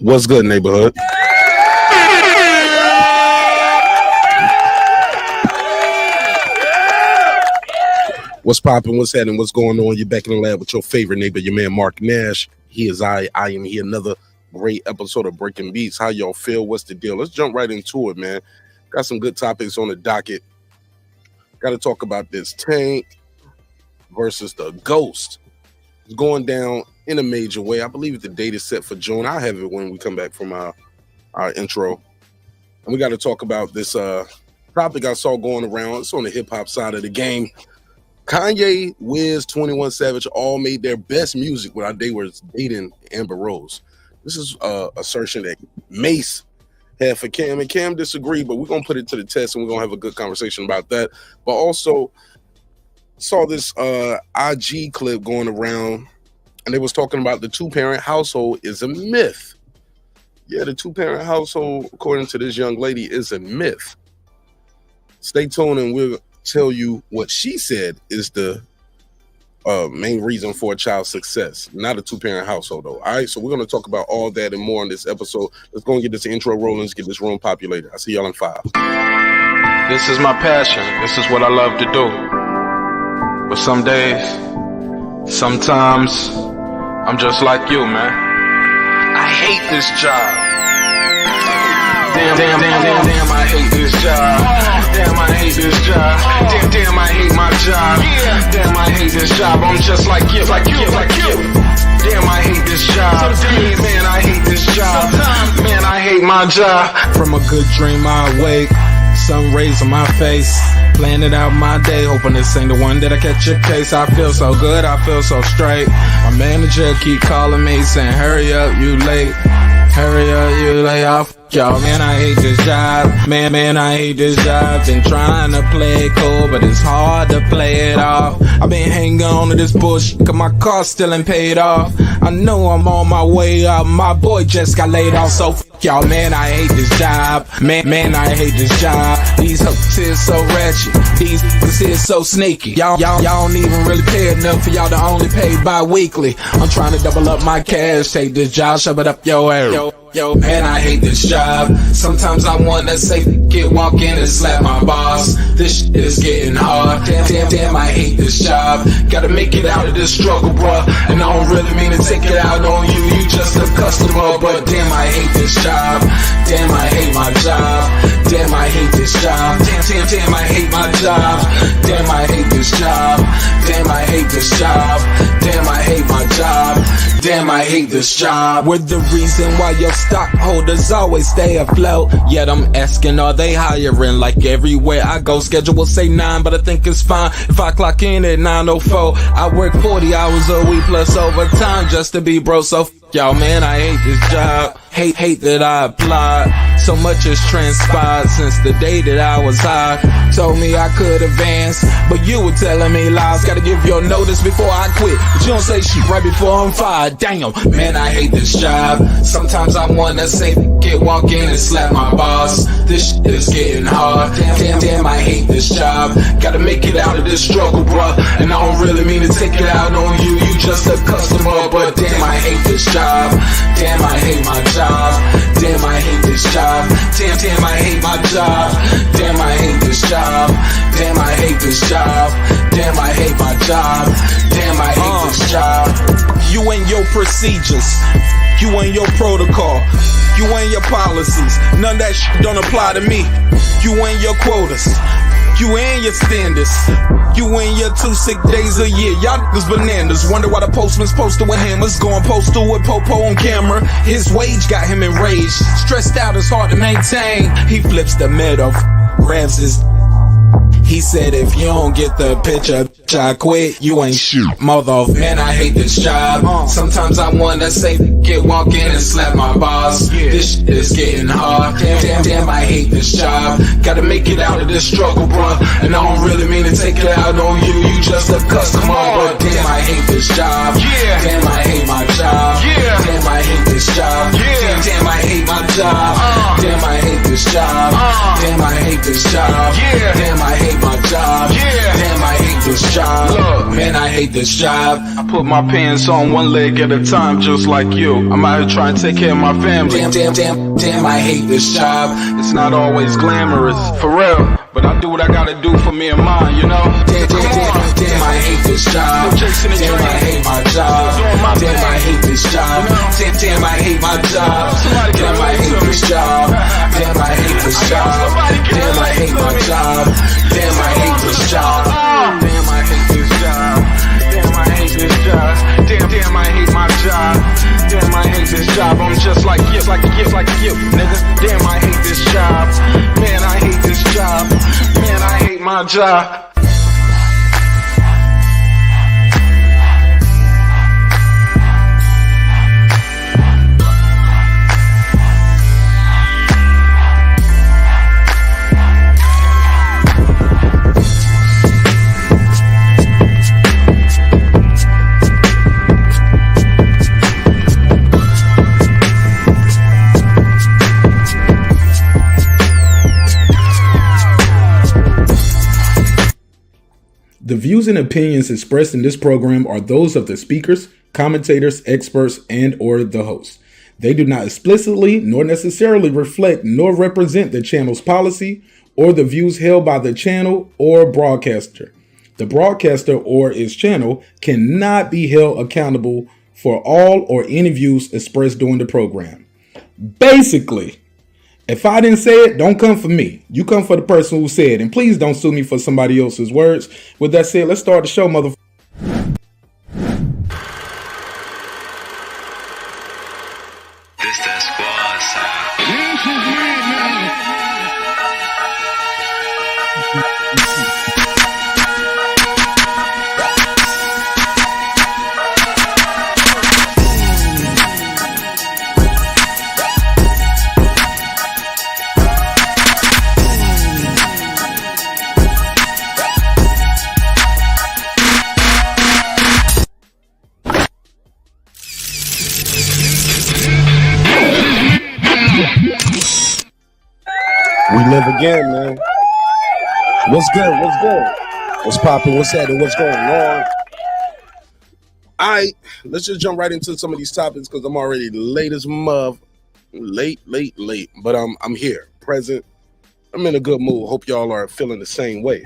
What's good, neighborhood? What's popping? What's happening? What's going on? You're back in the lab with your favorite neighbor, your man MarqNash. He is I am here. Another great episode of Breaking Beats. How y'all feel? What's the deal? Let's jump right into it, man. Got some good topics on the docket. Got to talk about this Tank versus the Ghost. It's going down in a major way. I believe the date is set for June. I'll have it when we come back from our intro. And we got to talk about this topic I saw going around. It's on the hip-hop side of the game. Kanye, Wiz, 21 Savage all made their best music while they were dating Amber Rose. This is assertion that Mase had for Cam, and Cam disagreed, but we're going to put it to the test, and we're going to have a good conversation about that. But also saw this IG clip going around, and they was talking about the two-parent household is a myth. Yeah, the two-parent household, according to this young lady, is a myth. Stay tuned, and we'll tell you what she said is the main reason for a child's success, not a two-parent household, though. All right, so we're going to talk about all that and more on this episode. Let's go and get this intro rolling. Let's get this room populated. I'll see y'all in 5. This is my passion. This is what I love to do. But some days, sometimes, I'm just like you, man. I hate this job. Damn, I hate this job. Damn, I hate this job. Damn, I hate my job. Damn, I hate this job. I'm just like you. Damn, I hate this job. Man, I hate this job. Man, I hate my job. From a good dream I wake, sun rays on my face, planning out my day, hoping this ain't the one that I catch a case. I feel so good, I feel so straight. My manager keep calling me saying, hurry up, you late. Hurry up, you lay off. Y'all, man, I hate this job. Man, I hate this job. Been trying to play it cool, but it's hard to play it off. I've been hanging on to this bullshit, cause my car still ain't paid off. I know I'm on my way up. My boy just got laid off, so y'all, man, I hate this job. Man, I hate this job. These hoes here so ratchet. These niggas here so sneaky. Y'all don't even really pay enough for y'all to only pay bi-weekly. I'm trying to double up my cash. Take this job, shove it up your ass. Yo, man, I hate this job. Sometimes I wanna say, walk in and slap my boss. This shit is getting hard. Damn, I hate this job. Gotta make it out of this struggle, bruh. And I don't really mean to take it out on you. You just a customer, but damn, I hate this job. Damn, I hate my job. Damn, I hate this job. Damn, I hate my job. Damn, I hate this job. Damn, I hate this job. Damn, I hate my job. Damn, I hate this job. We're the reason why your stockholders always stay afloat. Yet I'm asking, are they hiring? Like everywhere I go, schedule will say 9, but I think it's fine if I clock in at 9:04. I work 40 hours a week plus overtime just to be bro. So y'all, man, I hate this job. Hate that I applied. So much has transpired since the day that I was high. Told me I could advance, but you were telling me lies. Gotta give your notice before I quit, but you don't say shit right before I'm fired. Damn, man, I hate this job. Sometimes I wanna say, walk in and slap my boss. This shit is getting hard. Damn, I hate this job. Gotta make it out of this struggle, bruh. And I don't really mean to take it out on you. You just a customer, but damn, I hate this job. Damn, I hate my job. Damn, I hate this job. Damn, I hate my job. Damn, I hate this job. Damn, I hate this job. Damn, I hate my job. Damn, I hate this job. You and your procedures, you and your protocol, you and your policies, none of that shit don't apply to me. You and your quotas, you and your standards, you and your 2 sick days a year. Y'all niggas bananas. Wonder why the postman's posted with hammers, going postal with Popo on camera. His wage got him enraged, stressed out, it's hard to maintain. He flips the middle, grabs his. He said, if you don't get the picture, I quit, you ain't shit, mother. Man, I hate this job. Sometimes I wanna say, walk in and slap my boss. This shit is getting hard. Damn, I hate this job. Gotta make it out of this struggle, bruh. And I don't really mean to take it out on you. You just a customer, but damn, I hate this job. Damn, I hate my job. Damn, I hate this job. Damn, I hate my job. Damn, I hate this job. Damn, I hate this job. Damn, I hate my job. Damn, I hate this job. Man, I hate this job. I put my pants on one leg at a time, just like you. I'm out here trying to take care of my family. Damn, I hate this job. It's not always glamorous, for real, but I do what I gotta do for me and mine, you know? Damn, I hate this job. Damn, I hate my job. Damn, I hate this job. Damn, I hate my job. Damn, I hate this job. Damn, I hate this job. Damn, I hate my job. Damn, I hate this job. Damn, I hate this job. Damn, I hate this job. Damn, I hate my job. Damn, I hate this job. I'm just like you, nigga. Damn, I hate this job. Man, I hate this job. Man, I hate my job. The views and opinions expressed in this program are those of the speakers, commentators, experts, and or the host. They do not explicitly nor necessarily reflect nor represent the channel's policy or the views held by the channel or broadcaster. The broadcaster or its channel cannot be held accountable for all or any views expressed during the program. Basically, if I didn't say it, don't come for me. You come for the person who said it. And please don't sue me for somebody else's words. With that said, let's start the show, motherfucker. This that squad side. We live again, man. What's good? What's good? What's popping? What's happening? What's going on? All right, let's just jump right into some of these topics because I'm already late as mother. Late. But I'm here, present. I'm in a good mood. Hope y'all are feeling the same way.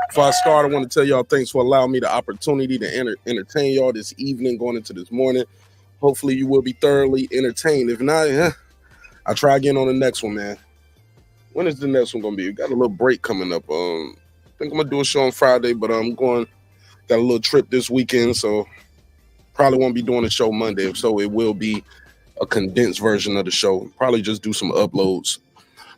Before I start, I want to tell y'all thanks for allowing me the opportunity to entertain y'all this evening going into this morning. Hopefully you will be thoroughly entertained. If not, I'll try again on the next one, man. When is the next one going to be? We got a little break coming up. I think I'm going to do a show on Friday, but I'm got a little trip this weekend, so probably won't be doing a show Monday. If so, it will be a condensed version of the show. Probably just do some uploads.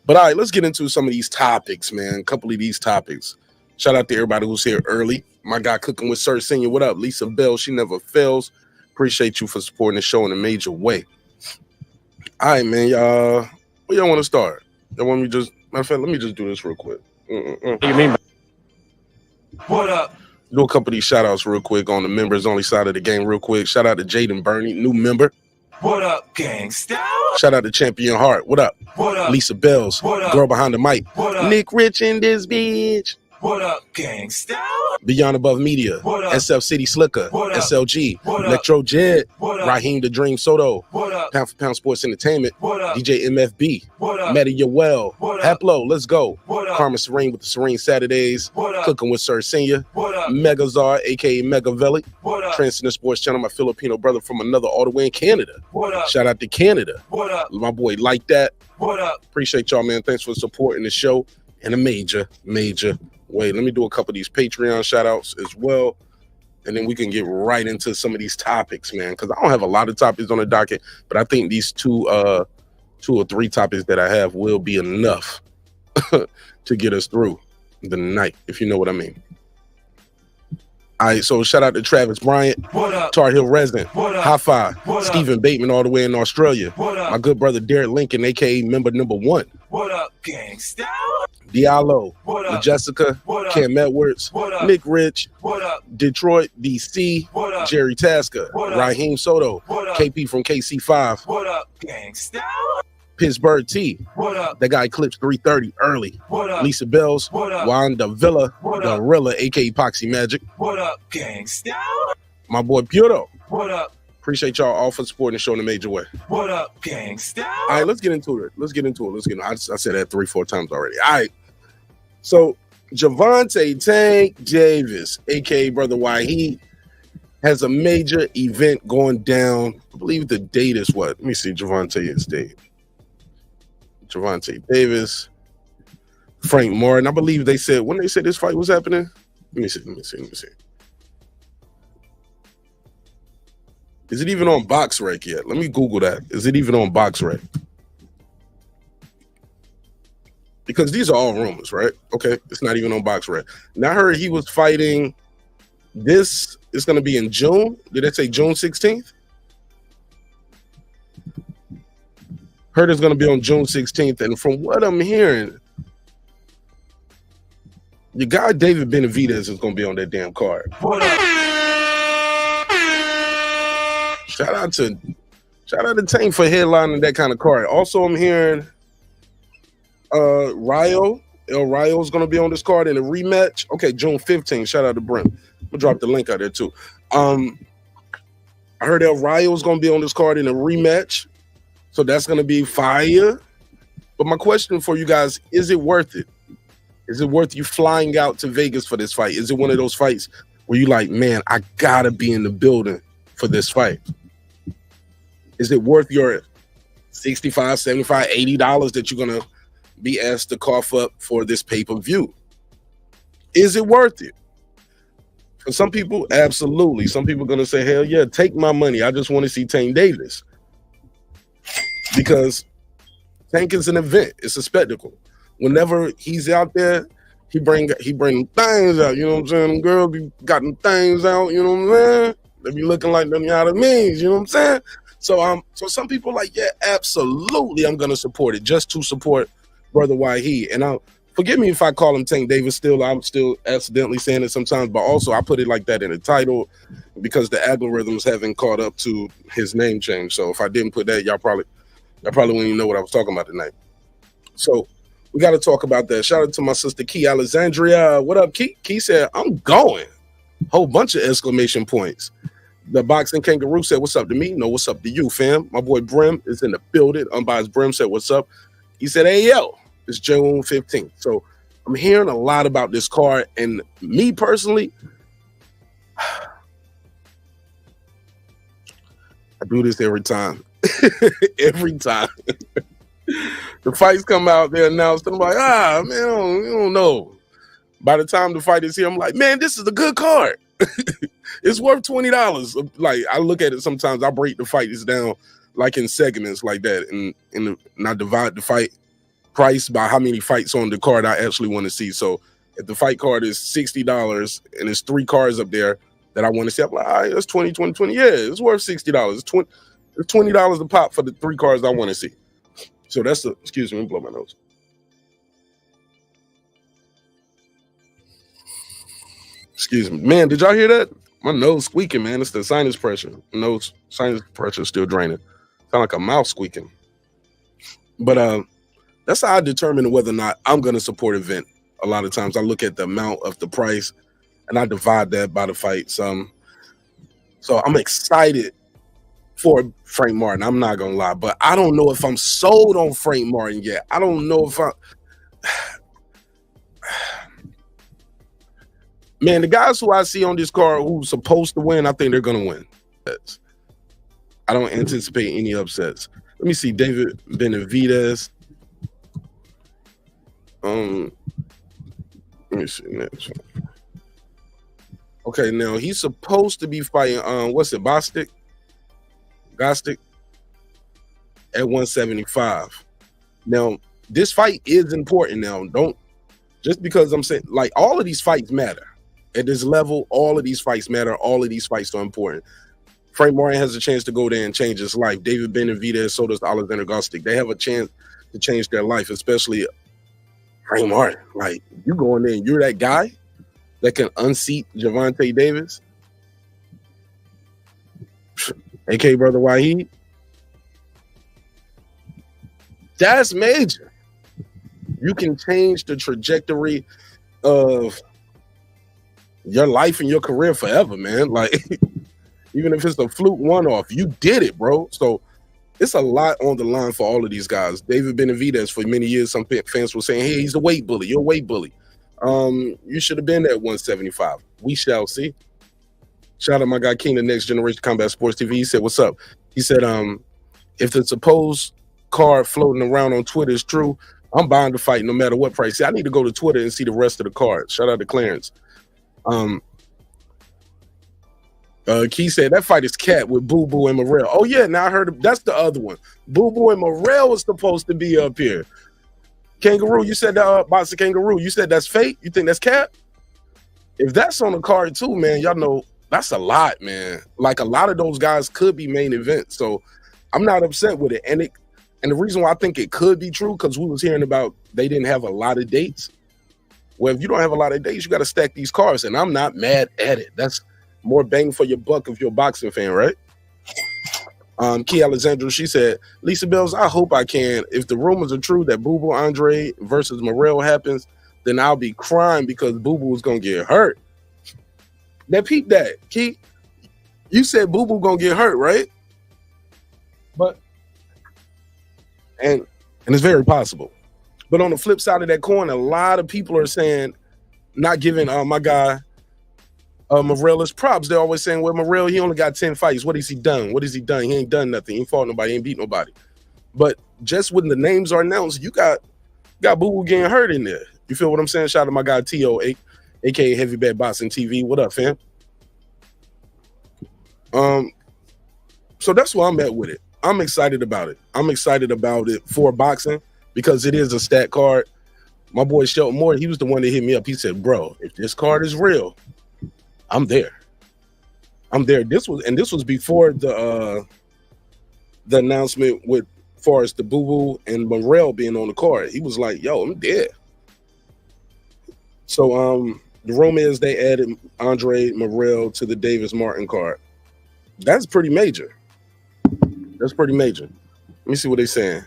But all right, let's get into some of these topics, man. A couple of these topics. Shout out to everybody who's here early. My guy Cooking with Sir Senior. What up? Lisa Bell. She never fails. Appreciate you for supporting the show in a major way. All right, man. Y'all, where y'all want to start? Y'all want me just, matter of fact, let me just do this real quick. What do you mean? What up? Do a couple of these shout outs real quick on the members only side of the game real quick. Shout out to Jaden Burney, new member. What up, gangsta? Shout out to Champion Heart. What up? What up? Lisa Bells. What up? Girl behind the mic. What up? Nick Rich in this bitch. What up, gangsta? Beyond Above Media, What up? SF City Slicker, What up? SLG, What up? Electro Jed, What up? Raheem the Dream Soto, What up? Pound for Pound Sports Entertainment, What up? DJ MFB, What up? Meta Yoel, What up? Haplo, let's go. What up? Karma Serene with the Serene Saturdays, What up? Cooking with Sir Senior, What up? Megazar, aka Megavelli, What up? Transcendent Sports Channel, my Filipino brother from another all the way in Canada. What up? Shout out to Canada. What up? My boy Like That. What up? Appreciate y'all, man. Thanks for supporting the show in a major way. Let me do a couple of these Patreon shout outs as well. And then we can get right into some of these topics, man. Because I don't have a lot of topics on the docket, but I think these two or three topics that I have will be enough to get us through the night, if you know what I mean. All right, so shout out to Travis Bryant, What up? Tar Heel resident, What up? High Five, What up? Stephen Bateman all the way in Australia, What up? my good brother Derek Lincoln, aka member number 1, What up, gangsta? Diallo, What up? Jessica, What up? Cam Edwards, What up? Nick Rich, What up? Detroit, DC, What up? Jerry Tasker, What up? Raheem Soto, What up? KP from KC5, What up, gangsta? Pittsburgh T. What up? That guy clips 330 early. What up? Lisa Bells. What up? Wanda Villa. What up? Gorilla, aka Epoxy Magic. What up, gangsta? My boy Puro. What up? Appreciate y'all all for supporting the show in a major way. What up, gangsta? All right, let's get into it. I said that 3-4 times already. All right. So Gervonta Tank Davis, aka Brother Y, he has a major event going down. I believe the date is what? Let me see Gervonta's date. Gervonta Davis, Frank Martin. I believe they said when they said this fight was happening. Let me see. Is it even on BoxRec yet? Let me Google that. Is it even on BoxRec? Because these are all rumors, right? Okay, it's not even on BoxRec. Now I heard he was fighting. This is going to be in June. Did they say June 16th? Heard it's going to be on June 16th. And from what I'm hearing, your guy David Benavidez is going to be on that damn card. What up? Shout out to Tank for headlining that kind of card. Also, I'm hearing El Rayo is going to be on this card in a rematch. Okay, June 15th. Shout out to Brent. I'm going to drop the link out there too. I heard El Rayo is going to be on this card in a rematch. So that's going to be fire. But my question for you guys, is it worth it? Is it worth you flying out to Vegas for this fight? Is it one of those fights where you like, man, I got to be in the building for this fight? Is it worth your $65, $75, $80 that you're going to be asked to cough up for this pay-per-view? Is it worth it? For some people, absolutely. Some people are going to say, hell yeah, take my money. I just want to see Tank Davis. Because Tank is an event. It's a spectacle. Whenever he's out there, he bring things out. You know what I'm saying? Them girls be got them things out. You know what I'm saying? They be looking like them out of means. You know what I'm saying? So some people like, yeah, absolutely, I'm gonna support it just to support Brother Wahi. And forgive me if I call him Tank Davis. I'm still accidentally saying it sometimes, but also I put it like that in the title because the algorithms haven't caught up to his name change. So if I didn't put that, y'all probably wouldn't even know what I was talking about tonight. So we got to talk about that. Shout out to my sister Key Alexandria. What up, Key? Key said, I'm going. Whole bunch of exclamation points. The Boxing Kangaroo said, what's up to me? No, what's up to you, fam? My boy Brim is in the building. Unbiased Brim said, what's up? He said, hey, yo, it's June 15th. So I'm hearing a lot about this card. And me personally, I do this every time. Every time. The fights come out, they're announced, and I'm like, man, you don't know. By the time the fight is here, I'm like, man, this is a good card. It's worth $20. Like, I look at it sometimes, I break the fights down like in segments like that, and I divide the fight price by how many fights on the card I actually want to see. So if the fight card is $60 and there's 3 cards up there that I want to see, I'm like, all right, that's 20. Yeah, it's worth $60. It's $20 a pop for the 3 cards I want to see. So that's the, excuse me, let me blow my nose. Excuse me. Man, did y'all hear that? My nose squeaking, man. It's the sinus pressure. Sinus pressure is still draining. Sound like a mouse squeaking. But that's how I determine whether or not I'm going to support an event. A lot of times I look at the amount of the price and I divide that by the fight. So I'm excited for Frank Martin. I'm not going to lie. But I don't know if I'm sold on Frank Martin yet. I don't know if I... Man, the guys who I see on this card who's supposed to win, I think they're going to win. I don't anticipate any upsets. Let me see. David Benavidez. Let me see next. Okay, now he's supposed to be fighting, what's it, Gostick at 175. Now, this fight is important now. Don't, just because I'm saying, like, all of these fights matter. At this level, all of these fights matter. All of these fights are important. Frank Martin has a chance to go there and change his life. David Benavidez, so does Alexander Gostick. They have a chance to change their life, especially Frank Martin. Like, you go in there and you're that guy that can unseat Gervonta Davis, aka Brother Wahid. That's major. You can change the trajectory of your life and your career forever, man. Like, even if it's a fluke one-off, you did it, bro. So it's a lot on the line for all of these guys. David Benavidez, for many years, some fans were saying, hey, he's a weight bully. You're a weight bully. You should have been at 175. We shall see. Shout out my guy King, the Next Generation Combat Sports TV. He said, what's up? He said, if the supposed card floating around on Twitter is true, I'm buying the fight no matter what price. See, I need to go to Twitter and see the rest of the card. Shout out to Clarence. Key said that fight is cat with Boo Boo and Morrell. Oh yeah, now I heard that's the other one. Boo Boo and Morrell was supposed to be up here. Kangaroo, you said that boxer Kangaroo. You said that's fake. You think that's cat? If that's on the card too, man, y'all know that's a lot, man. Like a lot of those guys could be main event. So I'm not upset with it. And the reason why I think it could be true, because we was hearing about they didn't have a lot of dates. Well, if you don't have a lot of dates, you got to stack these cards, and I'm not mad at it. That's more bang for your buck if you're a boxing fan, right? Key Alexandra, she said, Lisa Bells, I hope I can. If the rumors are true that Boo Boo Andre versus Morrell happens, then I'll be crying because Boo Boo is going to get hurt. Now, peep that, Key. You said Boo Boo going to get hurt, right? And it's very possible. But on the flip side of that coin, a lot of people are saying, not giving my guy Morrell his props. They're always saying, well, Morrell, he only got 10 fights. What has he done? What has he done? He ain't done nothing. He ain't fought nobody. He ain't beat nobody. But just when the names are announced, you got Boo Boo getting hurt in there. You feel what I'm saying? Shout out to my guy T.O., a.k.a. Heavy Bad Boxing TV. What up, fam? So that's where I'm at with it. I'm excited about it. I'm excited about it for boxing because it is a stat card. My boy Shelton Moore, he was the one that hit me up. He said, bro, if this card is real, I'm there. I'm there. This was before the announcement with far as the Boo Boo and Morrell being on the card. He was like, yo, I'm there. So the Romans, they added Andre Morrell to the Davis Martin card. That's pretty major. That's pretty major. Let me see what they're saying.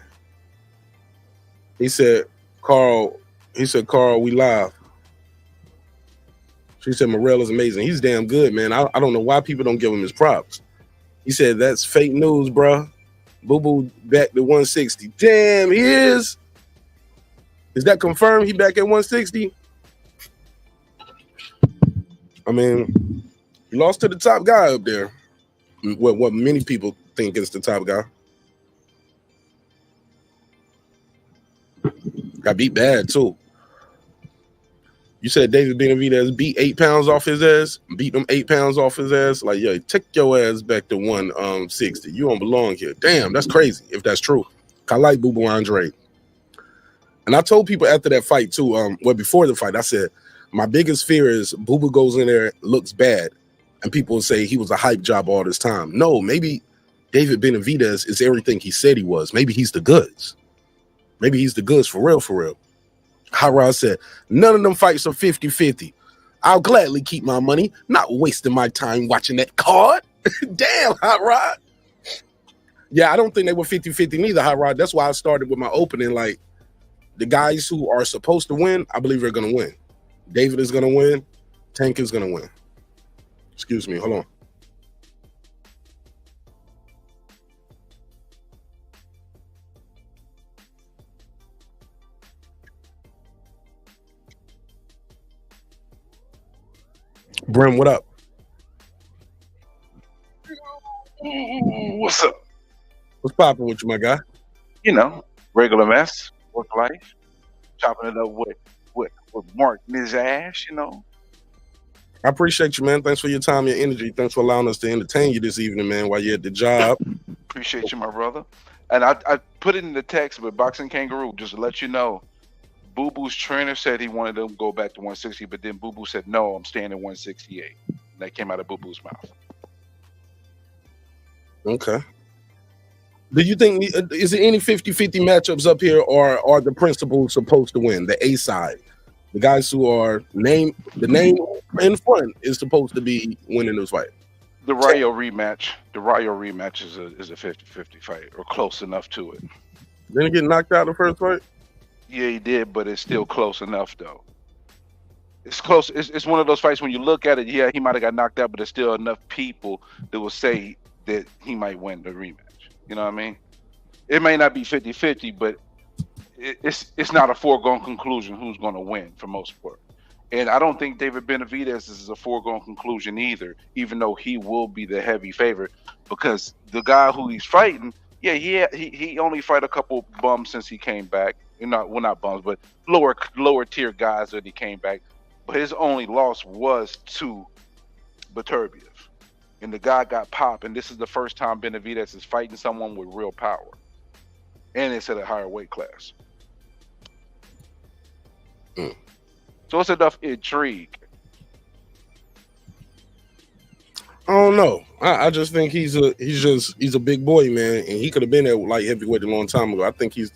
He said, Carl, we live. She said, Morrell is amazing. He's damn good, man. I don't know why people don't give him his props. He said, that's fake news, bro. Boo Boo back to 160. Damn, he is. Is that confirmed? He back at 160? I mean, he lost to the top guy up there. What many people think is the top guy. Got beat bad too. You said David Benavidez beat 8 pounds off his ass, beat them 8 pounds off his ass. Like, yo, take your ass back to 160. You don't belong here. Damn, that's crazy if that's true. I like Boo Boo Andre. And I told people after that fight too, before the fight, I said, my biggest fear is Boo Boo goes in there, looks bad, and people will say he was a hype job all this time. No, maybe David Benavidez is everything he said he was. Maybe he's the goods. Maybe he's the goods for real, for real. Hot Rod said, none of them fights are 50-50. I'll gladly keep my money, not wasting my time watching that card. Damn, Hot Rod. Yeah, I don't think they were 50-50 neither, Hot Rod. That's why I started with my opening. Like, the guys who are supposed to win, I believe they're going to win. David is going to win. Tank is going to win. Excuse me, hold on. Brim, what up? What's up? What's popping with you, my guy? You know, regular mess, work life, chopping it up with marqnash, you know. I appreciate you, man. Thanks for your time, your energy. Thanks for allowing us to entertain you this evening, man, while you're at the job. Appreciate you, my brother. And I put it in the text with Boxing Kangaroo, just to let you know, Boo Boo's trainer said he wanted them to go back to 160, but then Boo Boo said, no, I'm staying at 168. And that came out of Boo Boo's mouth. Okay. Do you think, is there any 50-50 matchups up here, or are the principals supposed to win, the A side? The guys who are the name in front is supposed to be winning this fight. The Rayo rematch is a 50-50 fight, or close enough to it. Didn't he get knocked out the first fight? Yeah, he did, but it's still close enough though. It's close. It's one of those fights when you look at it, yeah, he might have got knocked out, but there's still enough people that will say that he might win the rematch. You know what I mean? It may not be 50-50, but it's not a foregone conclusion who's going to win for most part. And I don't think David Benavidez is a foregone conclusion either, even though he will be the heavy favorite, because the guy who he's fighting, yeah, he only fight a couple bums since he came back. Not bums, but lower tier guys that he came back. But his only loss was to Beterbiev. And the guy got popped, and this is the first time Benavidez is fighting someone with real power. And it's at a higher weight class. So it's enough intrigue. I don't know. I just think he's a big boy, man, and he could have been at light heavyweight a long time ago. I think he's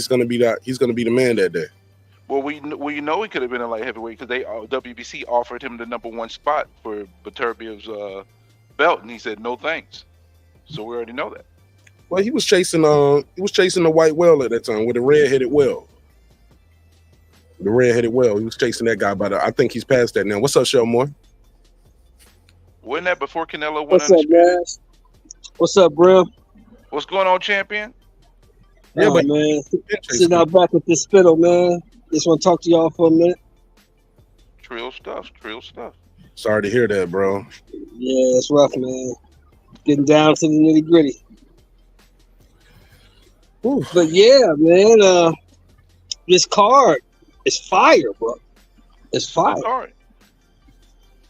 gonna be that. He's gonna be the man that day. Well, we know he could have been a light heavyweight because WBC offered him the #1 spot for Beterbiev's belt, and he said no thanks. So we already know that. Well, he was chasing the white whale at that time with a red-headed whale. The red-headed whale. He was chasing that guy, but I think he's past that now. What's up, Shelmore? Wasn't that before Canelo went What's up, guys? What's up, bro? What's going on, champion? Yeah, but man, sitting out back with this spittle, man. Just want to talk to y'all for a minute. Trill stuff. Sorry to hear that, bro. Yeah, it's rough, man. Getting down to the nitty gritty. But yeah, man, this card is fire, bro. It's fire.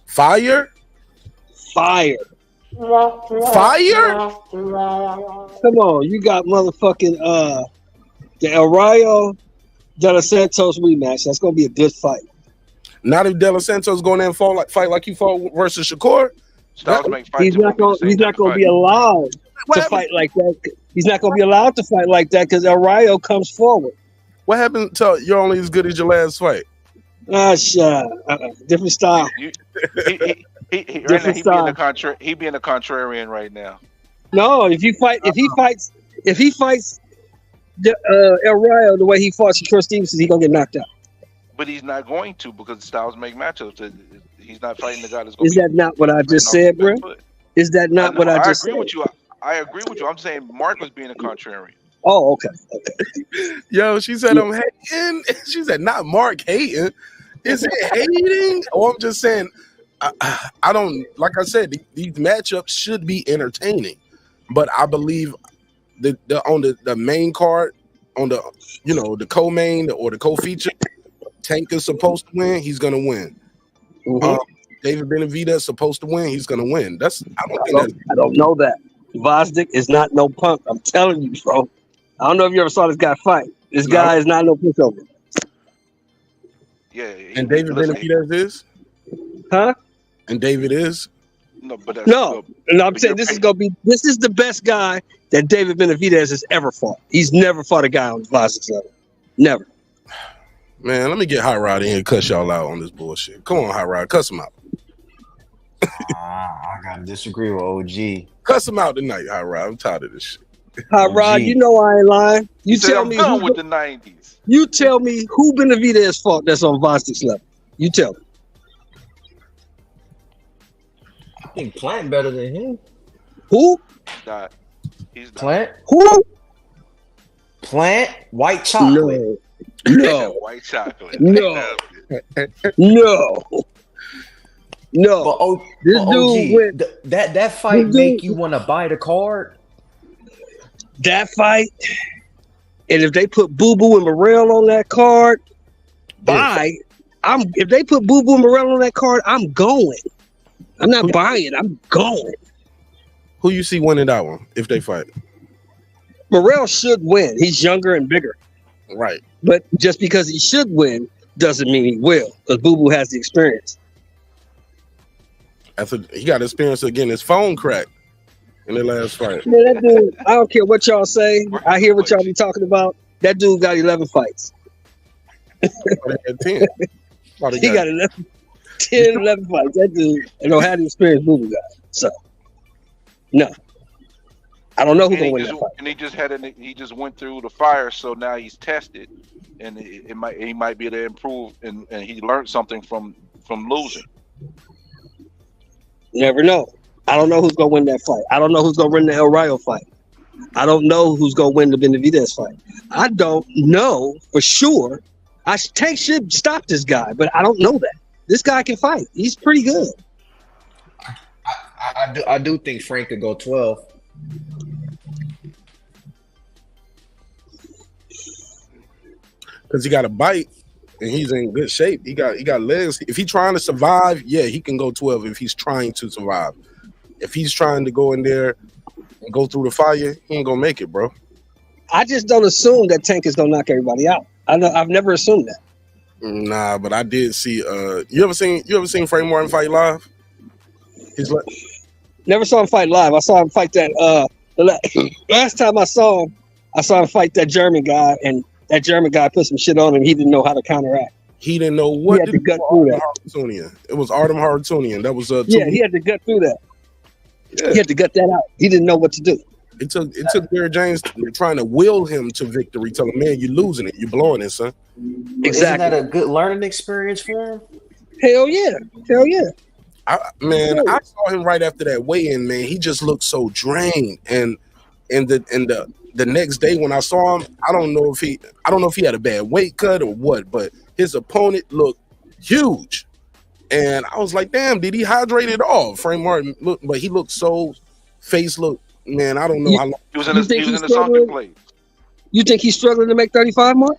Fire? Fire. Fire? Come on, you got motherfucking the El Rayo De Los Santos rematch. That's gonna be a good fight. Not if De Los Santos going there and fight like he fought versus Shakur. He's not gonna be allowed to fight like that. He's not gonna be allowed to fight like that because El Rayo comes forward. What happened to you're only as good as your last fight? Different style. He being a contrarian right now. No, if he fights El Rayo the way he fought Shakur Stevenson, he's gonna get knocked out. But he's not going to because styles make matchups. He's not fighting the guy that's going to. Is that not what I just said, bro? Is that not what I just said? I agree with you. I'm saying Mark was being a contrarian. Oh, okay. Yo, she said I'm hating. She said not Mark hating. Is it hating? Or I'm just saying I don't, like I said, these matchups should be entertaining. But I believe on the main card, on the the co-main or the co-feature, Tank is supposed to win. He's gonna win. Mm-hmm. David Benavidez is supposed to win. He's gonna win. I don't know that. Vosdick is not no punk. I'm telling you, bro. I don't know if you ever saw this guy fight. This guy is not no pushover. Yeah. And David Benavidez is? Huh? And David is? No, but no. And I'm saying this is the best guy that David Benavidez has ever fought. He's never fought a guy on Vosdick's level. Never. Man, let me get Hot Rod in here and cuss y'all out on this bullshit. Come on, Hot Rod, cuss him out. I gotta disagree with OG. Cuss him out tonight, Hot Rod. I'm tired of this shit. Hot Rod, you know I ain't lying. You tell me who with the 90s. You tell me who Benavidez fought that's on Vosdick's level. You tell me. I think Plant better than him. Who? He's not. Plant? Who? Plant? White chocolate. No. White chocolate. No. But this dude went, that fight make you want to buy the card? That fight, and if they put Boo Boo and Morrell on that card, if they put Boo Boo and Morrell on that card, I'm going. I'm not buying. I'm going. Who you see winning that one if they fight? Morrell should win. He's younger and bigger. Right. But just because he should win doesn't mean he will, because Boo Boo has the experience. He got experience of getting his phone cracked in the last fight. Man, that dude, I don't care what y'all say. I hear what y'all be talking about. That dude got 11 fights. 10. He got 11 fights. That dude don't have the experience Boo Boo got. So, no. I don't know who's And gonna he win just that fight. and he just went through the fire, so now he's tested, and he might be able to improve, and he learned something from losing. Never know. I don't know who's gonna win that fight. I don't know who's gonna win the El Rayo fight. I don't know who's gonna win the Benavidez fight. I don't know for sure. Tank should stop this guy, but I don't know that. This guy can fight. He's pretty good. I do think Frank could go 12. Because he got a bite and he's in good shape. He got legs. If he's trying to survive, yeah, he can go 12 if he's trying to survive. If he's trying to go in there and go through the fire, he ain't gonna make it, bro. I just don't assume that Tank is gonna knock everybody out. I've never assumed that. Nah, but I did see. You ever seen Frank Martin fight live? Never saw him fight live. I saw him fight that. The last time I saw him fight that German guy, and that German guy put some shit on him. He didn't know how to counteract. He didn't know what he had to gut through that. It was Artem Haratunian. That was he had to gut through that. Yeah. He had to gut that out. He didn't know what to do. It took Derrick James trying to will him to victory. Tell him, man, you're losing it. You're blowing it, son. Exactly. Isn't that a good learning experience for him? Hell yeah. I saw him right after that weigh-in, man. He just looked so drained. And the next day when I saw him, I don't know if he had a bad weight cut or what, but his opponent looked huge. And I was like, damn, did he hydrate at all? Frank Martin looked, but he looked so face looked. Man, I don't know how long he was in the sunken place. You think he's struggling to make 35, Mark?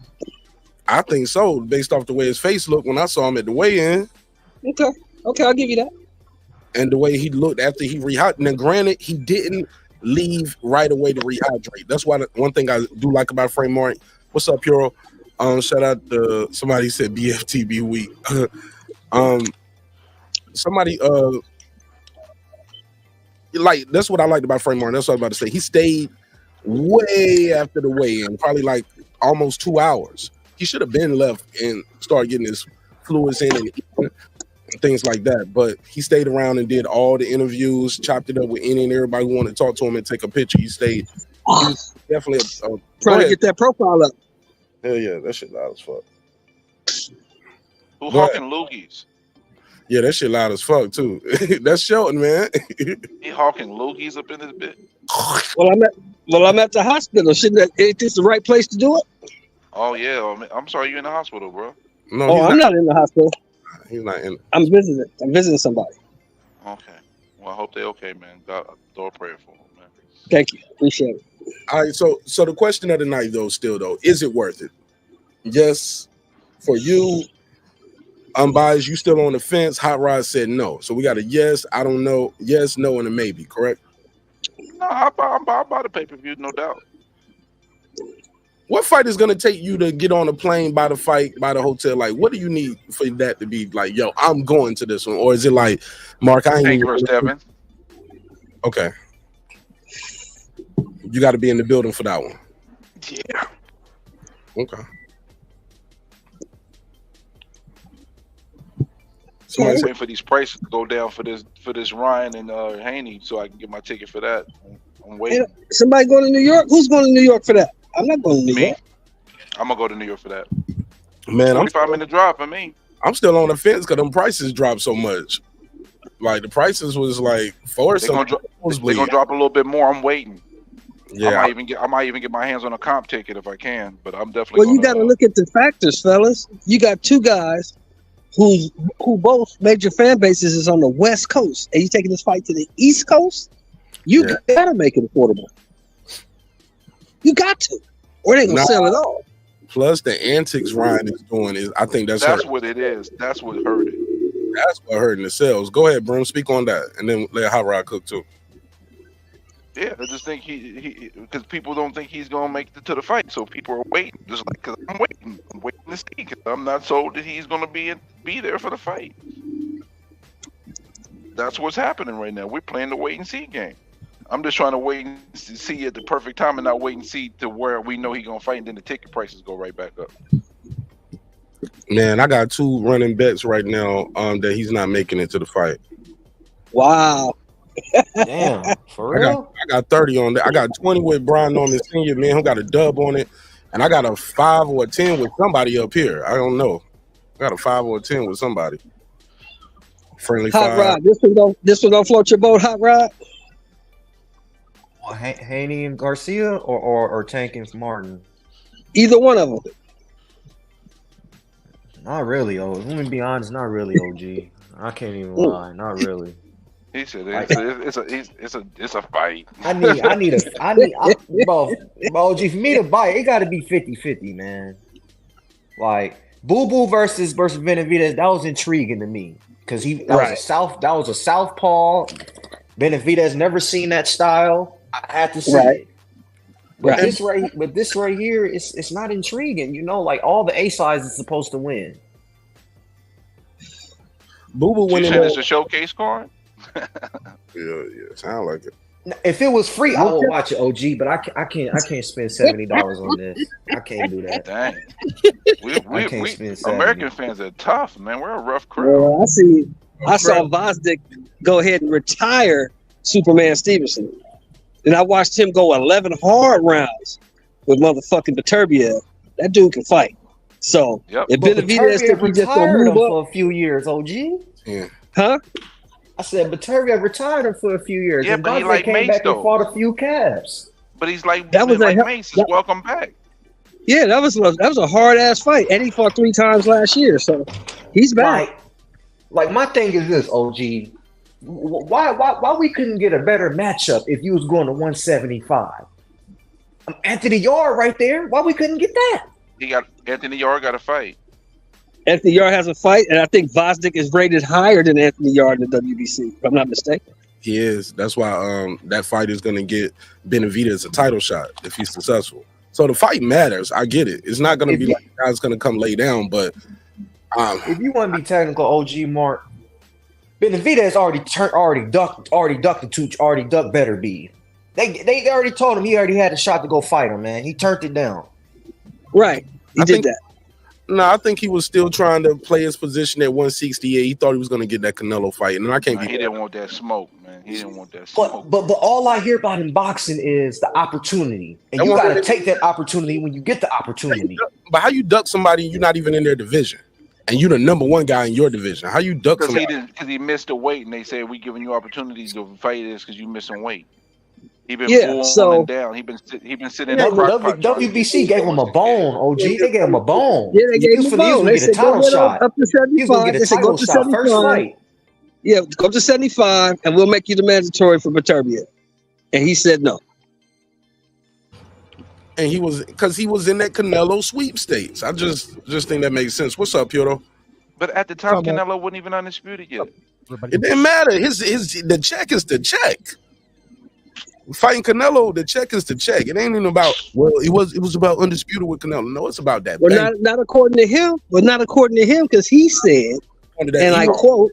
I think so, based off the way his face looked when I saw him at the weigh-in. Okay, I'll give you that. And the way he looked after he rehydrated. Now, granted, he didn't leave right away to rehydrate. That's why one thing I do like about Frank Martin. What's up, Puro? Shout out to somebody said BFTB week. Somebody like that's what I liked about Frank Martin. That's what I was about to say. He stayed way after the weigh-in, probably like almost 2 hours. He should have been left and started getting his fluids in and things like that. But he stayed around and did all the interviews, chopped it up with any and everybody who wanted to talk to him and take a picture. He stayed. He was definitely trying to get that profile up. Hell yeah, that shit loud as fuck. Who hawking loogies? Yeah, that shit loud as fuck too. That's Shelton, man. He hawking loogies up in this bit. Well, I'm at the hospital. Is this the right place to do it? Oh yeah, I'm sorry, you're in the hospital, bro. No, I'm not in the hospital. He's not in. I'm visiting somebody. Okay. Well, I hope they're okay, man. God, throw a prayer for them, man. Thank you. Appreciate it. All right, so the question of the night, though, is it worth it? Yes, for you, unbiased, you still on the fence. Hot Rod said no. So we got a yes, I don't know, yes, no, and a maybe, correct? No, I'll buy the pay-per-view, no doubt. What fight is going to take you to get on a plane, buy the fight, buy the hotel? Like, what do you need for that to be like, yo, I'm going to this one? Or is it like, Mark, I ain't Tank versus Devin. Okay. You got to be in the building for that one. Yeah. Okay. So I'm waiting for these prices to go down for this Ryan and Haney, so I can get my ticket for that. I'm waiting. Hey, somebody going to New York? Who's going to New York for that? I'm not going to New York. I'm gonna go to New York for that. Man, 45-minute drive for me. I'm still on the fence because them prices dropped so much. Like the prices was like they're gonna drop a little bit more. I'm waiting. Yeah, I might even get my hands on a comp ticket if I can. But I'm definitely. Well, you got to look at the factors, fellas. You got two guys who both major fan bases is on the West Coast, and you taking this fight to the East Coast. You gotta make it affordable. You got to, or they gonna sell it all. Plus, the antics Ryan is doing I think that's what it is. That's what hurt it. That's what hurting the sales. Go ahead, Brim. Speak on that, and then let Hot Rod cook too. Yeah, I just think he because people don't think he's gonna make it to the fight, so people are waiting. Just like because I'm waiting to see because I'm not sold that he's gonna be there for the fight. That's what's happening right now. We're playing the wait and see game. I'm just trying to wait and see at the perfect time and not wait and see to where we know he's gonna fight, and then the ticket prices go right back up. Man, I got two running bets right now that he's not making it to the fight. Wow. Damn, for real? I got 30 on that. I got 20 with Brian on the senior, man, who got a dub on it. And I got a 5 or a 10 with somebody up here. I don't know. I got a 5 or a 10 with somebody. Friendly Hot 5. Rod. This one don't float your boat, Hot Rod? Haney and Garcia or Tank and Martin? Either one of them. Not really, let me be honest, not really, OG. I can't even lie, not really. He said it's a fight. Bro, OG, for me to buy it gotta be 50-50, man. Like Boo Boo versus Benavidez, that was intriguing to me. Because that was a southpaw. Benavidez never seen that style. I had to see it. But this right here, it's not intriguing. You know, like all the A sides is supposed to win. Boo Boo winning. It's a showcase card. Yeah, sound like it. If it was free, I would watch it, OG. But I can't spend $70 on this. I can't do that. Dang. We American fans are tough, man. We're a rough crowd. Well, I saw Vosdick go ahead and retire Superman Stevenson. And I watched him go 11 hard rounds with motherfucking Beterbiev. That dude can fight. So if Benavidez think he just gonna move up for a few years, OG. Yeah. Huh? I said Beterbiev retired him for a few years. Yeah, and but he like came Mase back though. And fought a few calves. But he's like Mase. Welcome back. Yeah, that was a hard ass fight, and he fought 3 times last year, so he's back. Like my thing is this, OG. Why we couldn't get a better matchup if you was going to 175? Anthony Yarde right there. Why we couldn't get that? Anthony Yarde got a fight. Anthony Yarde has a fight, and I think Vosdick is rated higher than Anthony Yarde in the WBC, if I'm not mistaken. He is. That's why that fight is going to get Benavidez a title shot if he's successful. So the fight matters. I get it. It's not going to be like the guy's going to come lay down, but if you want to be technical, OG Mark, Benavidez already ducked better beat. They already told him he already had a shot to go fight him, man. He turned it down. Right. He did that. No, I think he was still trying to play his position at 168. He thought he was going to get that Canelo fight, and I can't be. He didn't want that smoke, man. He didn't want that smoke. But all I hear about in boxing is the opportunity, and you got to take that opportunity when you get the opportunity. But how you duck somebody you're not even in their division, and you're the number one guy in your division? How you duck somebody? Because he missed the weight, and they said we giving you opportunities to fight this because you missing weight. He been falling down. He been sitting. Yeah, WBC gave him a bone. OG, they gave him a bone. Yeah, they gave him a bone. They said go up to 75. They said go up to 75. First fight. Yeah, go up to 75, and we'll make you the mandatory for Beterbiev. And he said no. And he was in that Canelo sweepstakes. I just think that makes sense. What's up, Piotr? But at the time, Canelo wasn't even undisputed yet. It didn't matter. The check is the check. Fighting Canelo, the check is the check. It ain't even about it was about undisputed with Canelo. No, it's about that. Well, not according to him. Well, not according to him, because he said, and I quote,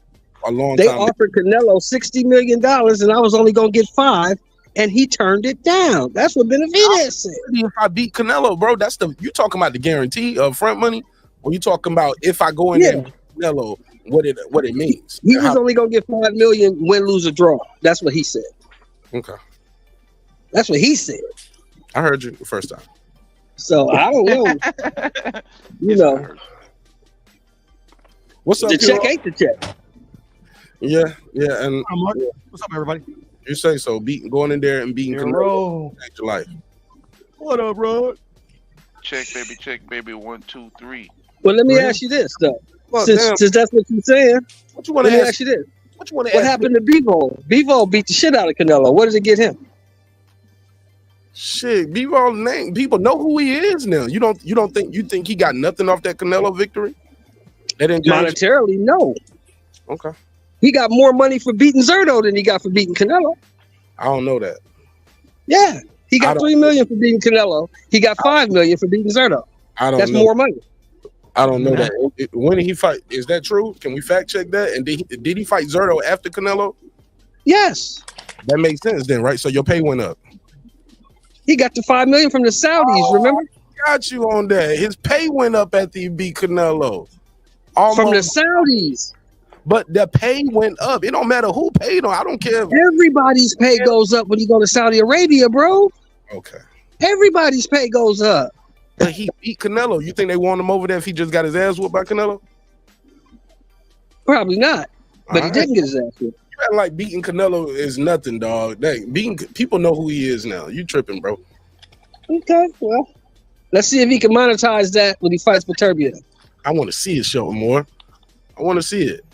they offered Canelo $60 million, and I was only gonna get 5, and he turned it down. That's what Benavidez said. If I beat Canelo, bro, you talking about the guarantee of front money, or you talking about if I go in there and beat Canelo, what it means? He was only gonna get $5 million, win, lose, or draw. That's what he said. Okay. That's what he said. I heard you the first time. So I don't know. You know. What's up? The check ain't the check. Yeah, and what's up, everybody? You say so. Going in there and beating Canelo, change your life. What up, bro? Check, baby. 1, 2, 3. Well, let me ask you this, though. Well, since that's what you're saying, let me ask you this. What happened to Bivol? Bivol beat the shit out of Canelo. What did it get him? Shit, Bivol name. People know who he is now. You think he got nothing off that Canelo victory? Monetarily, no. Okay. He got more money for beating Zerto than he got for beating Canelo. I don't know that. Yeah, he got $3 million for beating Canelo. He got $5 million for beating Zerto. That's more money. I don't know that. When did he fight? Is that true? Can we fact check that? And did he fight Zerto after Canelo? Yes. That makes sense then, right? So your pay went up. He got the $5 million from the Saudis. Remember? Got you on that. His pay went up after he beat Canelo. From the Saudis. but the pay went up. It don't matter who paid on. I don't care. Everybody's pay goes up when you go to Saudi Arabia, bro. Okay. Everybody's pay goes up. But he beat Canelo. You think they want him over there if he just got his ass whooped by Canelo? Probably not. But he didn't get his ass whooped. You act like beating Canelo is nothing, dog. Beating people know who he is now. You tripping, bro. Okay, well, let's see if he can monetize that when he fights for Turbia. I want to see it show more. I want to see it.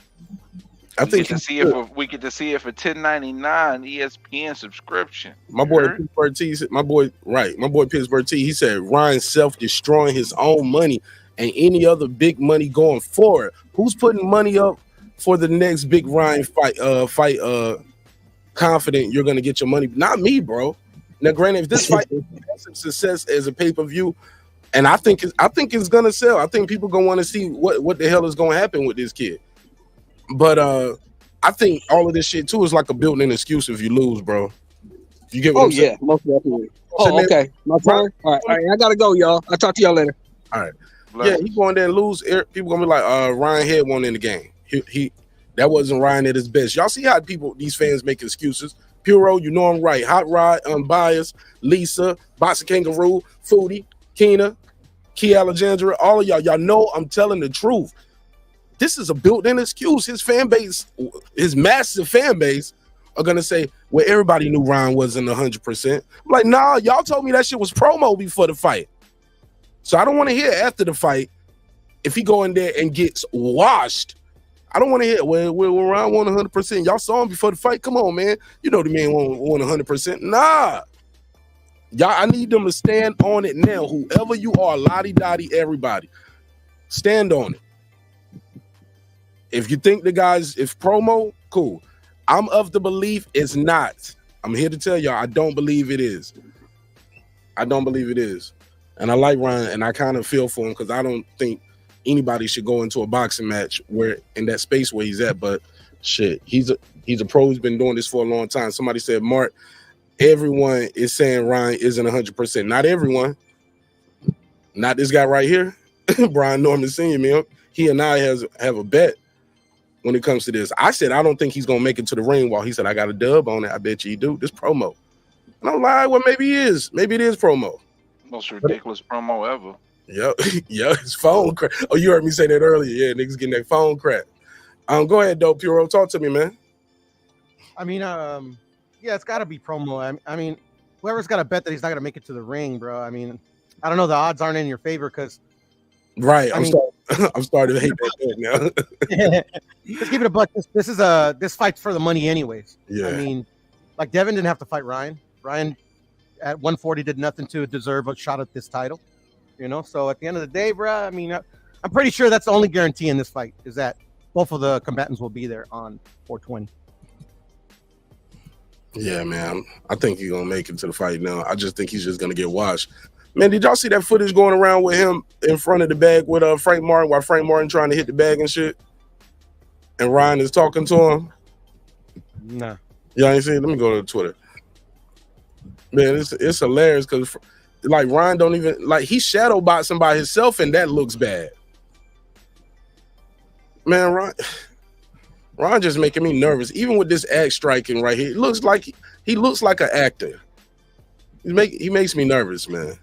I We think get to see it for $10.99 ESPN subscription. my boy Pittsburgh T, my boy Pittsburgh T, he said Ryan self-destroying his own money and any other big money going forward. Who's putting money up for the next big Ryan fight? Confident you're gonna get your money. Not me, bro. Now, granted, if this fight has a success as a pay-per-view, and I think it's gonna sell. I think people gonna want to see what the hell is gonna happen with this kid. But I think all of this shit too is like a built-in excuse if you lose, bro. You get what I'm saying? Most definitely. Oh, okay. My turn. All right, I gotta go, y'all. I'll talk to y'all later. All right. Yeah, he going there and lose. People gonna be like, Ryan Head won in the game. He that wasn't Ryan at his best. Y'all see how these fans make excuses. Puro, you know I'm right. Hot Rod, Unbiased, Lisa, Boxing Kangaroo, Foodie, Keena, Key Alexandra, all of y'all know I'm telling the truth. This is a built-in excuse. His fan base, his massive fan base, are gonna say, well, everybody knew Ryan wasn't 100%. I'm like, nah, y'all told me that shit was promo before the fight. So I don't want to hear after the fight if he go in there and gets washed. I don't want to hear, well, Ryan won 100%. Y'all saw him before the fight. Come on, man. You know the man won 100%. Nah. Y'all, I need them to stand on it now. Whoever you are, lottie-dottie, everybody, stand on it. If you think the guys, if promo, cool. I'm of the belief it's not. I'm here to tell y'all, I don't believe it is. I don't believe it is. And I like Ryan, and I kind of feel for him because I don't think anybody should go into a boxing match where in that space where he's at. But shit, he's a pro. He's been doing this for a long time. Somebody said, Mark, everyone is saying Ryan isn't 100%. Not everyone. Not this guy right here, Brian Norman Sr., man. He and I have a bet when it comes to this. I said, I don't think he's going to make it to the ring wall. He said, I got a dub on it. I bet you he do. This promo. And I'm lying. Well, maybe he is. Maybe it is promo. Most ridiculous promo ever. Yep. His phone crack. Oh, you heard me say that earlier. Yeah, niggas getting that phone crack. Go ahead, though, Puro. Talk to me, man. I mean, yeah, it's got to be promo. I mean, whoever's got to bet that he's not going to make it to the ring, bro. I mean, I don't know. The odds aren't in your favor because. Right. I'm starting to hate that now. Just keep it a buck. This fight's for the money, anyways. Yeah. I mean, like Devin didn't have to fight Ryan. Ryan at 140 did nothing to deserve a shot at this title. You know, so at the end of the day, bro, I mean, I'm pretty sure that's the only guarantee in this fight is that both of the combatants will be there on 420. Yeah, man. I think he's going to make it to the fight now. I just think he's just going to get washed. Man, did y'all see that footage going around with him in front of the bag with Frank Martin while Frank Martin trying to hit the bag and shit? And Ryan is talking to him? Nah. Y'all ain't seen it? Let me go to Twitter. Man, it's hilarious because like Ryan don't even like he shadow boxing by himself and that looks bad. Man, Ryan just making me nervous. Even with this act striking right here, it looks like he looks like an actor. He makes me nervous, man.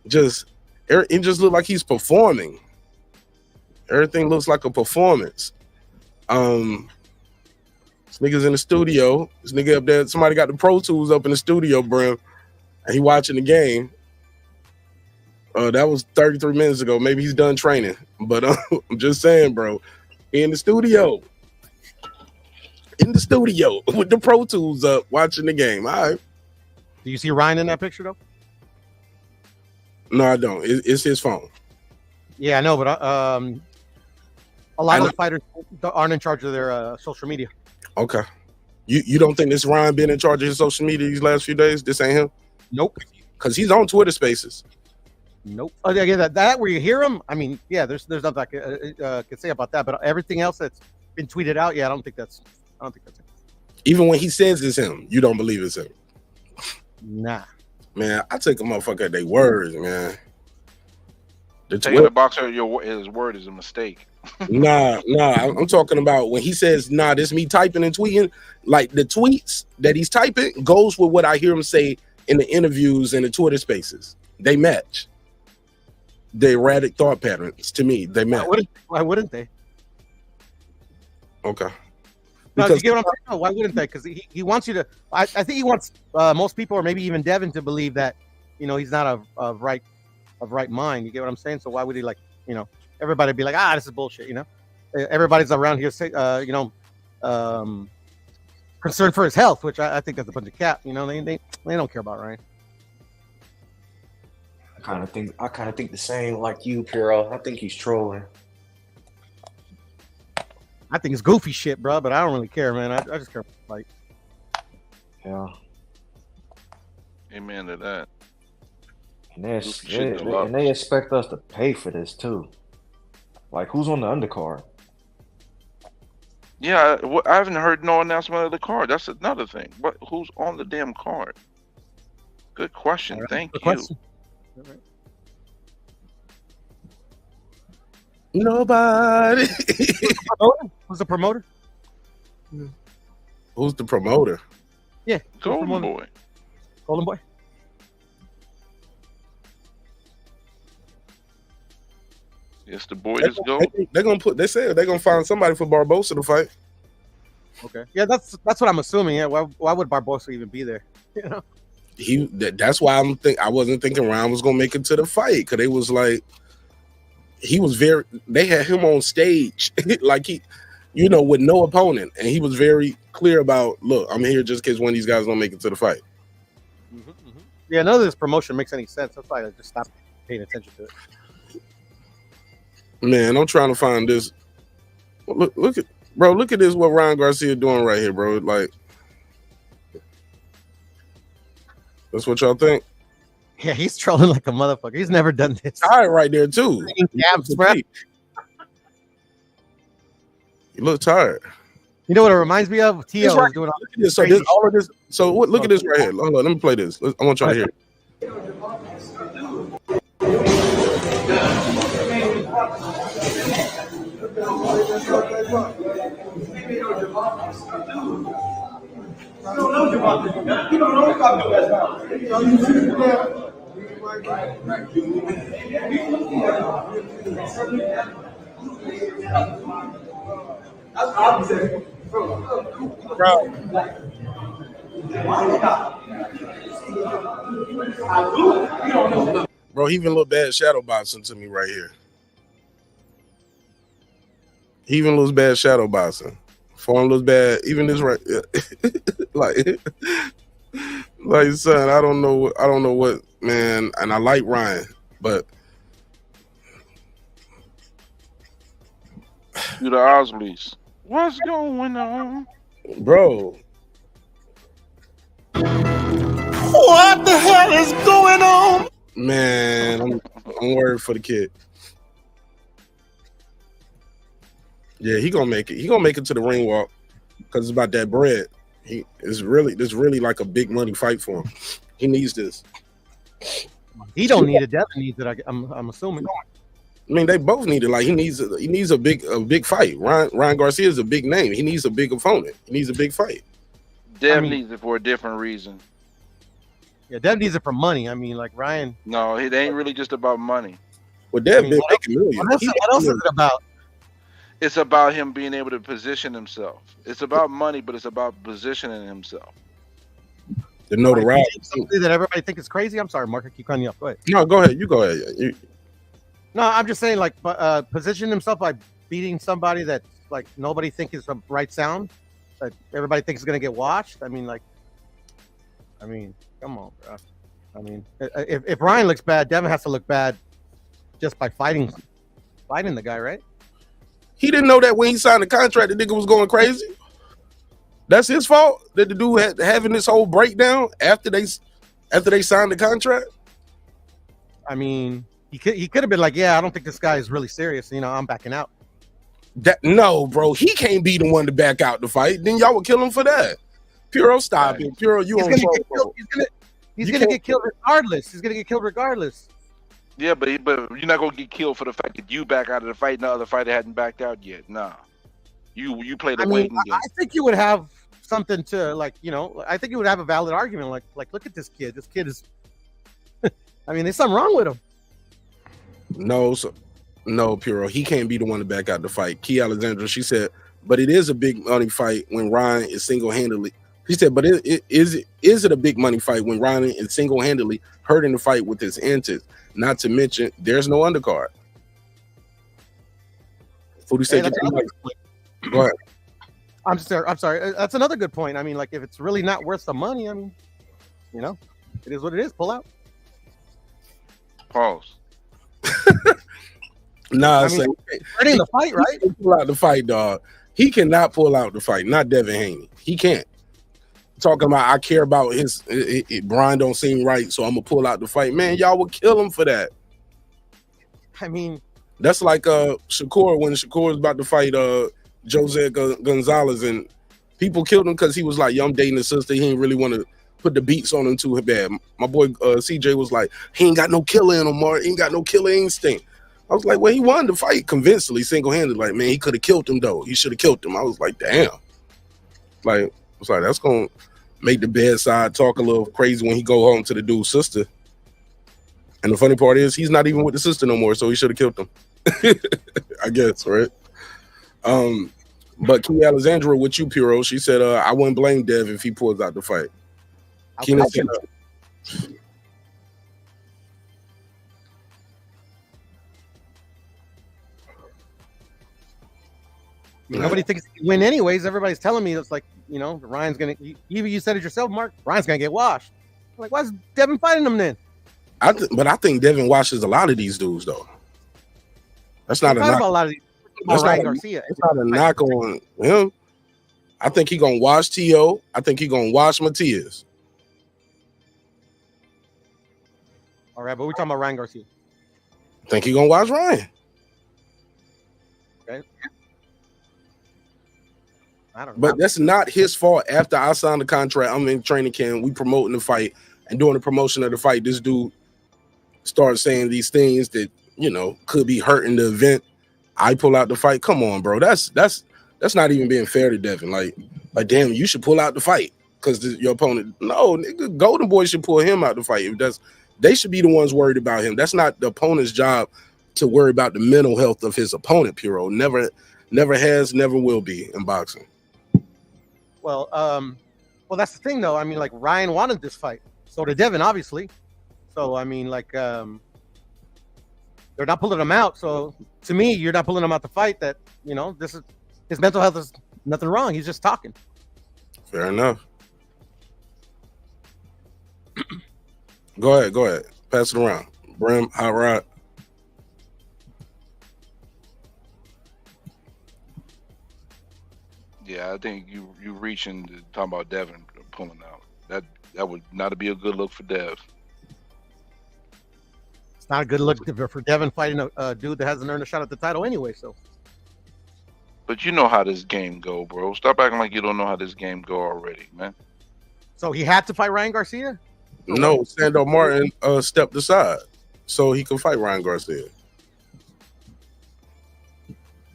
It just looks like he's performing. Everything looks like a performance. This nigga's in the studio. This nigga up there, somebody got the Pro Tools up in the studio, bro. And he watching the game. That was 33 minutes ago. Maybe he's done training. But I'm just saying, bro. He in the studio. In the studio with the Pro Tools up watching the game. All right. Do you see Ryan in that picture, though? No, I don't. It's his phone. Yeah, I know, but a lot of the fighters aren't in charge of their social media. Okay. You don't think this Ryan been in charge of his social media these last few days? This ain't him? Nope. Because he's on Twitter Spaces. Nope. Oh, yeah, that where you hear him. I mean, yeah, there's nothing I could say about that. But everything else that's been tweeted out, yeah, I don't think that's him. Even when he says it's him, you don't believe it's him. Nah. Man, I take a motherfucker at their words, man. Taking the boxer, his word is a mistake. Nah. I'm talking about when he says, "Nah, this me typing and tweeting." Like the tweets that he's typing goes with what I hear him say in the interviews and the Twitter spaces. They match. The erratic thought patterns to me. They match. Why wouldn't they? Okay. No, Because you get what I'm saying? No, why wouldn't they? Because he wants you to. I think he wants most people, or maybe even Devin, to believe that he's not of right mind. You get what I'm saying? So why would he everybody be like, this is bullshit? Everybody's around here say concerned for his health, which I think that's a bunch of cap. They don't care about Ryan. I kind of think the same like you, Piro. I think he's trolling. I think it's goofy shit, bro, but I don't really care, man. I just care about the fight. Yeah. Amen to that. And they expect us to pay for this too. Like, who's on the undercard? Yeah, I haven't heard no announcement of the card. That's another thing. But who's on the damn card? Good question. Right. Thank Good you. question. All right. nobody. Who's the promoter? Who's the promoter? Yeah, Golden Boy. Golden Boy. Yes, the boy is gold. They said they're gonna find somebody for Barbosa to fight. Okay. Yeah, that's what I'm assuming. Yeah. Why would Barbosa even be there? That's why I wasn't thinking Ryan was gonna make it to the fight, because they was like, they had him on stage like with no opponent, and he was very clear about, look, I'm here just in case one of these guys don't make it to the fight. Mm-hmm, mm-hmm. Yeah, none of this promotion makes any sense. That's why I just stopped paying attention to it. Man, I'm trying to find this. Look at this. What Ryan Garcia doing right here, bro? Like, that's what y'all think? Yeah, he's trolling like a motherfucker. He's never done this. All right, right there too. Cabs, bro. You look tired. You know what it reminds me of? T.O. was doing all this. So all of this. So look at this right here. Hold on, let me play this. I want y'all to hear. Bro, he even look bad shadow boxing to me right here. He even looks bad shadow boxing. Form looks bad. Even this right, like son, I don't know what, man. And I like Ryan, but you the Osleys. What's going on, bro? What the hell is going on? Man, I'm worried for the kid. Yeah, he gonna make it. He gonna make it to the ring walk because it's about that bread. This really like a big money fight for him. He needs this. He don't need it. Devin needs it. I'm assuming. I mean, they both need it. Like he needs a big fight. Ryan Garcia is a big name. He needs a big opponent. He needs a big fight. Dev needs it for a different reason. Yeah, Dev needs it for money. I mean, like Ryan. No, it ain't really just about money. Well, Dev been making millions. What else is it about? It's about him being able to position himself. It's about money, but it's about positioning himself. The notoriety. Something that everybody thinks is crazy. I'm sorry, Mark. I keep cutting you off. Go ahead. No, go ahead. You go ahead. No, I'm just saying, like, position himself by beating somebody that like nobody thinks is the right sound, that everybody thinks is gonna get watched. I mean, come on, bro. I mean, if Ryan looks bad, Devin has to look bad just by fighting the guy, right? He didn't know that when he signed the contract, the nigga was going crazy. That's his fault that the dude had having this whole breakdown after they signed the contract. I mean, he could have been like, yeah, I don't think this guy is really serious. I'm backing out. No, bro, he can't be the one to back out the fight. Then y'all would kill him for that. Puro, stop it. Puro, he's gonna get killed regardless. He's gonna get killed regardless. Yeah, but you're not gonna get killed for the fact that you back out of the fight and the other fighter hadn't backed out yet. Nah, you play the waiting game. I think you would have something to like, I think you would have a valid argument. Like, look at this kid. This kid is. I mean, there's something wrong with him. No, Puro. He can't be the one to back out the fight. Key Alexandra, she said, but it is a big money fight when Ryan is single-handedly. She said, but is it a big money fight when Ryan is single-handedly hurting the fight with his antics? Not to mention, there's no undercard. Foodie said, go ahead. I'm sorry. That's another good point. I mean, like, if it's really not worth the money, I mean, it is what it is. Pull out. Pause. Nah, hurting the fight, right? He pull out the fight, dog. He cannot pull out the fight. Not Devin Haney. He can't. Talking about I care about his Brian don't seem right, so I'm gonna pull out the fight. Man, y'all would kill him for that. I mean, that's like Shakur when Shakur was about to fight Jose Gonzalez, and people killed him because he was like, "Yo, I'm dating his sister." He didn't really want to put the beats on him too bad. My boy CJ was like, "He ain't got no killer in him, Mark. He ain't got no killer instinct." I was like, "Well, he won the fight convincingly, single-handed. Like, man, he could have killed him though. He should have killed him." I was like, "Damn." Like, it's like that's gonna make the bedside talk a little crazy when he go home to the dude's sister. And the funny part is he's not even with the sister no more, so he should have killed him. I guess, right? But Key Alexandra with you, Puro, she said, I wouldn't blame Dev if he pulls out the fight. Keenan said, nobody thinks he can win anyways. Everybody's telling me it's like, Ryan's gonna. You said it yourself, Mark. Ryan's gonna get washed. I'm like, why is Devin fighting him then? But I think Devin washes a lot of these dudes, though. That's not a knock. A lot of these. That's not Garcia. It's not a knock on him. I think he's gonna wash T.O. I think he's gonna wash Matias. All right, but we're talking about Ryan Garcia. I think he's gonna wash Ryan. Okay. I don't know. But that's not his fault. After I signed the contract, I'm in training camp, we promoting the fight, and during the promotion of the fight, this dude started saying these things that could be hurting the event. I pull out the fight. Come on, bro. That's not even being fair to Devin. Like damn, you should pull out the fight because your opponent. No, nigga, Golden Boy should pull him out the fight. They should be the ones worried about him. That's not the opponent's job to worry about the mental health of his opponent. Puro never has, never will be in boxing. Well, that's the thing, though. I mean, like, Ryan wanted this fight. So did Devin, obviously. So, I mean, like, they're not pulling him out. So, to me, you're not pulling him out the fight. That, this is his mental health is nothing wrong. He's just talking. Fair enough. Go ahead. Pass it around. Brim, Hot Rod. Yeah, I think you reaching to talk about Devin pulling out. That would not be a good look for Dev. It's not a good look for Devin fighting a dude that hasn't earned a shot at the title anyway. So, but you know how this game go, bro. Stop acting like you don't know how this game go already, man. So he had to fight Ryan Garcia? No, Sandor Martin stepped aside so he could fight Ryan Garcia.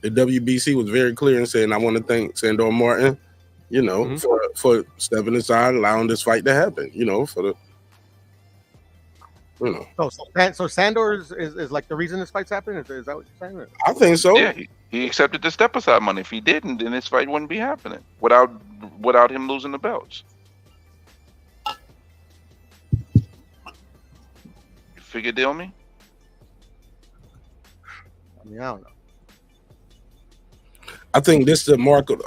The WBC was very clear in saying, I want to thank Sandor Martin, for stepping aside, allowing this fight to happen, So Sandor is like the reason this fight's happening? Is that what you're saying? I think so. Yeah, he accepted the step aside money. If he didn't, then this fight wouldn't be happening without him losing the belts. You figure deal me? I mean, I don't know. I think this is a market.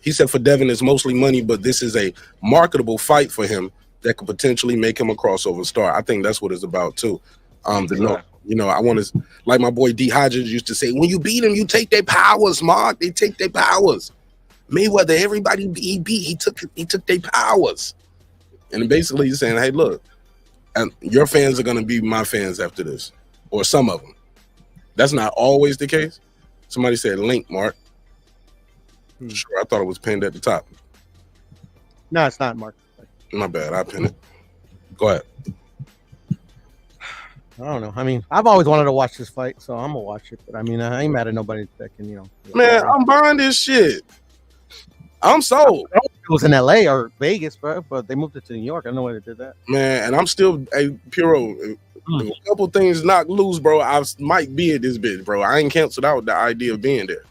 He said for Devin it's mostly money, but this is a marketable fight for him that could potentially make him a crossover star. I think that's what it's about too. I want to, like my boy D Hodges used to say, when you beat him, you take their powers, Mark. They take their powers. Mayweather, everybody he beat, he took their powers. And basically he's saying, hey, look, and your fans are gonna be my fans after this, or some of them. That's not always the case. Somebody said link, Mark. Sure, I thought it was pinned at the top. No, it's not, Mark. My bad, I pinned it. Go ahead. I don't know. I mean, I've always wanted to watch this fight, so I'm gonna watch it. But I mean, I ain't mad at nobody that can, Man, I'm buying this shit. I'm sold. It was in LA or Vegas, bro, but they moved it to New York. I don't know why they did that. Man, and I'm still Puro. If a couple things knock loose, bro, I might be at this bitch, bro. I ain't canceled out the idea of being there.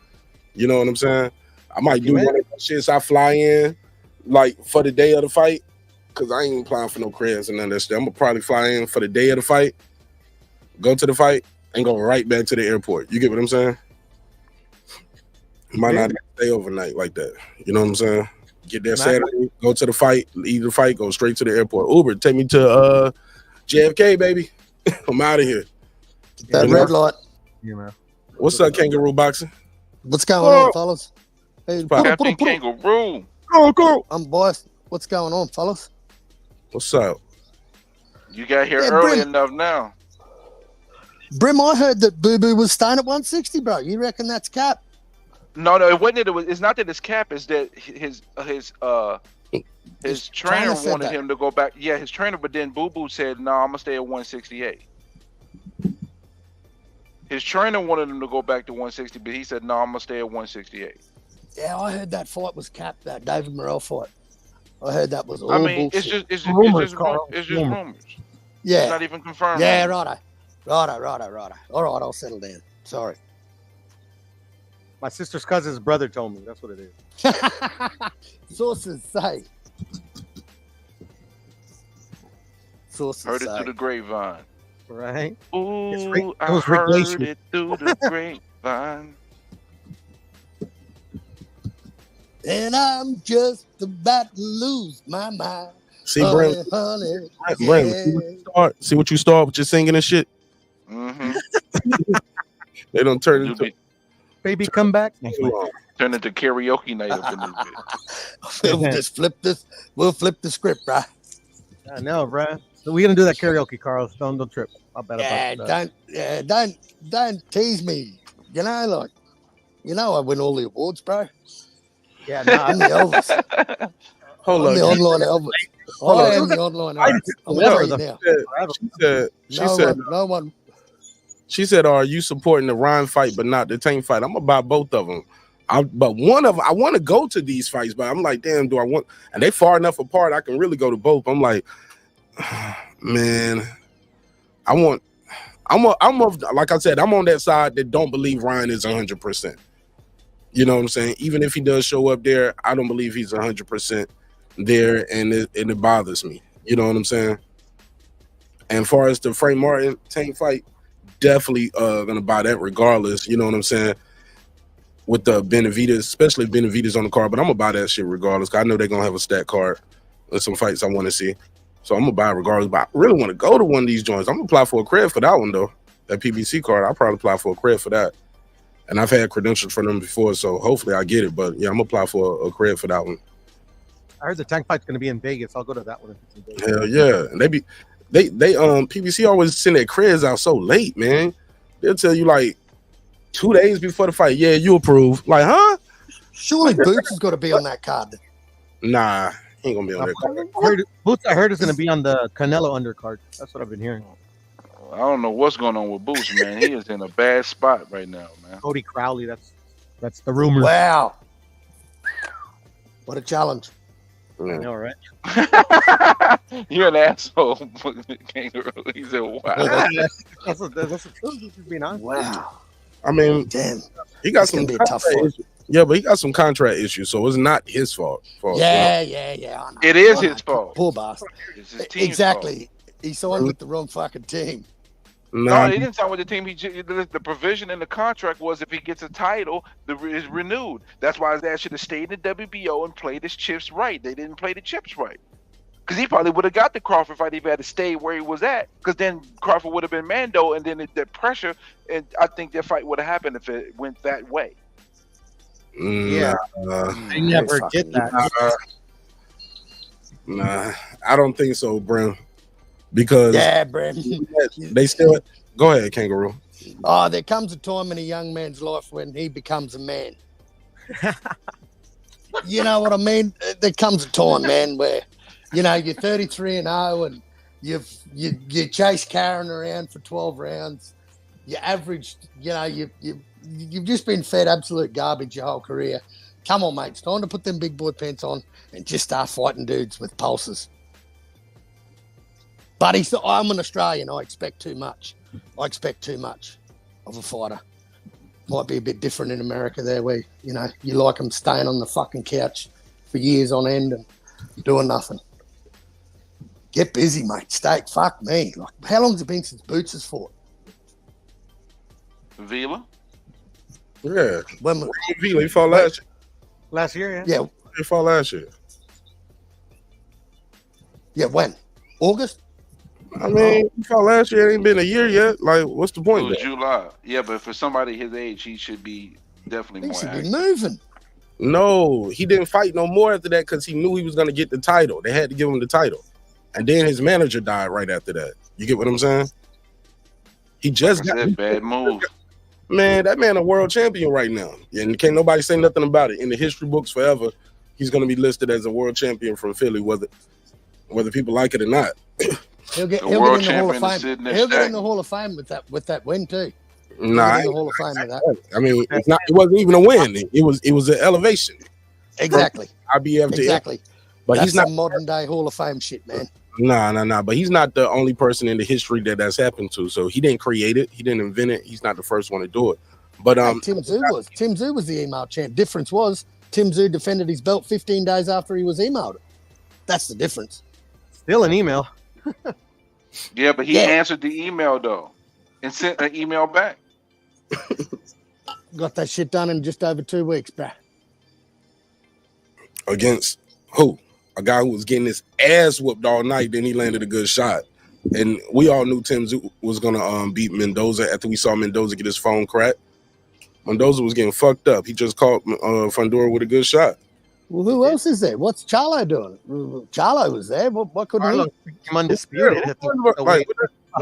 You know what I'm saying? I might do one of those shits. I fly in like for the day of the fight, because I ain't applying for no creds and none of that shit. I'm gonna probably fly in for the day of the fight, go to the fight, and go right back to the airport. You get what I'm saying? Might not stay overnight like that. You know what I'm saying? Get there Saturday, go to the fight, leave the fight, go straight to the airport. Uber, take me to JFK, baby. I'm out of here. That red light. Yeah, man. What's up, Kangaroo Boxing? What's going on, fellas? Hey, Captain Kangaroo. Go. I'm boss. What's going on, fellas? What's up? You got here early enough now. Brim, I heard that Boo Boo was staying at 160, bro. You reckon that's cap? No, it wasn't. It's not that it's cap. It's that his trainer wanted him to go back. Yeah, his trainer. But then Boo Boo said, "No, I'm gonna stay at 168." His trainer wanted him to go back to 160, but he said, "No, I'm gonna stay at 168." Yeah, I heard that fight was capped. That David Morrell fight. I heard that was all bullshit. It's just rumors. Yeah, it's not even confirmed. Yeah, righto. All right, I'll settle down. Sorry. My sister's cousin's brother told me. That's what it is. Sources say. Heard it through the grapevine. Right? Ooh, I heard it through the grapevine. And I'm just about to lose my mind. See, Brent, see what you start with your singing and shit? Mm-hmm. They don't turn into... Baby, come back. Turn into karaoke night up in this bit. We'll just flip this. We'll flip the script, right? I know, bro. So we're gonna do that karaoke, Carl. Don't trip. I'll bet about that. Don't tease me. You know, I win all the awards, bro. Yeah, no, I'm the Elvis. Hold on. The online Elvis. I am the online Elvis. She said, no one. She said, "Are you supporting the Ryan fight, but not the Tank fight?" I'm gonna buy both of them. But one of them, I want to go to these fights, but I'm like, damn, do I want? And they far enough apart, I can really go to both. I'm like, man, like I said, I'm on that side that don't believe Ryan is 100%. You know what I'm saying? Even if he does show up there, I don't believe he's 100% there, and it bothers me. You know what I'm saying? And as far as the Frank Martin Tank fight, definitely gonna buy that regardless. You know what I'm saying? With the Benavidez, especially if Benavidez on the card, but I'm gonna buy that shit regardless. Cause I know they're gonna have a stat card with some fights I want to see, so I'm gonna buy it regardless. But I really want to go to one of these joints. I'm gonna apply for a cred for that one though. That PBC card, I'll probably apply for a cred for that. And I've had credentials for them before, so hopefully I get it. But yeah, I'm gonna apply for a cred for that one. I heard the Tank fight's gonna be in Vegas. I'll go to that one if it's in Vegas. Hell yeah, and they PBC always send their creds out so late, man. They'll tell you like 2 days before the fight, yeah, you approve. Like, huh? Surely Boots has got to be on that card. Nah, he ain't gonna be on that card. Boots, I heard is gonna be on the Canelo undercard. That's what I've been hearing. I don't know what's going on with Boots, man. He is in a bad spot right now, man. Cody Crowley, that's the rumor. Wow. What a challenge. I know, right? You're an asshole, Kangaroo. He said, wow. That's the truth. Being honest. Wow. I mean, damn, he got some contract issues. Yeah, but he got some contract issues, so it's not his fault. Yeah. It is his fault. Poor bastard. It's his team's exactly. fault. He signed with the wrong fucking team. No, he didn't sign with the team. The provision in the contract was if he gets a title, is renewed. That's why his ass should have stayed in the WBO and played his chips right. They didn't play the chips right. Because he probably would have got the Crawford fight if he had to stay where he was at. Because then Crawford would have been Mando, and then the pressure, and I think that fight would have happened if it went that way. Yeah. I never did that. Nah, I don't think so, Brim. Because Brandon. They still go ahead, Kangaroo. Oh, there comes a time in a young man's life when he becomes a man. You know what I mean? There comes a time, man, where you're 33 and 0, and You chase Karen around for 12 rounds. You averaged, you've just been fed absolute garbage your whole career. Come on, mate. It's time to put them big boy pants on and just start fighting dudes with pulses. But I'm an Australian. I expect too much. I expect too much of a fighter. Might be a bit different in America there where, you like them staying on the fucking couch for years on end and doing nothing. Get busy, mate. Fuck me. Like, how long's it been since Boots has fought? Vila? Yeah. When Vila, he fought last year. Last year, yeah. Yeah. He fought last year. Yeah, when? August? I mean, he fought last year. It ain't been a year yet. Like, what's the It point? was July. Yeah, but for somebody his age, he should be definitely He more should active. be moving. No, he didn't fight no more after that because he knew he was going to get the title. They had to give him the title. And then his manager died right after that. You get what I'm saying? He just got that bad move. Man, that man a world champion right now. And can't nobody say nothing about it. In the history books forever, he's going to be listed as a world champion from Philly, whether people like it or not. He'll get in the Hall of Fame. He'll get in the Hall of Fame with that win too. Nah, in the Hall of Fame with that. I mean, it wasn't even a win. It was an elevation. Exactly. IBF to exactly. But That's he's not modern day Hall of Fame shit, man. Nah. But he's not the only person in the history that's happened to. So he didn't create it. He didn't invent it. He's not the first one to do it. But Tim Tszyu was the email champ. Difference was Tim Tszyu defended his belt 15 days after he was emailed. That's the difference. Still an email. Yeah, but he answered the email though, and sent an email back. Got that shit done in just over 2 weeks, bruh. Against who? A guy who was getting his ass whooped all night. Then he landed a good shot, and we all knew Tim Tszyu was gonna beat Mendoza after we saw Mendoza get his phone cracked. Mendoza was getting fucked up. He just caught Fundora with a good shot. Well, who else is there? What's Charlo doing? Charlo was there. What could he? I'm undisputed. How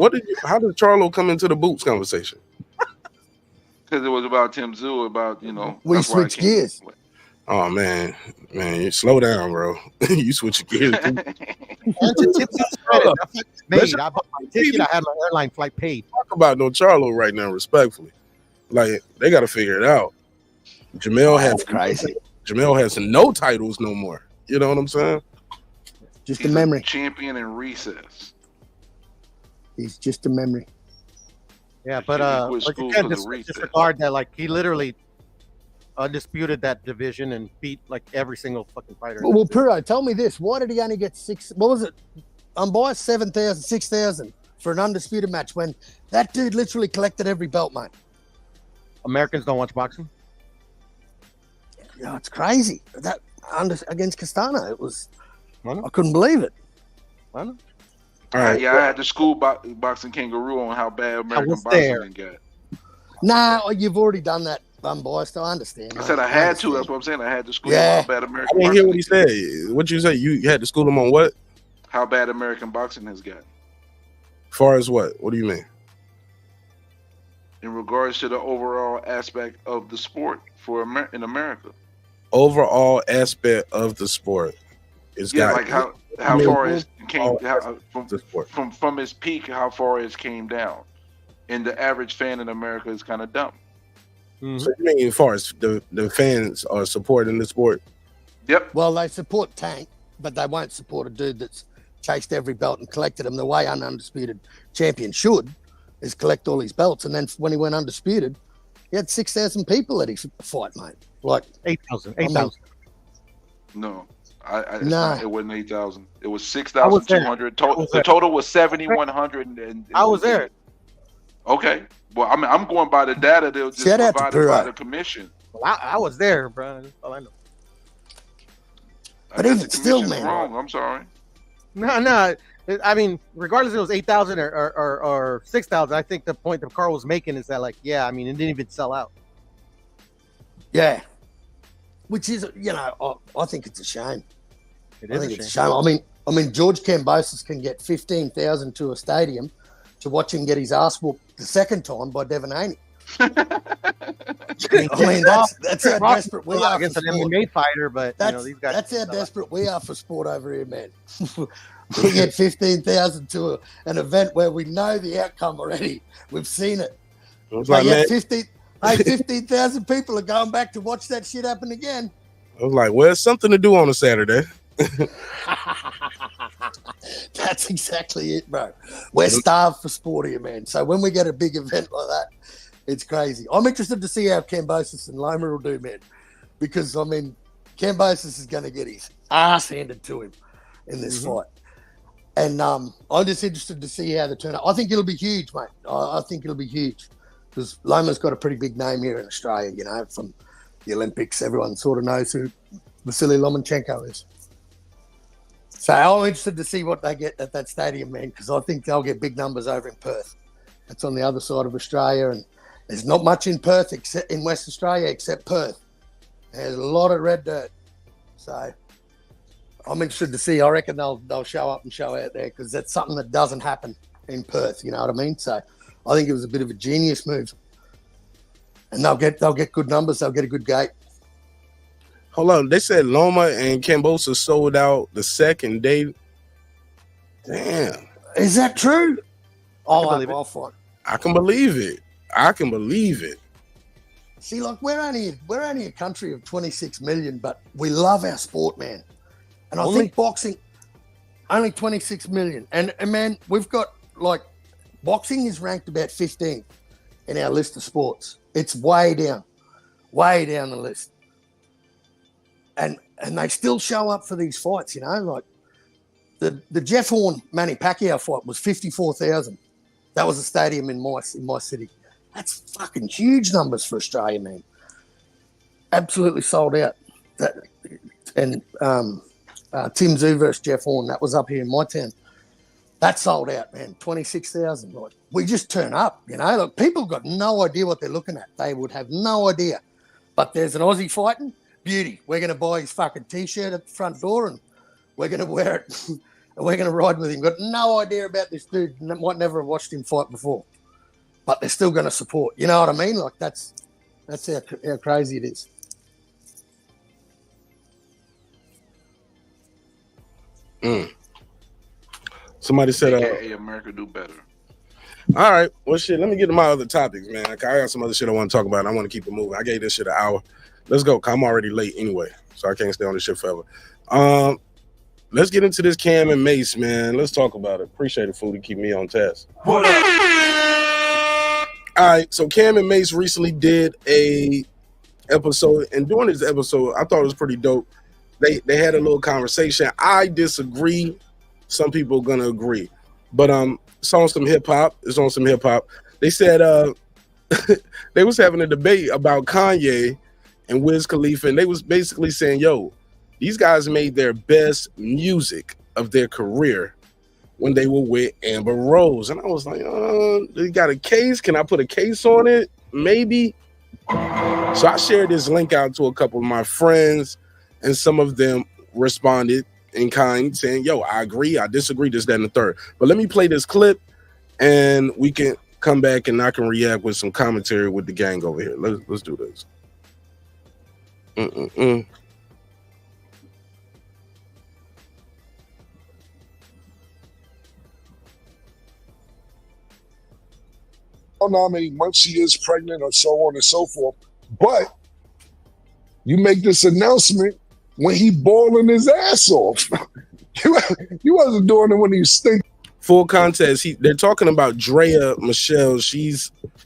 did Charlo come into the Boots conversation? Because it was about Tim Tszyu, about we switched gears. Oh man, you slow down, bro. You switch gears. I bought my ticket. I had my airline flight paid. Talk about no Charlo right now, respectfully. Like they got to figure it out. Jamel has no titles no more. You know what I'm saying? Just a memory. Champion in recess. He's just a memory. Yeah, but you can't disregard that. Like he literally undisputed that division and beat like every single fucking fighter. Well, Puro, tell me this: why did he only get 6? What was it? Unbiased 7,000, 6,000 for an undisputed match when that dude literally collected every belt, mate. Americans don't watch boxing. Yeah, it's crazy. That against Castano, it was. I couldn't believe it. I know. All right. Yeah, I had the school boxing kangaroo on how bad American boxing got. Nah, you've already done that, unbiased. I understand. I said I had to. That's what I'm saying. I had to school him how bad American I didn't boxing. hear what he said. What you say? You had to school him on what? How bad American boxing has got. Far as what? What do you mean? In regards to the overall aspect of the sport in America. Overall aspect of the sport is like how far it came from its peak, how far it came down, and the average fan in America is kind of dumb. Mm-hmm. So you mean as far as the fans are supporting the sport? Yep. Well, they support Tank, but they won't support a dude that's chased every belt and collected them the way an undisputed champion should, is collect all his belts. And then when he went undisputed, he had 6,000 people at his fight, mate. Like 8,000. No, it wasn't 8,000. It was 6,200. The total was 7,100. I was there. Okay. Well, I mean, I'm going by the data that was just provided by the commission. Well, I was there, bro. That's all I know. But even still, man, wrong. I'm sorry. No. I mean, regardless if it was 8,000 or 6,000, I think the point that Carl was making is that, like, yeah, I mean, it didn't even sell out. Yeah. Which is, I think it's a shame. It's a shame. I mean, George Kambosos can get 15,000 to a stadium to watch him get his ass whooped the second time by Devin Haney. I mean, that's how desperate we are against for an sport. MMA fighter, but these guys. That's how desperate we are for sport over here, man. We get 15,000 to an event where we know the outcome already. We've seen it. Like, yeah, 15,000 people are going back to watch that shit happen again. I was like, well, it's something to do on a Saturday. That's exactly it, bro. We're starved for sport here, man. So when we get a big event like that, it's crazy. I'm interested to see how Kambosos and Loma will do, man. Because, I mean, Kambosos is going to get his ass handed to him in this fight. And I'm just interested to see how the turnout. I think it'll be huge, mate. I think it'll be huge. Because Loma's got a pretty big name here in Australia, you know, from the Olympics. Everyone sort of knows who Vasily Lomachenko is. So I'm interested to see what they get at that stadium, man, because I think they'll get big numbers over in Perth. That's on the other side of Australia, and there's not much in Perth except in West Australia except Perth. There's a lot of red dirt. So I'm interested to see. I reckon they'll show up and show out there because that's something that doesn't happen in Perth. You know what I mean? So I think it was a bit of a genius move, and they'll get good numbers. They'll get a good gate. Hold on, they said Loma and Kambosos sold out the second day. Damn, is that true? I can believe it. I can believe it. See, like we're only a country of 26 million, but we love our sport, man. And I think boxing, only 26 million. And man, we've got like boxing is ranked about 15 in our list of sports. It's way down the list. And they still show up for these fights, you know, like the Jeff Horn Manny Pacquiao fight was 54,000. That was a stadium in my city. That's fucking huge numbers for Australia, man. Absolutely sold out. And Tim Tszyu versus Jeff Horn, that was up here in my town. That sold out, man. 26,000. Like, we just turn up, you know. Look, people got no idea what they're looking at. They would have no idea. But there's an Aussie fighting. Beauty. We're going to buy his fucking T-shirt at the front door and we're going to wear it and we're going to ride with him. Got no idea about this dude. Might never have watched him fight before. But they're still going to support. You know what I mean? Like, that's how crazy it is. Somebody said, "Hey, America do better." All right, well, shit. Let me get to my other topics, man. I got some other shit I want to talk about. I want to keep it moving. I gave this shit an hour. Let's go. I'm already late anyway, so I can't stay on this shit forever. Let's get into this Cam and Mase, man. Let's talk about it. Appreciate it, fool, to keep me on task. What up? All right, so Cam and Mase recently did a episode, and during this episode, I thought it was pretty dope. They had a little conversation. I disagree. Some people are gonna agree, but it's on some hip hop. They said they was having a debate about Kanye and Wiz Khalifa, and they was basically saying, yo, these guys made their best music of their career when they were with Amber Rose. And I was like, they got a case? Can I put a case on it? Maybe. So I shared this link out to a couple of my friends, and some of them responded in kind, saying, yo, I agree, I disagree, this, that, and the third. But let me play this clip, and we can come back and I can react with some commentary with the gang over here. Let's do this. don't know how many months she is pregnant or so on and so forth. But you make this announcement when he balling his ass off. You wasn't doing it when he stink. Full context, they're talking about Drea Michelle.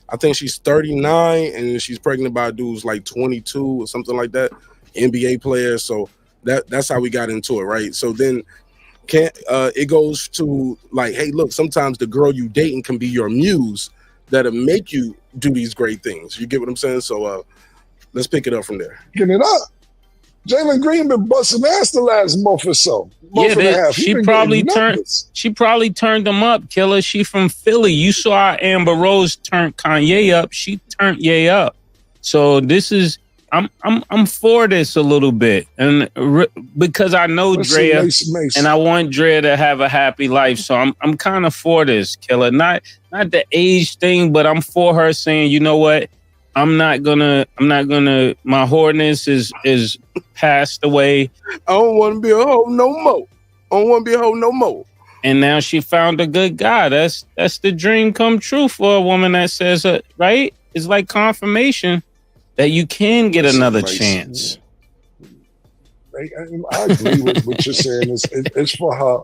I think she's 39 and she's pregnant by a dude who's like 22 or something like that, NBA player. So that's how we got into it, right? So then it goes to like, hey, look, sometimes the girl you dating can be your muse that'll make you do these great things. You get what I'm saying? So let's pick it up from there. Get it up. Jalen Green been busting ass the last month or so. She probably turned them up, Killer. She from Philly. You saw Amber Rose turned Kanye up. She turned Ye up. So this is I'm for this a little bit, and because I know Drea, and I want Drea to have a happy life. So I'm kind of for this, Killer. Not the age thing, but I'm for her saying, you know what, I'm not gonna. My whoreness is passed away. I don't want to be a hoe no more. I don't want to be a hoe no more. And now she found a good guy. That's the dream come true for a woman that says it, right? It's like confirmation that you can get another chance. I agree with what you're saying. It's for her.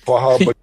But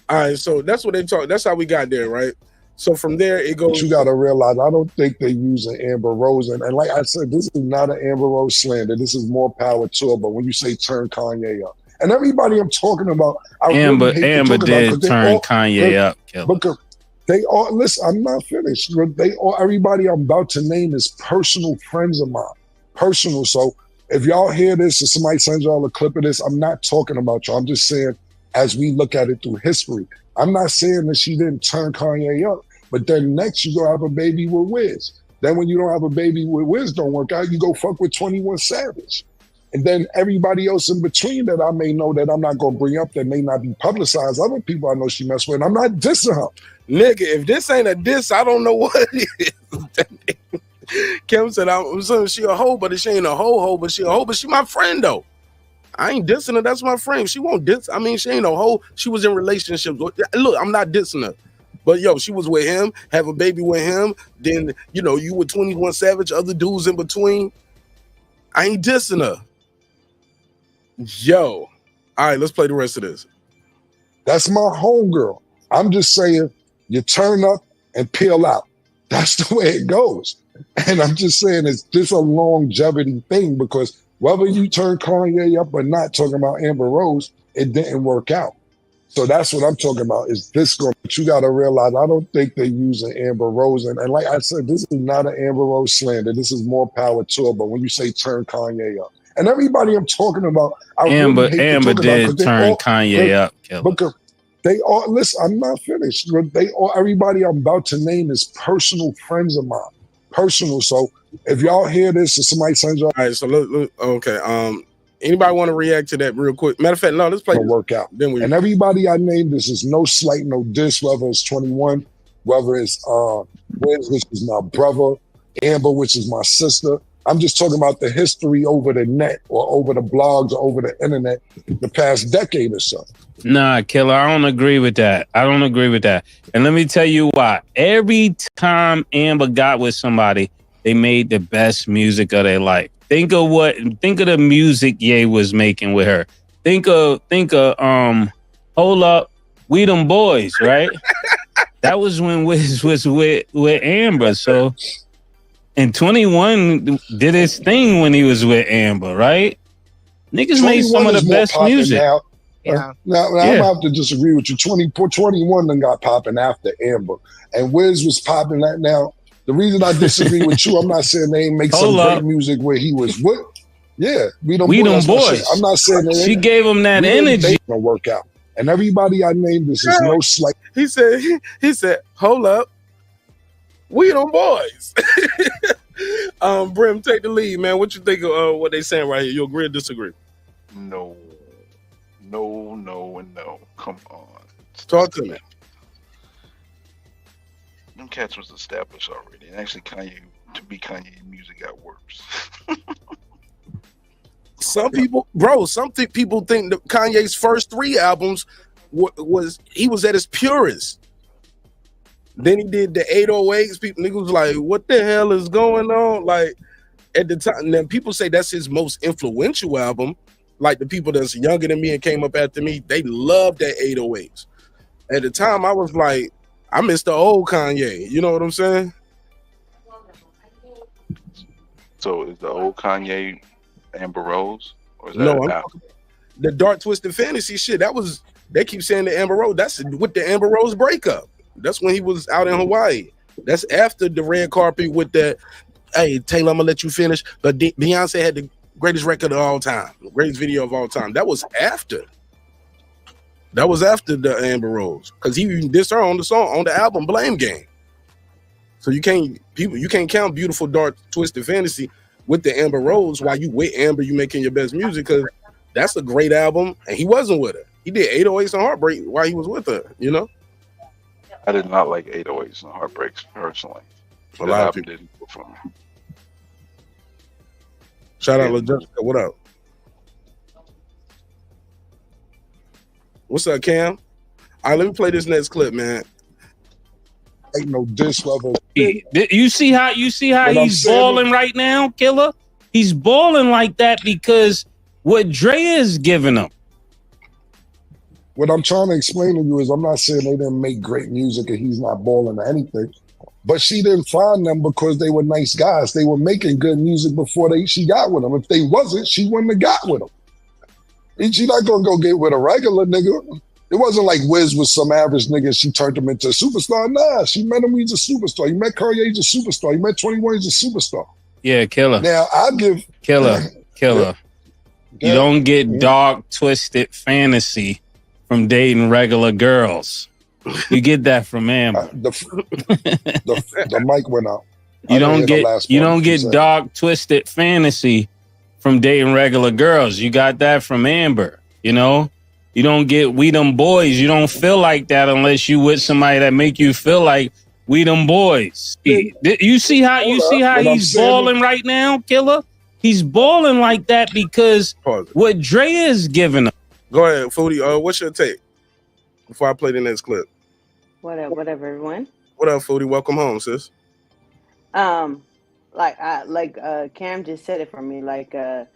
all right, so that's what they talk. That's how we got there, right? So from there it goes. You got to realize, I don't think they're using Amber Rose, and like I said, this is not an Amber Rose slander. This is more power to her. But when you say turn Kanye up, and everybody I'm talking about, Amber did turn Kanye up. Because they all listen. I'm not finished. They all, everybody I'm about to name is personal friends of mine. Personal. So if y'all hear this, or somebody sends y'all a clip of this, I'm not talking about y'all. I'm just saying, as we look at it through history, I'm not saying that she didn't turn Kanye up, but then next you go have a baby with Wiz. Then when you don't have a baby with Wiz, don't work out, you go fuck with 21 Savage. And then everybody else in between that I may know that I'm not going to bring up that may not be publicized. Other people I know she messed with, and I'm not dissing her. Nigga, if this ain't a diss, I don't know what it is. Kim said, I'm saying she a hoe, but she ain't a hoe, but she a hoe, but she my friend though. I ain't dissing her, that's my friend. She won't diss. I mean, she ain't no hoe. She was in relationships. Look, I'm not dissing her. But yo, she was with him, have a baby with him. Then, you know, you with 21 Savage, other dudes in between. I ain't dissing her. Yo. All right, let's play the rest of this. That's my homegirl. I'm just saying, you turn up and peel out. That's the way it goes. And I'm just saying, it's just a longevity thing, because whether you turn Kanye up or not, talking about Amber Rose, it didn't work out. So that's what I'm talking about, is this going. But you got to realize, I don't think they're using Amber Rose. And like I said, this is not an Amber Rose slander. This is more power to her. But when you say turn Kanye up, and everybody I'm talking about, Amber did turn Kanye up. Because they all, listen, I'm not finished. They all, everybody I'm about to name is personal friends of mine. Personal. So if y'all hear this, or somebody sends y'all. All right, so look, okay. Anybody want to react to that real quick? Matter of fact, no, let's play. Work out. And everybody I named, this is no slight, no diss, whether it's 21, whether it's Wiz, which is my brother, Amber, which is my sister. I'm just talking about the history over the net or over the blogs or over the internet the past decade or so. Nah, Killer, I don't agree with that. And let me tell you why. Every time Amber got with somebody, they made the best music of their life. Think of the music Ye was making with her. Think of Hold Up, We Them Boys, right? That was when Wiz was with Amber. So, and 21 did his thing when he was with Amber, right? Niggas made some of the best music. Now. Yeah. Now I'm gonna have to disagree with you. 21 done got popping after Amber, and Wiz was popping that. Now the reason I disagree with you, I'm not saying they ain't make some great music where he was with. Yeah, we them boys. I'm not saying that she gave him that energy. Gonna work out, and everybody I named, this is no slight. He said, hold up, we them boys. Brim, take the lead, man. What you think of what they saying right here? You agree or disagree? No. Come on. Talk to me. Them cats was established already. And actually, Kanye music got worse. Some people think that Kanye's first 3 albums he was at his purest. Then he did the 808s. Niggas was like, what the hell is going on? Like, at the time, and then people say that's his most influential album. Like the people that's younger than me and came up after me, they loved that 808s. At the time, I was like, I miss the old Kanye. You know what I'm saying? So is the old Kanye Amber Rose? Or is that no, the Dark Twisted Fantasy shit. They keep saying the Amber Rose. That's with the Amber Rose breakup. That's when he was out in Hawaii. That's after the red carpet with that. Hey, Taylor, I'm gonna let you finish. But Beyonce had the greatest record of all time, greatest video of all time. That was after the Amber Rose, because he dissed her on the song, on the album Blame Game. So you can't count Beautiful Dark Twisted Fantasy with the Amber Rose while you with Amber, you making your best music, because that's a great album, and he wasn't with her. He did 808s and Heartbreak while he was with her, you know? I did not like 808s and Heartbreaks personally. A lot of people didn't go for me. Shout out to Jessica. What up? What's up, Cam? All right, let me play this next clip, man. Ain't no diss level. You see how he's balling right now, Killer? He's balling like that because what Dre is giving him. What I'm trying to explain to you is I'm not saying they didn't make great music and he's not balling or anything, but she didn't find them because they were nice guys. They were making good music before she got with them. If they wasn't, she wouldn't have got with them. And she not gonna go get with a regular nigga. It wasn't like Wiz was some average nigga. She turned him into a superstar. Nah, she met him. He's a superstar. You met Kanye. He's a superstar. You met 21. He's a superstar. Yeah, Killer. Now I give Killer. You don't get dark, twisted fantasy from dating regular girls. You get that from Amber. The mic went out. You don't get dark, twisted fantasy from dating regular girls. You got that from Amber. You know. You don't get we them boys. You don't feel like that unless you with somebody that make you feel like we them boys. You see how he's balling right now, Killer? He's balling like that because what Dre is giving him. Go ahead, Foodie. What's your take? Before I play the next clip. What up, everyone? What up, Foodie? Welcome home, sis. Cam just said it for me. Like, they're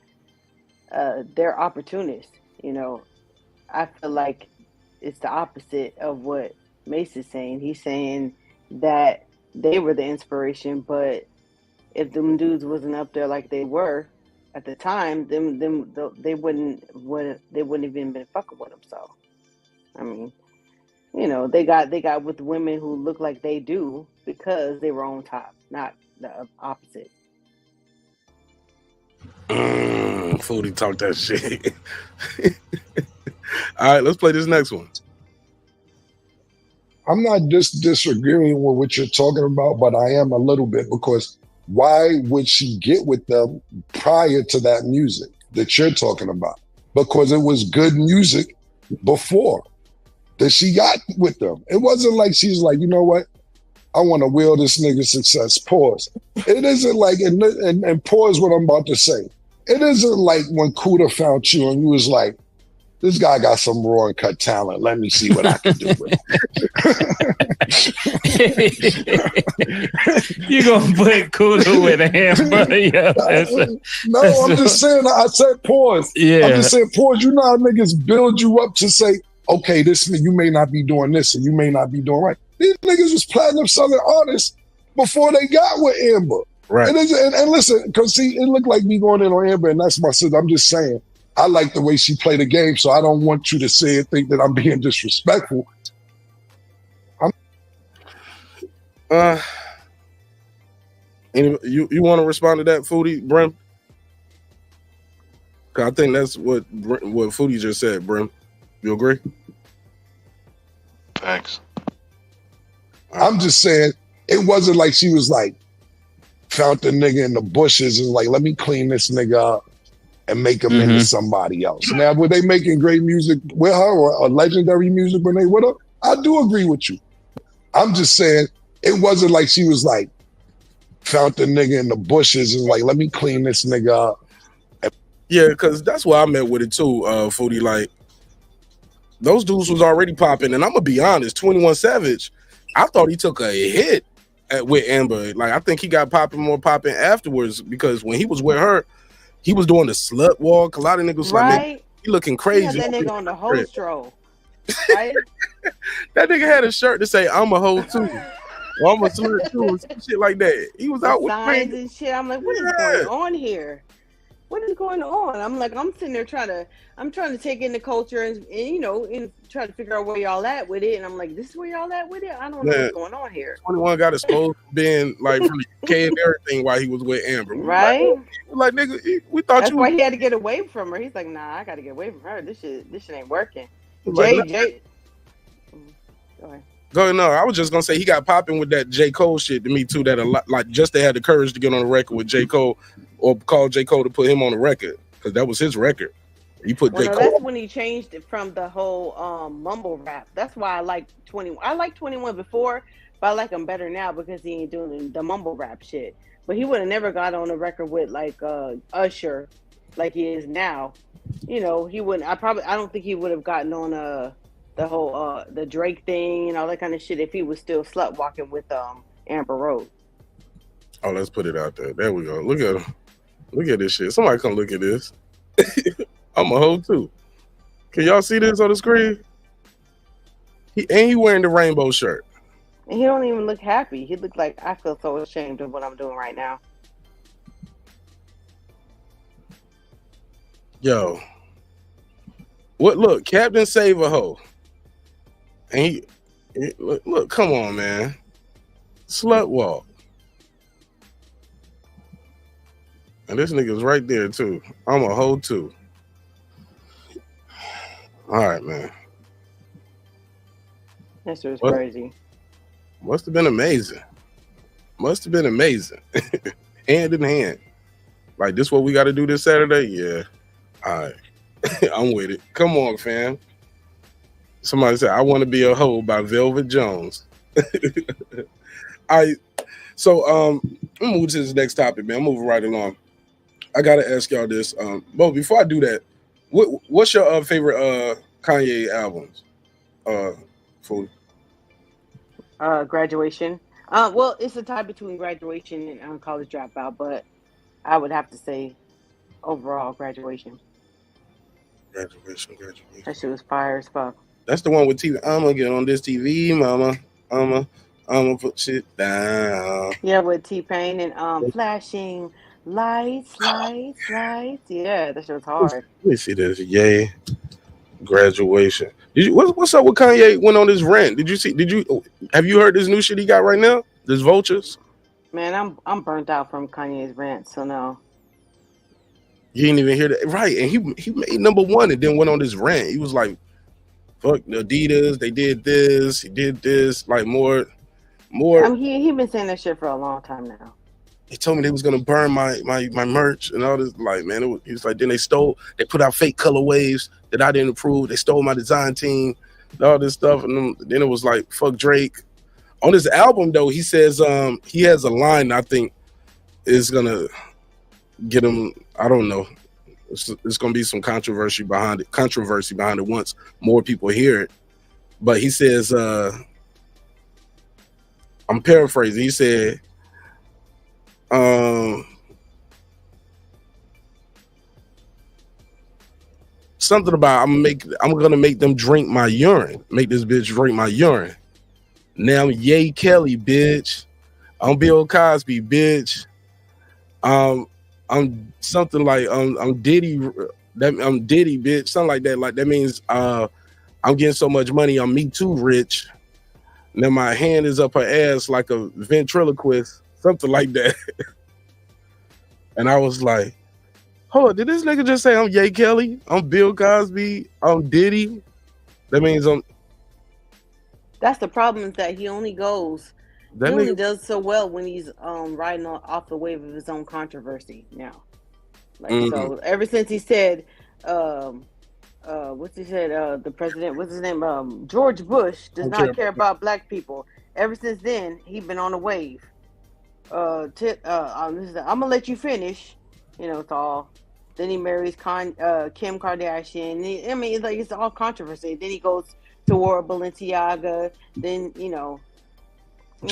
opportunists. You know, I feel like it's the opposite of what Mase is saying. He's saying that they were the inspiration, but if them dudes wasn't up there like they were at the time, they wouldn't even been fucking with them. So, I mean, you know, they got with women who look like they do because they were on top, not the opposite. Foodie talk that shit. All right, let's play this next one. I'm not disagreeing with what you're talking about, but I am a little bit because why would she get with them prior to that music that you're talking about? Because it was good music before that she got with them. It wasn't like she's like, you know what? I want to will this nigga success. Pause. It isn't like, and pause what I'm about to say. It isn't like when Kuda found you and you was like, this guy got some raw and cut talent. Let me see what I can do with him. You gonna put Kuda with Amber? Yeah, I'm just saying. I said pause. Yeah, I'm just saying pause. You know how niggas build you up to say, okay, you may not be doing this and you may not be doing right. These niggas was platinum selling artists before they got with Amber. Right. And listen, because see, it looked like me going in on Amber, and that's my sister. I'm just saying. I like the way she played the game, so I don't want you to say and think that I'm being disrespectful. You want to respond to that, Foodie, Brim? I think that's what Foodie just said, Brim. You agree? Thanks. I'm just saying it wasn't like she was like found the nigga in the bushes and like, let me clean this nigga up and make him into somebody else. Now, were they making great music with her or legendary music when they with her? I do agree with you. I'm just saying it wasn't like she was like found the nigga in the bushes and like, let me clean this nigga up. Yeah, because that's why I met with it too, Foodie. Like, those dudes was already popping, and I'm gonna be honest, 21 Savage, I thought he took a hit with Amber. Like, I think he got more popping afterwards because when he was with her, he was doing the slut walk. A lot of niggas like, he looking crazy. Yeah, that nigga on the hoe stroll. Right? That nigga had a shirt to say, I'm a hoe too. Or I'm a slut too, or some shit like that. He was out with signs and shit. I'm like, what is going on here? What is going on? I'm like, I'm sitting there trying to take in the culture and you know, and try to figure out where y'all at with it. And I'm like, this is where y'all at with it? I don't know what's going on here. 21 got exposed being like from the UK and everything while he was with Amber. Right? Like nigga, we thought that's why he had to get away from her. He's like, nah, I gotta get away from her. This shit ain't working. Jay. Go ahead. No, I was just gonna say he got popping with that J. Cole shit to me too. That a lot, like just they had the courage to get on the record with J. Cole or call J. Cole to put him on the record because that was his record. He put J. Cole. That's when he changed it from the whole mumble rap. That's why I like 21. I liked 21 before, But I like him better now because he ain't doing the mumble rap shit. But he would have never got on the record with like Usher, like he is now. You know, he wouldn't. I don't think he would have gotten on the whole the Drake thing and all that kind of shit if he was still slut walking with Amber Rose. Oh, let's put it out there. There we go. Look at him. Look at this shit. Somebody come look at this. I'm a hoe too. Can y'all see this on the screen? He wearing the rainbow shirt. And he don't even look happy. He looked like, I feel so ashamed of what I'm doing right now. Yo. What? Look, Captain Save a Hoe. And look, come on, man. Slut walk. And this nigga's right there too. I'm a hoe too. All right, man. That's just crazy. Must have been amazing. Must have been amazing. Hand in hand. Like, this what we got to do this Saturday? Yeah. All right. I'm with it. Come on, fam. Somebody said, I want to be a hoe by Velvet Jones. All right. So, I'm moving to this next topic, man. I'm moving right along. I got to ask y'all this. But before I do that, what's your favorite Kanye albums? Food. Graduation. Well, it's a tie between Graduation and College Dropout, but I would have to say overall Graduation. Graduation. That shit was fire as fuck. That's the one with TV. I'm gonna get on this TV, mama. I'm gonna put shit down. Yeah, with T-Pain and flashing lights. Yeah, that shit was hard. Let me see this. Yay. Graduation. Did you what's up with Kanye went on this rant? Have you heard this new shit he got right now? This Vultures? Man, I'm burnt out from Kanye's rant, so no. You didn't even hear that. Right. And he made number one and then went on this rant. He was like, fuck Adidas, they did this, he did this, like more. He been saying that shit for a long time now. He told me they was gonna burn my merch and all this. Like, man, he was like, then they put out fake colorways that I didn't approve. They stole my design team, and all this stuff. And then it was like, fuck Drake. On this album though, he says he has a line I think is gonna get him. I don't know. It's gonna be some controversy behind it once more people hear it. But he says, I'm paraphrasing. He said, something about I'm gonna make them drink my urine. Make this bitch drink my urine. Now I'm Ye Kelly, bitch. I'm Bill Cosby, bitch. I'm something like I'm Diddy. I'm Diddy, bitch. Something like that. Like that means I'm getting so much money. I'm Me Too rich. Now my hand is up her ass like a ventriloquist. Something like that. And I was like, hold on, did this nigga just say I'm Ye Kelly? I'm Bill Cosby? I'm Diddy? That means I'm... That's the problem, is that he only goes... He only does so well when he's riding off the wave of his own controversy now. Like, so ever since he said, what's he said, the president, what's his name? George Bush does not care about black people. Ever since then, he's been on a wave. I'm gonna let you finish. You know, it's all. Then he marries Kim Kardashian. It's all controversy. Then he goes to war with Balenciaga. Then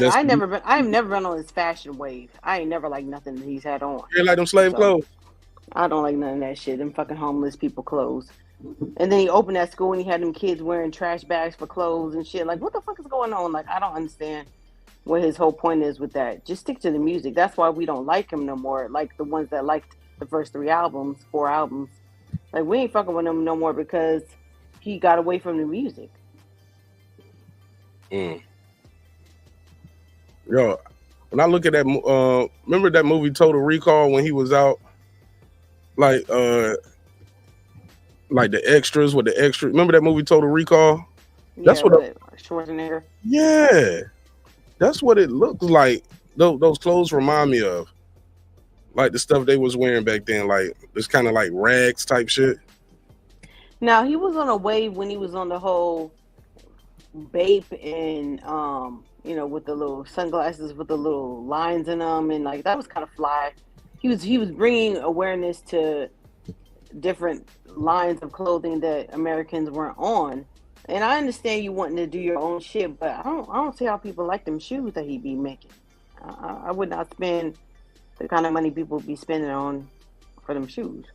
I've never been on his fashion wave. I ain't never liked nothing that he's had on. You like them slave clothes? I don't like none of that shit. Them fucking homeless people clothes. And then he opened that school and he had them kids wearing trash bags for clothes and shit. Like, what the fuck is going on? Like, I don't understand what his whole point is with that. Just stick to the music. That's why we don't like him no more. Like the ones that liked the first 4 albums. Like, we ain't fucking with him no more because he got away from the music. Yo, when I look at that, remember that movie Total Recall when he was out, like the extras with the extra. Remember that movie Total Recall? That's what Schwarzenegger. Yeah, that's what it looks like. Those clothes remind me of, like the stuff they was wearing back then, like this kind of like rags type shit. Now he was on a wave when he was on the whole Bape and you know, with the little sunglasses with the little lines in them, and like that was kind of fly. He was bringing awareness to different lines of clothing that Americans weren't on. And I understand you wanting to do your own shit, but I don't see how people like them shoes that he be making. I would not spend the kind of money people be spending on for them shoes.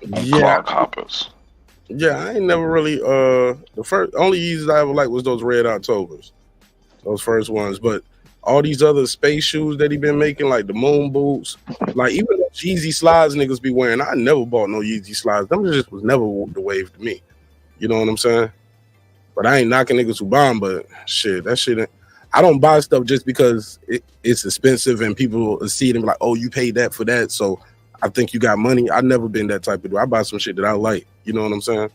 Clog hoppers. Yeah, I ain't never really the first only Yeezys I ever liked was those Red Octobers. Those first ones. But all these other space shoes that he been making, like the moon boots, like even those Yeezy slides niggas be wearing, I never bought no Yeezy slides. Them just was never the wave to me. You know what I'm saying? But I ain't knocking niggas who buy them, but shit, that shit, I don't buy stuff just because it's expensive and people see it and be like, oh, you paid that for that, so I think you got money. I've never been that type of dude. I buy some shit that I like. You know what I'm saying?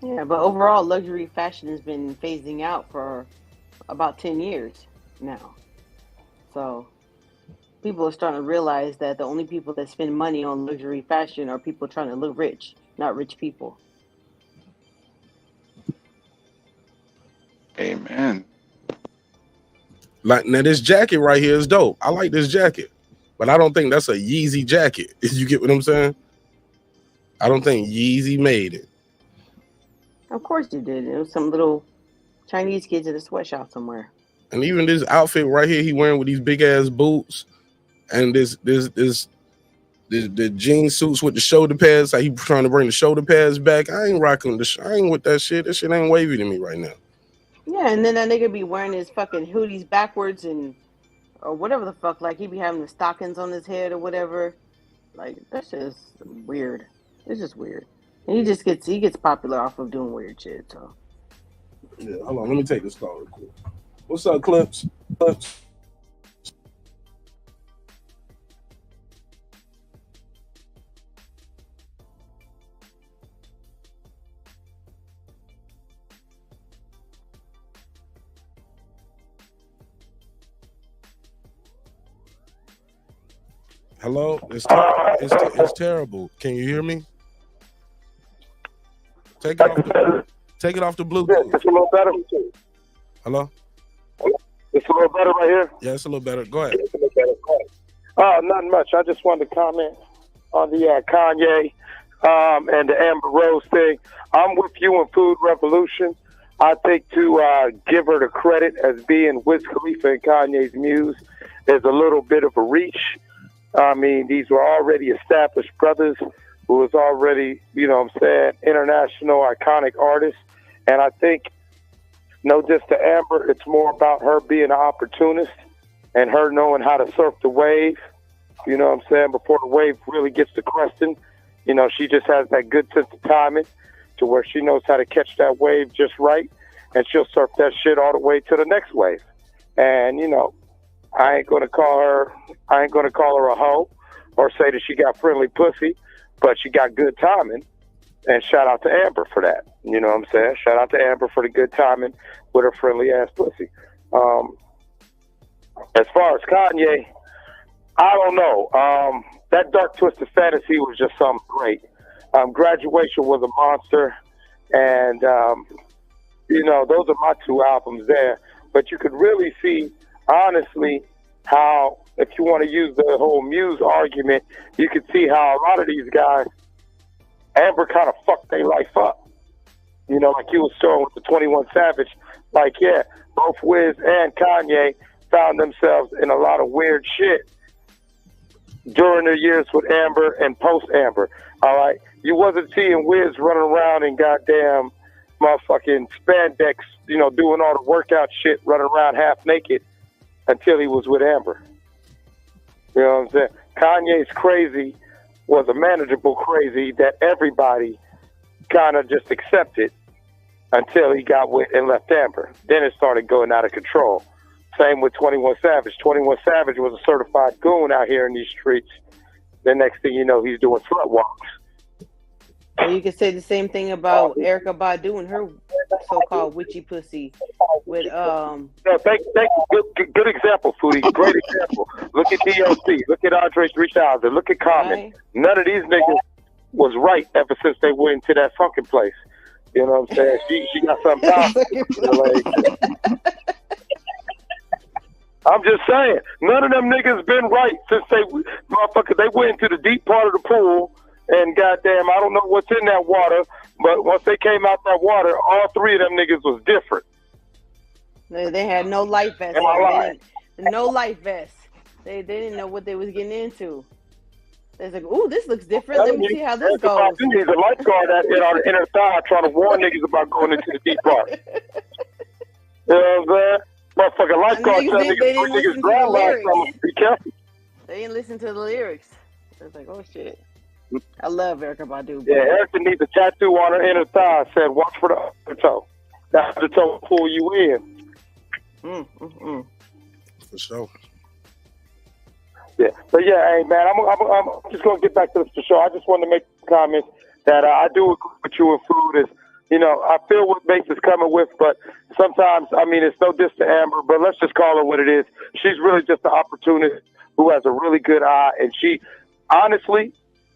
Yeah, but overall, luxury fashion has been phasing out for about 10 years now. So people are starting to realize that the only people that spend money on luxury fashion are people trying to look rich, not rich people. Amen. Like, now this jacket right here is dope. I like this jacket, but I don't think that's a Yeezy jacket. You get what I'm saying? I don't think Yeezy made it. Of course you did. It was some little Chinese kids in a sweatshop somewhere. And even this outfit right here, he wearing with these big ass boots and the jean suits with the shoulder pads. Like he trying to bring the shoulder pads back. I ain't rocking I ain't with that shit. That shit ain't wavy to me right now. Yeah, and then that nigga be wearing his fucking hoodies backwards or whatever the fuck. Like he be having the stockings on his head or whatever. Like that's just weird. It's just weird. And he gets popular off of doing weird shit. So yeah, hold on. Let me take this call real quick. What's up, Clips? Hello? It's terrible. Can you hear me? Take it off the Bluetooth. It's a little better. Hello? It's a little better right here. Yeah, it's a little better. Go ahead. Nothing much. I just wanted to comment on the Kanye and the Amber Rose thing. I'm with you in Food Revolution. I think to give her the credit as being Wiz Khalifa and Kanye's muse is a little bit of a reach. I mean, these were already established brothers who was already, you know what I'm saying, international iconic artists. And I think, no diss to Amber, it's more about her being an opportunist and her knowing how to surf the wave, you know what I'm saying, before the wave really gets to cresting. You know, she just has that good sense of timing to where she knows how to catch that wave just right, and she'll surf that shit all the way to the next wave. And, you know, I ain't gonna call her a hoe or say that she got friendly pussy, but she got good timing. And shout out to Amber for that. You know what I'm saying? Shout out to Amber for the good timing with her friendly ass pussy. As far as Kanye, I don't know. That Dark Twisted Fantasy was just something great. Graduation was a monster. And, you know, those are my two albums there. But you could really see, honestly, how, if you want to use the whole muse argument, you could see how a lot of these guys, Amber kind of fucked their life up. You know, like you was showing with the 21 Savage. Like, yeah, both Wiz and Kanye found themselves in a lot of weird shit during their years with Amber and post-Amber. All right? You wasn't seeing Wiz running around in goddamn motherfucking spandex, you know, doing all the workout shit, running around half naked until he was with Amber. You know what I'm saying? Kanye's crazy was a manageable crazy that everybody kind of just accepted until he got with and left Amber. Then it started going out of control. Same with 21 Savage. 21 Savage was a certified goon out here in these streets. The next thing you know, he's doing slut walks. And you can say the same thing about Erykah Badu and her so-called witchy pussy with thank you. Good example, Foodie. Great example. Look at DLC. Look at Andre 3000. Look at Common. Right. None of these niggas was right ever since they went into that fucking place. You know what I'm saying? She got something powerful. I'm just saying, none of them niggas been right since they went into the deep part of the pool, and goddamn, I don't know what's in that water, but once they came out that water, all three of them niggas was different. They had no life vest. Am I right? No life vest. They didn't know what they was getting into. They're like, "Ooh, this looks different. Let me see how this goes." He's a lifeguard on the inner thigh trying to warn niggas about going into the deep part. You know what I'm saying? Motherfucking lifeguard telling niggas ground line from be careful. They didn't listen to the lyrics. It's like, oh shit. I love Erykah Badu. Yeah, Erica needs a tattoo on her inner thigh. Said, "Watch for the undertow. That's the toe will pull you in." For sure. Yeah, but yeah, hey man, I'm just gonna get back to this for sure. I just wanted to make comments that I do agree with you in food. Is I feel what Mase is coming with, but sometimes it's no diss to Amber, but let's just call her what it is. She's really just an opportunist who has a really good eye, and she honestly,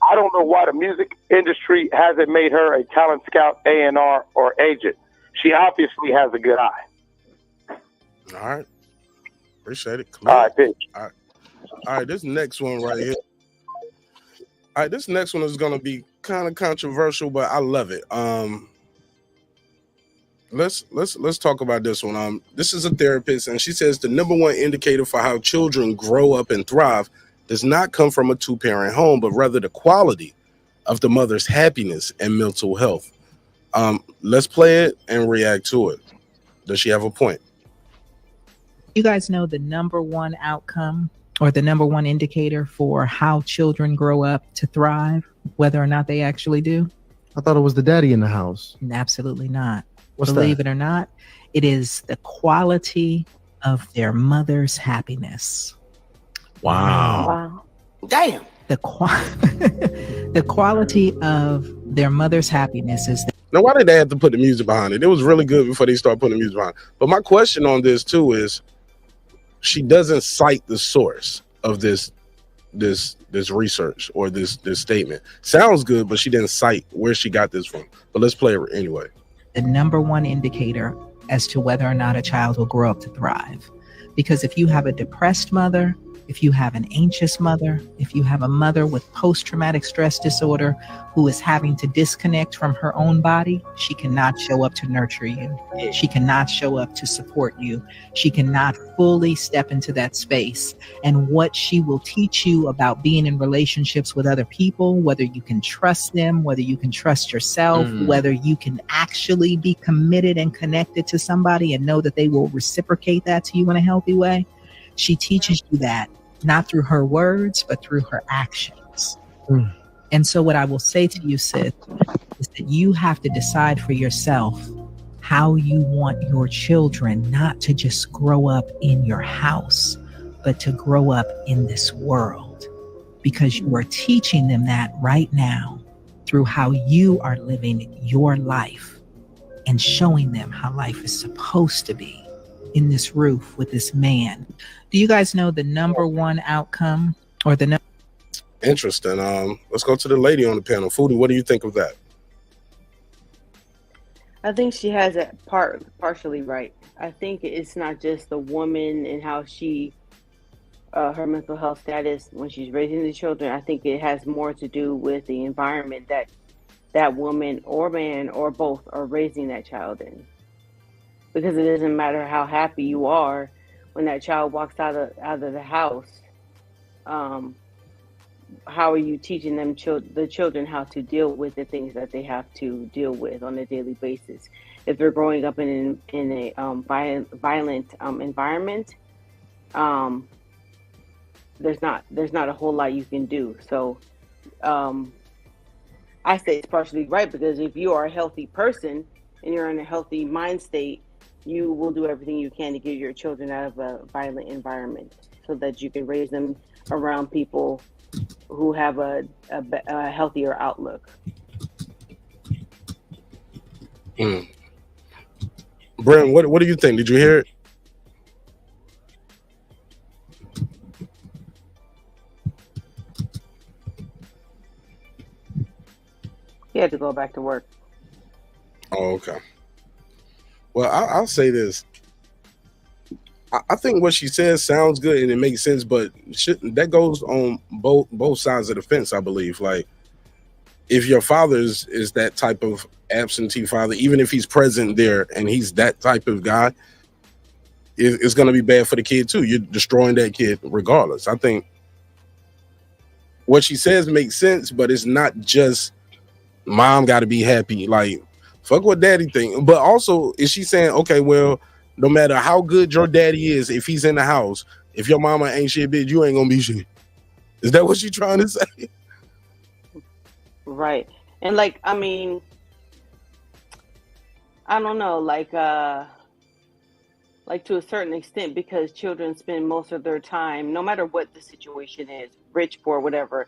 I don't know why the music industry hasn't made her a talent scout, A&R, or agent. She obviously has a good eye. All right, appreciate it. Clear. All right, bitch. All right, this next one right here. All right, this next one is gonna be kind of controversial, but I love it. Let's talk about this one. This is a therapist, and she says the number one indicator for how children grow up and thrive does not come from a two-parent home, but rather the quality of the mother's happiness and mental health. Let's play it and react to it. Does she have a point? You guys know the number one outcome or the number one indicator for how children grow up to thrive, whether or not they actually do? I thought it was the daddy in the house. Absolutely not. What's Believe that? it or not, it is the quality of their mother's happiness. Wow. Damn. The quality of their mother's happiness is Now, why did they have to put the music behind it? It was really good before they start putting the music behind it. But my question on this too is, she doesn't cite the source of this research or this statement. Sounds good, but she didn't cite where she got this from. But let's play it anyway. the number one indicator as to whether or not a child will grow up to thrive. Because if you have a depressed mother, if you have an anxious mother, if you have a mother with post-traumatic stress disorder who is having to disconnect from her own body, she cannot show up to nurture you. She cannot show up to support you. She cannot fully step into that space. And what she will teach you about being in relationships with other people, whether you can trust them, whether you can trust yourself, whether you can actually be committed and connected to somebody and know that they will reciprocate that to you in a healthy way. She teaches you that not through her words, but through her actions. And so what I will say to you, Sid, is that you have to decide for yourself how you want your children not to just grow up in your house, but to grow up in this world. Because you are teaching them that right now through how you are living your life and showing them how life is supposed to be in this roof with this man. Do you guys know the number one outcome or the number? Interesting. Let's go to the lady on the panel. Foodie, what do you think of that? I think she has it partially right. I think it's not just the woman and how she, her mental health status when she's raising the children. I think it has more to do with the environment that that woman or man or both are raising that child in. Because it doesn't matter how happy you are when that child walks out of the house. How are you teaching them the children how to deal with the things that they have to deal with on a daily basis? If they're growing up in a violent environment, there's not a whole lot you can do. So I say it's partially right, because if you are a healthy person and you're in a healthy mind state, you will do everything you can to get your children out of a violent environment so that you can raise them around people who have a healthier outlook. Brent, what do you think? Did you hear it? He had to go back to work. Oh, okay. Well, I'll say this. I think what she says sounds good and it makes sense, but that goes on both sides of the fence, I believe. Like, if your father is that type of absentee father, even if he's present there and he's that type of guy, it's going to be bad for the kid too. You're destroying that kid regardless. I think what she says makes sense, but it's not just mom got to be happy. Like, fuck what daddy think. But also, is she saying, okay, well, no matter how good your daddy is, if he's in the house, if your mama ain't shit, bitch, you ain't gonna be shit. Is that what she's trying to say? Right. And like, I mean, I don't know, like to a certain extent, because children spend most of their time, no matter what the situation is, rich, poor, whatever,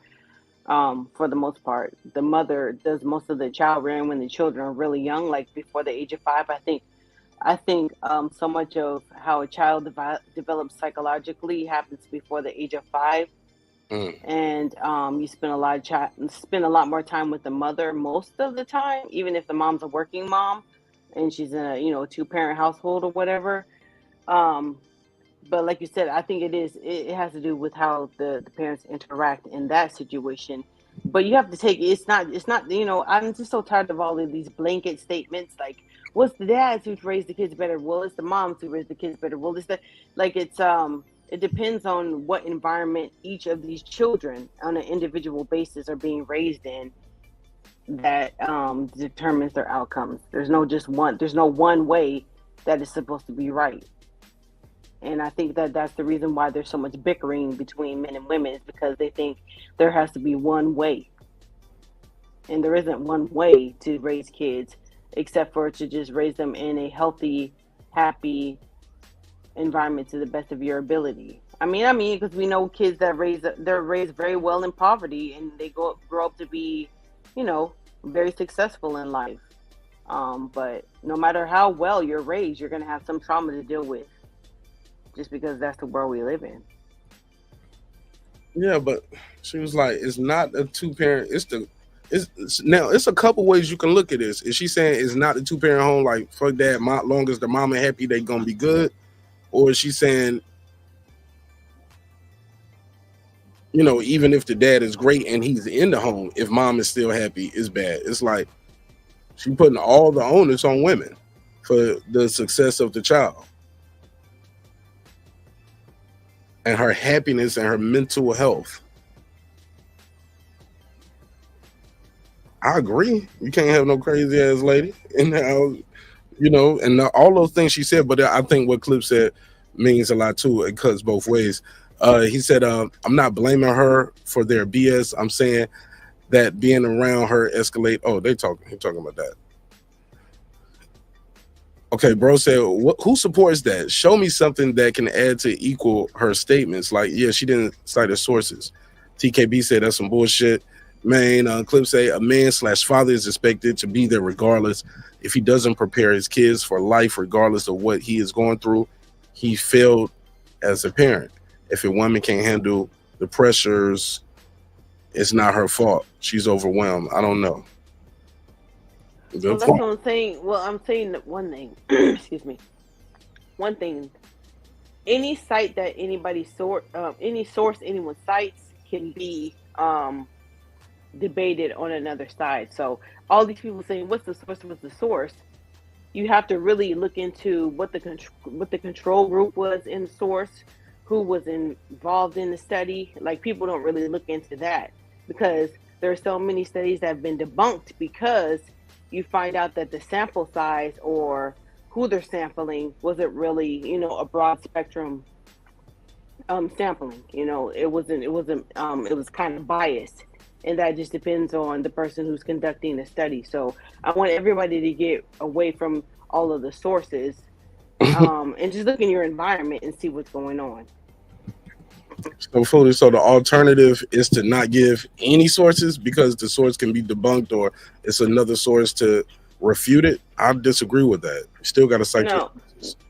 for the most part, the mother does most of the child rearing when the children are really young, like before the age of 5. I think so much of how a child develops psychologically happens before the age of 5. And you spend a lot more time with the mother most of the time, even if the mom's a working mom and she's in a 2-parent household or whatever. But like you said, I think it has to do with how the parents interact in that situation. But you have to take it's not I'm just so tired of all of these blanket statements like, what's the dads who's raised the kids better? Well, it's the moms who raised the kids better. Well, it's it depends on what environment each of these children on an individual basis are being raised in that determines their outcomes. There's no one way that is supposed to be right. And I think that that's the reason why there's so much bickering between men and women, is because they think there has to be one way. And there isn't one way to raise kids, except for to just raise them in a healthy, happy environment to the best of your ability. I mean, because we know kids that they're raised very well in poverty, and they grow up to be, very successful in life. But no matter how well you're raised, you're going to have some trauma to deal with, just because that's the world we live in. Yeah, but she was like, it's not a 2-parent. It's a couple ways you can look at this. Is she saying it's not a 2-parent home? Like, fuck that. Long as the mama happy, they gonna be good. Or is she saying, even if the dad is great and he's in the home, if mom is still happy, it's bad. It's like she putting all the onus on women for the success of the child and her happiness and her mental health. I agree. You can't have no crazy ass lady in the house, and all those things she said. But I think what Clip said means a lot too. It cuts both ways. He said, I'm not blaming her for their BS. I'm saying that being around her escalate. Oh, he's talking about that. Okay, bro said, who supports that? Show me something that can add to equal her statements. Like, yeah, she didn't cite her sources. TKB said that's some bullshit. Man, Clip say a man/father is expected to be there regardless. If he doesn't prepare his kids for life, regardless of what he is going through, he failed as a parent. If a woman can't handle the pressures, it's not her fault. She's overwhelmed. I don't know. Well, that's what I'm saying. Well, I'm saying that one thing. Excuse me. One thing. Any site that any source anyone cites can be debated on another side. So all these people saying, "What's the source? What's the source?" You have to really look into what the control group was in the source, who was involved in the study. Like, people don't really look into that, because there are so many studies that have been debunked because you find out that the sample size or who they're sampling wasn't really, a broad spectrum sampling. It was kind of biased, and that just depends on the person who's conducting the study. So I want everybody to get away from all of the sources and just look in your environment and see what's going on. So the alternative is to not give any sources because the source can be debunked, or it's another source to refute it. I disagree with that. You still got to cite.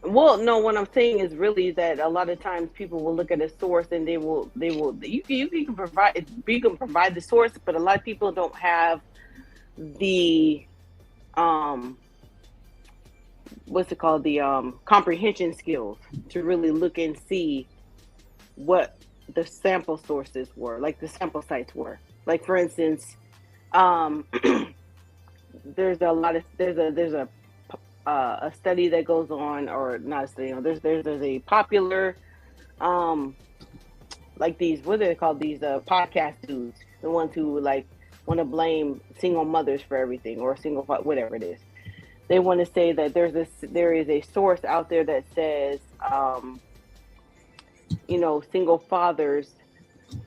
Well, no. What I'm saying is really that a lot of times people will look at a source and they will. You can provide the source, but a lot of people don't have the what's it called, the comprehension skills to really look and see what the sample sources were, like the sample sites were. Like for instance, there's a study that goes on, or not a study, there's a popular like these, what are they called, these podcast dudes, the ones who like want to blame single mothers for everything, or single whatever it is. They want to say that there is a source out there that says single fathers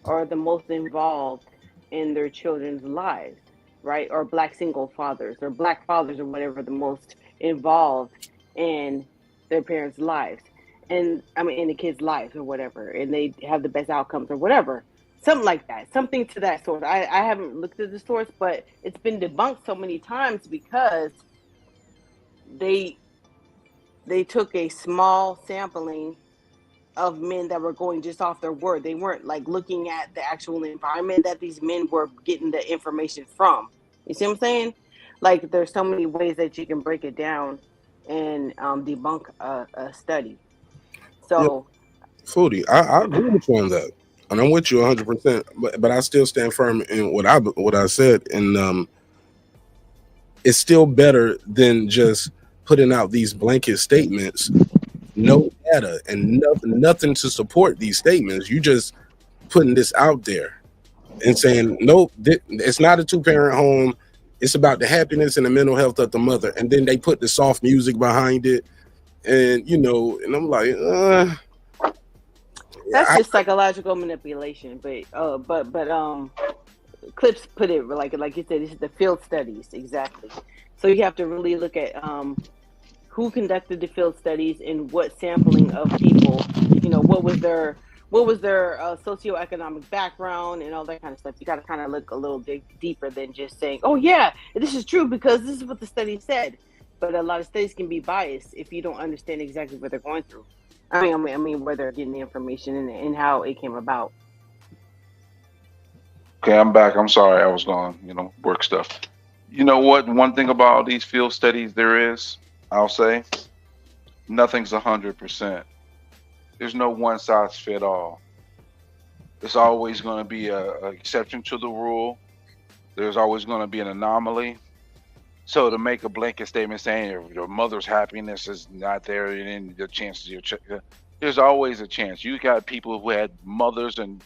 are the most involved in their children's lives, right? Or black single fathers, or black fathers, or whatever, the most involved in their parents' lives, and in the kids' lives, or whatever, and they have the best outcomes, or whatever, something like that, something to that source. I haven't looked at the source, but it's been debunked so many times because they took a small sampling of men that were going just off their word. They weren't like looking at the actual environment that these men were getting the information from. You see what I'm saying? Like there's so many ways that you can break it down and debunk a study. So, Foodie, I agree with you on that, and I'm with you 100%. But I still stand firm in what I said, and it's still better than just putting out these blanket statements, no data and nothing to support these statements. You just putting this out there and saying, nope, it's not a 2-parent home. It's about the happiness and the mental health of the mother. And then they put the soft music behind it. And, and I'm like, that's just psychological manipulation. But Clips put it like you said, this is the field studies. Exactly. So you have to really look at who conducted the field studies and what sampling of people, what was their socioeconomic background and all that kind of stuff. You got to kind of look a little deeper than just saying, oh yeah, this is true because this is what the study said. But a lot of studies can be biased if you don't understand exactly what they're going through. I mean where they're getting the information and how it came about. Okay, I'm back. I'm sorry, I was gone. Work stuff. You know what? One thing about all these field studies there is, I'll say, nothing's 100%. There's no one size fit all. There's always going to be an exception to the rule. There's always going to be an anomaly. So to make a blanket statement saying your mother's happiness is not there, and then the chances there's always a chance. You got people who had mothers and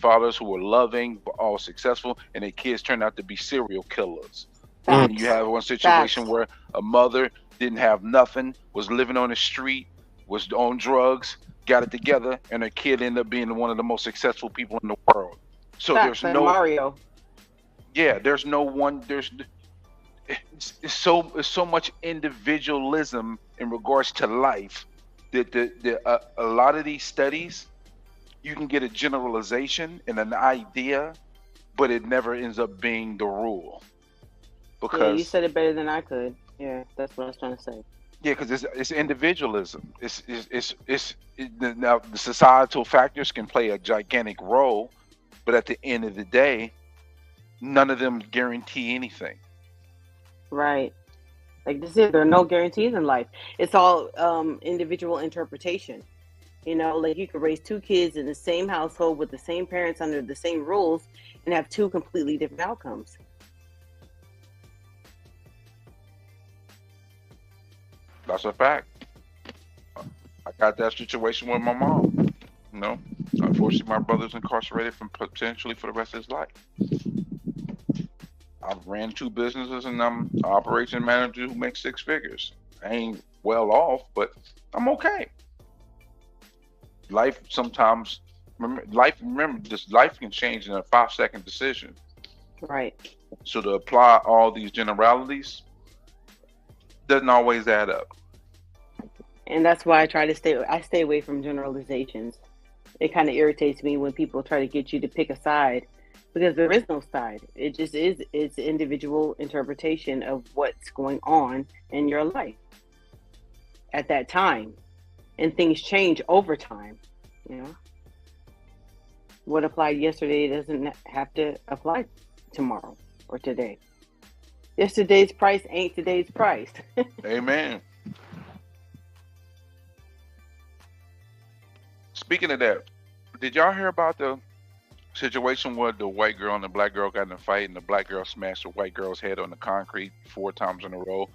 fathers who were loving, but all successful, and their kids turned out to be serial killers. And you have one situation where a mother didn't have nothing, was living on the street, was on drugs, got it together, and her kid ended up being one of the most successful people in the world. So there's no Mario. Yeah, there's no one. It's so much individualism in regards to life that a lot of these studies, you can get a generalization and an idea, but it never ends up being the rule. Because you said it better than I could. Yeah, that's what I was trying to say. Yeah, because it's individualism. Now the societal factors can play a gigantic role, but at the end of the day, none of them guarantee anything. Right. Like this is, there are no guarantees in life. It's all individual interpretation. Like you could raise 2 kids in the same household with the same parents under the same rules and have 2 completely different outcomes. That's a fact. I got that situation with my mom. Unfortunately, my brother's incarcerated potentially for the rest of his life. I've ran 2 businesses and I'm an operation manager who makes 6 figures. I ain't well off, but I'm okay. Life sometimes, life can change in a 5-second decision. Right. So to apply all these generalities doesn't always add up. And that's why I stay away from generalizations. It kind of irritates me when people try to get you to pick a side, because there is no side. It just is, it's individual interpretation of what's going on in your life at that time. And things change over time, What applied yesterday doesn't have to apply tomorrow or today. Yesterday's price ain't today's price. Amen. Speaking of that, did y'all hear about the situation where the white girl and the black girl got in a fight, and the black girl smashed the white girl's head on the concrete 4 times in a row,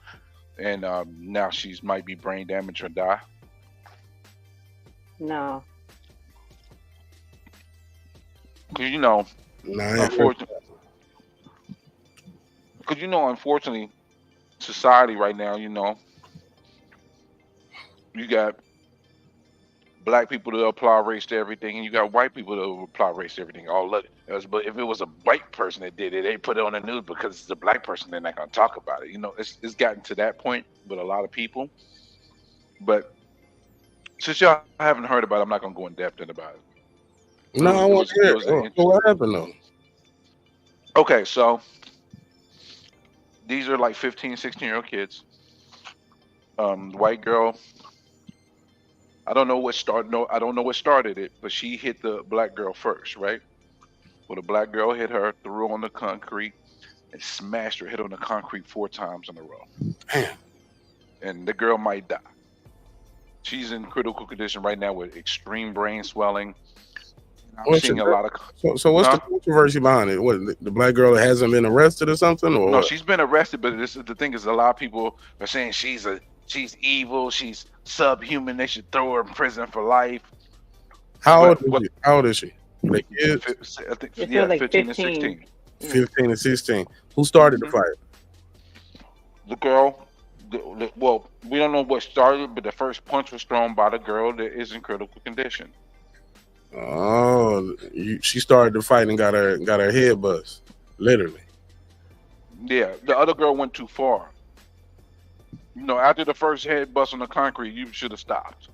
and now she's might be brain damaged or die? No. Because unfortunately, society right now, you got black people that apply race to everything, and you got white people that apply race to everything. But if it was a white person that did it, they put it on the news. Because it's a black person, they're not going to talk about it. It's gotten to that point with a lot of people. But since y'all haven't heard about it, I'm not going to go in depth about it. No, I want to hear it. What happened though? Okay, so these are like 15, 16-year-old kids. White girl. I don't know what started it, but she hit the black girl first, right? Well, the black girl hit her, threw her on the concrete, and smashed her head on the concrete 4 times in a row. Damn. And the girl might die. She's in critical condition right now with extreme brain swelling. I'm seeing a lot of. So what's the controversy behind it? What, the black girl hasn't been arrested or something? Or no, what? She's been arrested, but the thing is, a lot of people are saying she's evil, she's subhuman. They should throw her in prison for life. How old is she? Like kids? I think, yeah, like 15 and 16. 15 and 16. Who started the fight? The girl. Well, we don't know what started, but the first punch was thrown by the girl that is in critical condition. Oh, she started the fight and got her head bust, literally. Yeah, the other girl went too far. After the first head bust on the concrete, you should have stopped.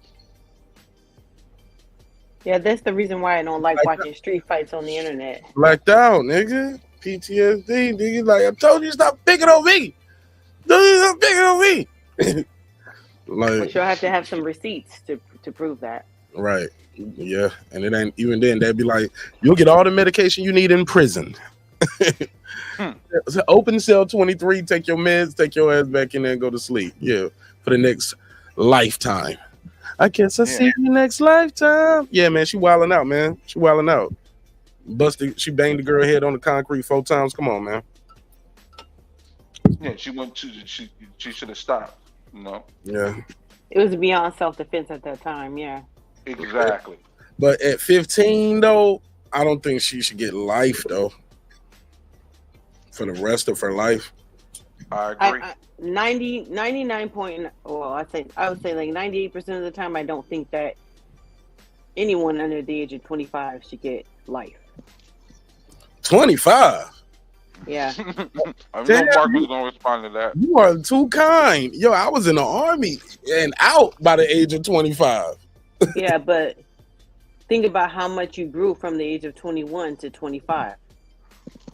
Yeah, that's the reason why I don't like watching street fights on the internet. Blacked out, nigga. PTSD, nigga. Like, I told you, stop picking on me. Stop picking on me. But you'll have to have some receipts to prove that. Right. Yeah, and it ain't even then. They'd be like, "You'll get all the medication you need in prison." So open cell 23. Take your meds. Take your ass back in there and go to sleep. Yeah, for the next lifetime. I guess I'll see you next lifetime. Yeah, man, she wilding out, man. She wilding out. She banged the girl head on the concrete 4 times. Come on, man. Yeah, she should have stopped. Yeah. It was beyond self-defense at that time. Yeah. Exactly. But at 15, though, I don't think she should get life, though, for the rest of her life. I agree. 99 point. Well, I would say like 98% of the time, I don't think that anyone under the age of 25 should get life. 25. Yeah. I know Mark was gonna respond to that. You are too kind. Yo, I was in the army and out by the age of 25. Yeah, but think about how much you grew from the age of 21 to 25.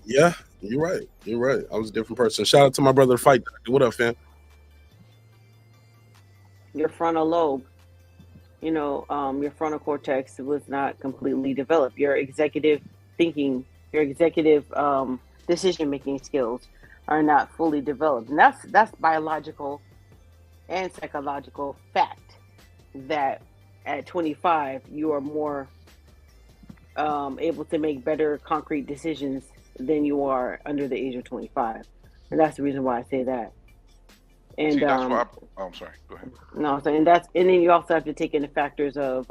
Yeah, you're right. You're right. I was a different person. Shout out to my brother, Fight Doctor. What up, fam? Your frontal lobe, your frontal cortex was not completely developed. Your executive thinking, your executive decision-making skills are not fully developed. And that's biological and psychological fact that at 25, you are more able to make better concrete decisions than you are under the age of 25. And that's the reason why I say that. And see, that's why I'm sorry. Go ahead. No, so and then you also have to take in the factors of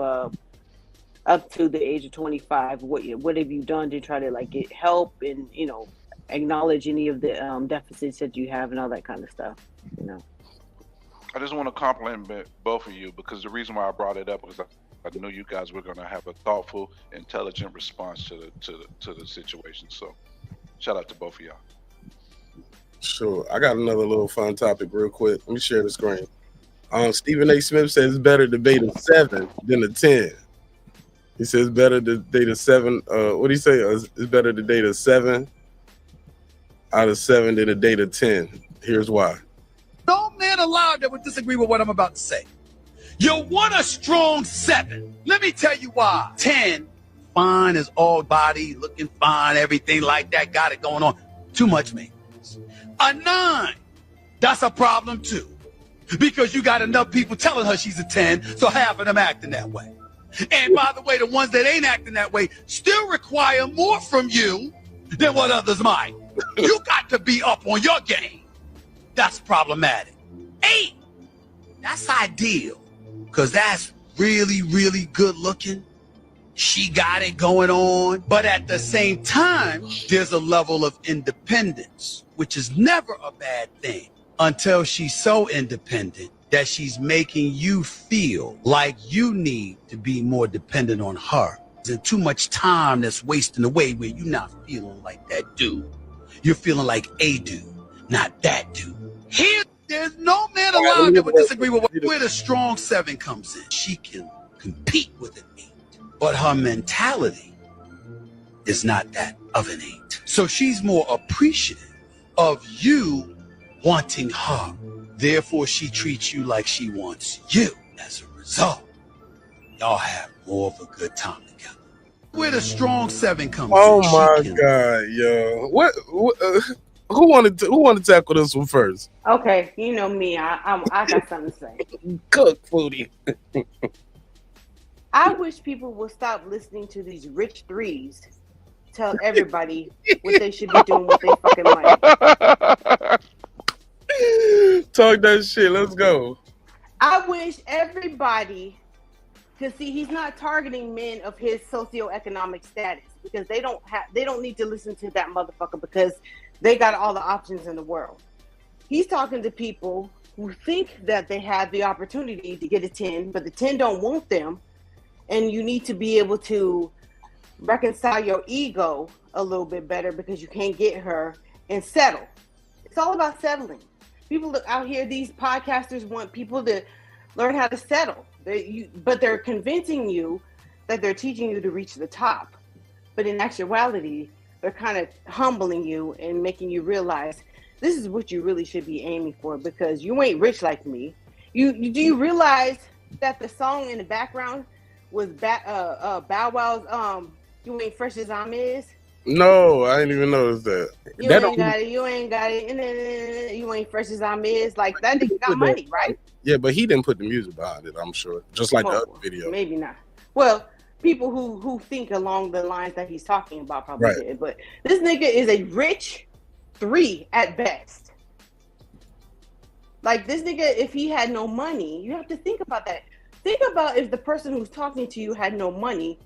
up to the age of 25. What have you done to try to get help and acknowledge any of the deficits that you have and all that kind of stuff. I just want to compliment both of you because the reason why I brought it up was I knew you guys were going to have a thoughtful, intelligent response to the situation. So, shout out to both of y'all. Sure. I got another little fun topic real quick. Let me share the screen. Stephen A. Smith says it's better to date a 7 than a 10. He says better to date a 7. What do you say? It's better to date a 7 out of 7 than a date a 10. Here's why. No man alive that would disagree with what I'm about to say. You want a strong 7. Let me tell you why. 10, fine as all body, looking fine, everything like that, got it going on. Too much maintenance. A 9, that's a problem too. Because you got enough people telling her she's a 10, so half of them acting that way. And by the way, the ones that ain't acting that way still require more from you than what others might. You got to be up on your game. That's problematic. 8, that's ideal, because that's really, really good looking. She got it going on. But at the same time, there's a level of independence, which is never a bad thing until she's so independent that she's making you feel like you need to be more dependent on her. There's too much time that's wasting away where you're not feeling like that dude. You're feeling like a dude, not that dude. Here, there's no man alive that would disagree with where the strong 7 comes in. She can compete with an 8, but her mentality is not that of an 8. So she's more appreciative of you wanting her. Therefore, she treats you like she wants you. As a result, y'all have more of a good time together. Where the strong 7 comes in. Oh my God, yo! What who wanted to tackle this one first? Okay, you know me. I got something to say. Cook, Foodie. I wish people would stop listening to these rich 3s tell everybody what they should be doing with their fucking money. Talk that shit. Let's go. I wish everybody could see he's not targeting men of his socioeconomic status, because they don't need to listen to that motherfucker because they got all the options in the world. He's talking to people who think that they have the opportunity to get a 10, but the 10 don't want them. And you need to be able to reconcile your ego a little bit better because you can't get her and settle. It's all about settling. People out here, these podcasters want people to learn how to settle. But they're convincing you that they're teaching you to reach the top. But in actuality, they're kind of humbling you and making you realize this is what you really should be aiming for, because you ain't rich like me. Do you realize that the song in the background was Bow Wow's "You Ain't Fresh as I'm Is"? No, I didn't even notice that. You ain't got it. You ain't got it. You ain't fresh as I'm is. Like, that nigga got money, right? Yeah, but he didn't put the music behind it, I'm sure. Just like the other video. Maybe not. Well, people who think along the lines that he's talking about probably did. But this nigga is a rich 3 at best. Like, this nigga, if he had no money, you have to think about that. Think about if the person who's talking to you had no money,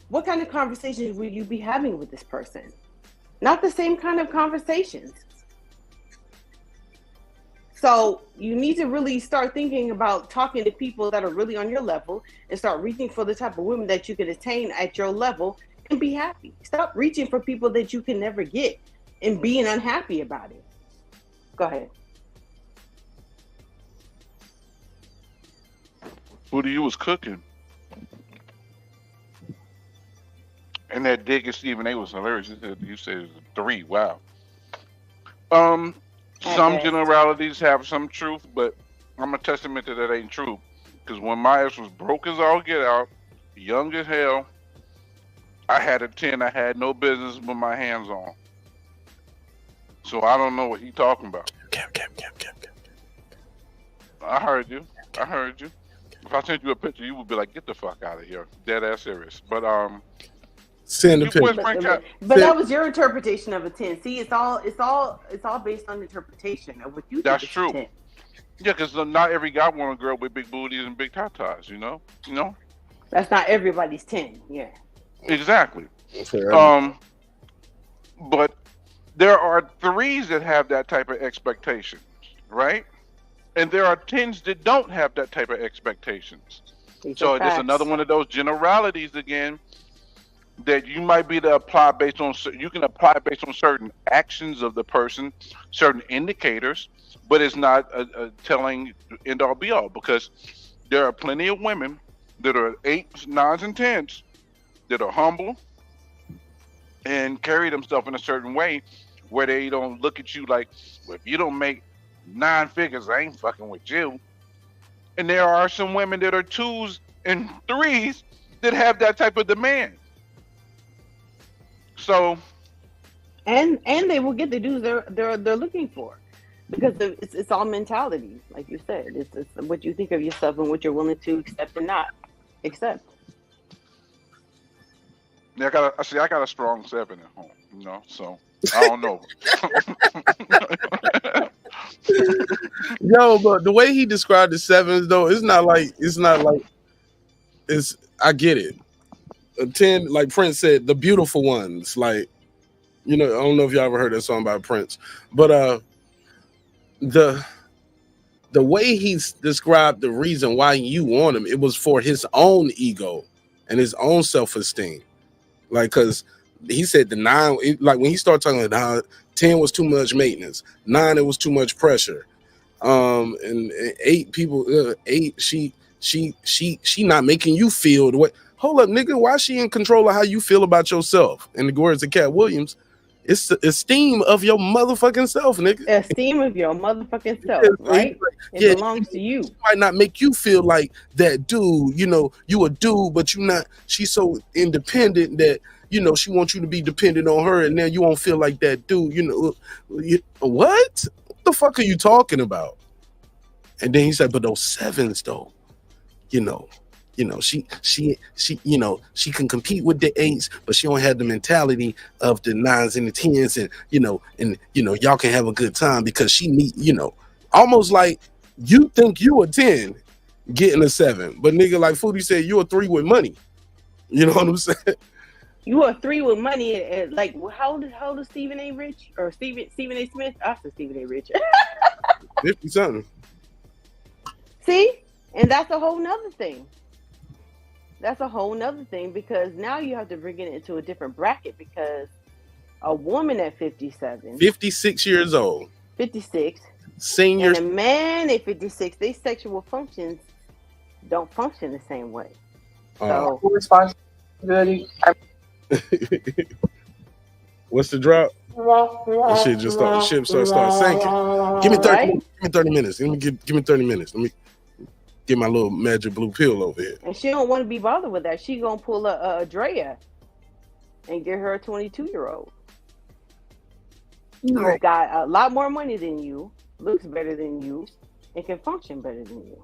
what kind of conversations would you be having with this person? Not the same kind of conversations. So you need to really start thinking about talking to people that are really on your level and start reaching for the type of women that you can attain at your level and be happy. Stop reaching for people that you can never get and being unhappy about it. Go ahead. What you was cooking? And that dig at Stephen A was hilarious. You said it was a 3. Wow. Some generalities have some truth, but I'm a testament to that ain't true. Because when my ass was broke as all get out, young as hell, I had a 10 I had no business with my hands on. So I don't know what he talking about. I heard you. If I sent you a picture, you would be like, "Get the fuck out of here." Dead ass serious. But send the picture. But that was your interpretation of a 10. See, it's all based on interpretation of what you think. That's is true. 10. Yeah, because not every guy want a girl with big booties and big tatas. You know. That's not everybody's 10. Yeah. Exactly. But there are 3s that have that type of expectations, right? And there are 10s that don't have that type of expectations. So there's another one of those generalities again that you might be to apply based on. You can apply based on certain actions of the person, certain indicators, but it's not a telling end all be all, because there are plenty of women that are 8s, 9s, and 10s that are humble and carry themselves in a certain way where they don't look at you like, well, if you don't make 9 figures, I ain't fucking with you. And there are some women that are 2s and 3s that have that type of demand. So, and they will get the dudes they're looking for, because it's all mentality, like you said. It's what you think of yourself and what you're willing to accept and not accept. Yeah, I got a strong 7 at home. You know, so I don't know. Yo, but the way he described the 7s though, it's not like it's. I get it. A 10, like Prince said, the beautiful ones. Like, you know, I don't know if y'all ever heard that song by Prince, but the way he's described the reason why you want him, it was for his own ego and his own self-esteem. Like, cause he said the 9, like when he started talking about how 10 was too much maintenance, 9 it was too much pressure, and 8 people, 8 she not making you feel the way. Hold up, nigga, why she in control of how you feel about yourself? In the words of Cat Williams, it's the esteem of your motherfucking self, nigga. Esteem of your motherfucking self, right? It belongs to you. Might not make you feel like that dude, you know, you a dude, but you not. She's so independent that, you know, she wants you to be dependent on her, and now you won't feel like that dude. You know, what the fuck are you talking about? And then he said, but those 7s though, you know, she you know, she can compete with the 8s, but she don't have the mentality of the 9s and the 10s, and you know, y'all can have a good time because she need, you know, almost like you think you a 10 getting a 7, but nigga, like Foodie said, you a 3 with money. You know what I'm saying? You are 3 with money. Like, how old is Stephen A. Rich or Stephen A. Smith? I said Stephen A. Rich. 50 something. See, and that's a whole nother thing. That's a whole nother thing, because now you have to bring it into a different bracket, because a woman at 57, 56 years old, 56, senior, and a man at 56, their sexual functions don't function the same way. So responsibility. What's the drop? The shit just start. The ship start sinking. Give me 30. Right? Give me 30 minutes. Give me 30 minutes. Let me get my little magic blue pill over here. And she don't want to be bothered with that. She gonna pull a Drea and get her a 22-year-old. Who's got a lot more money than you, looks better than you, and can function better than you.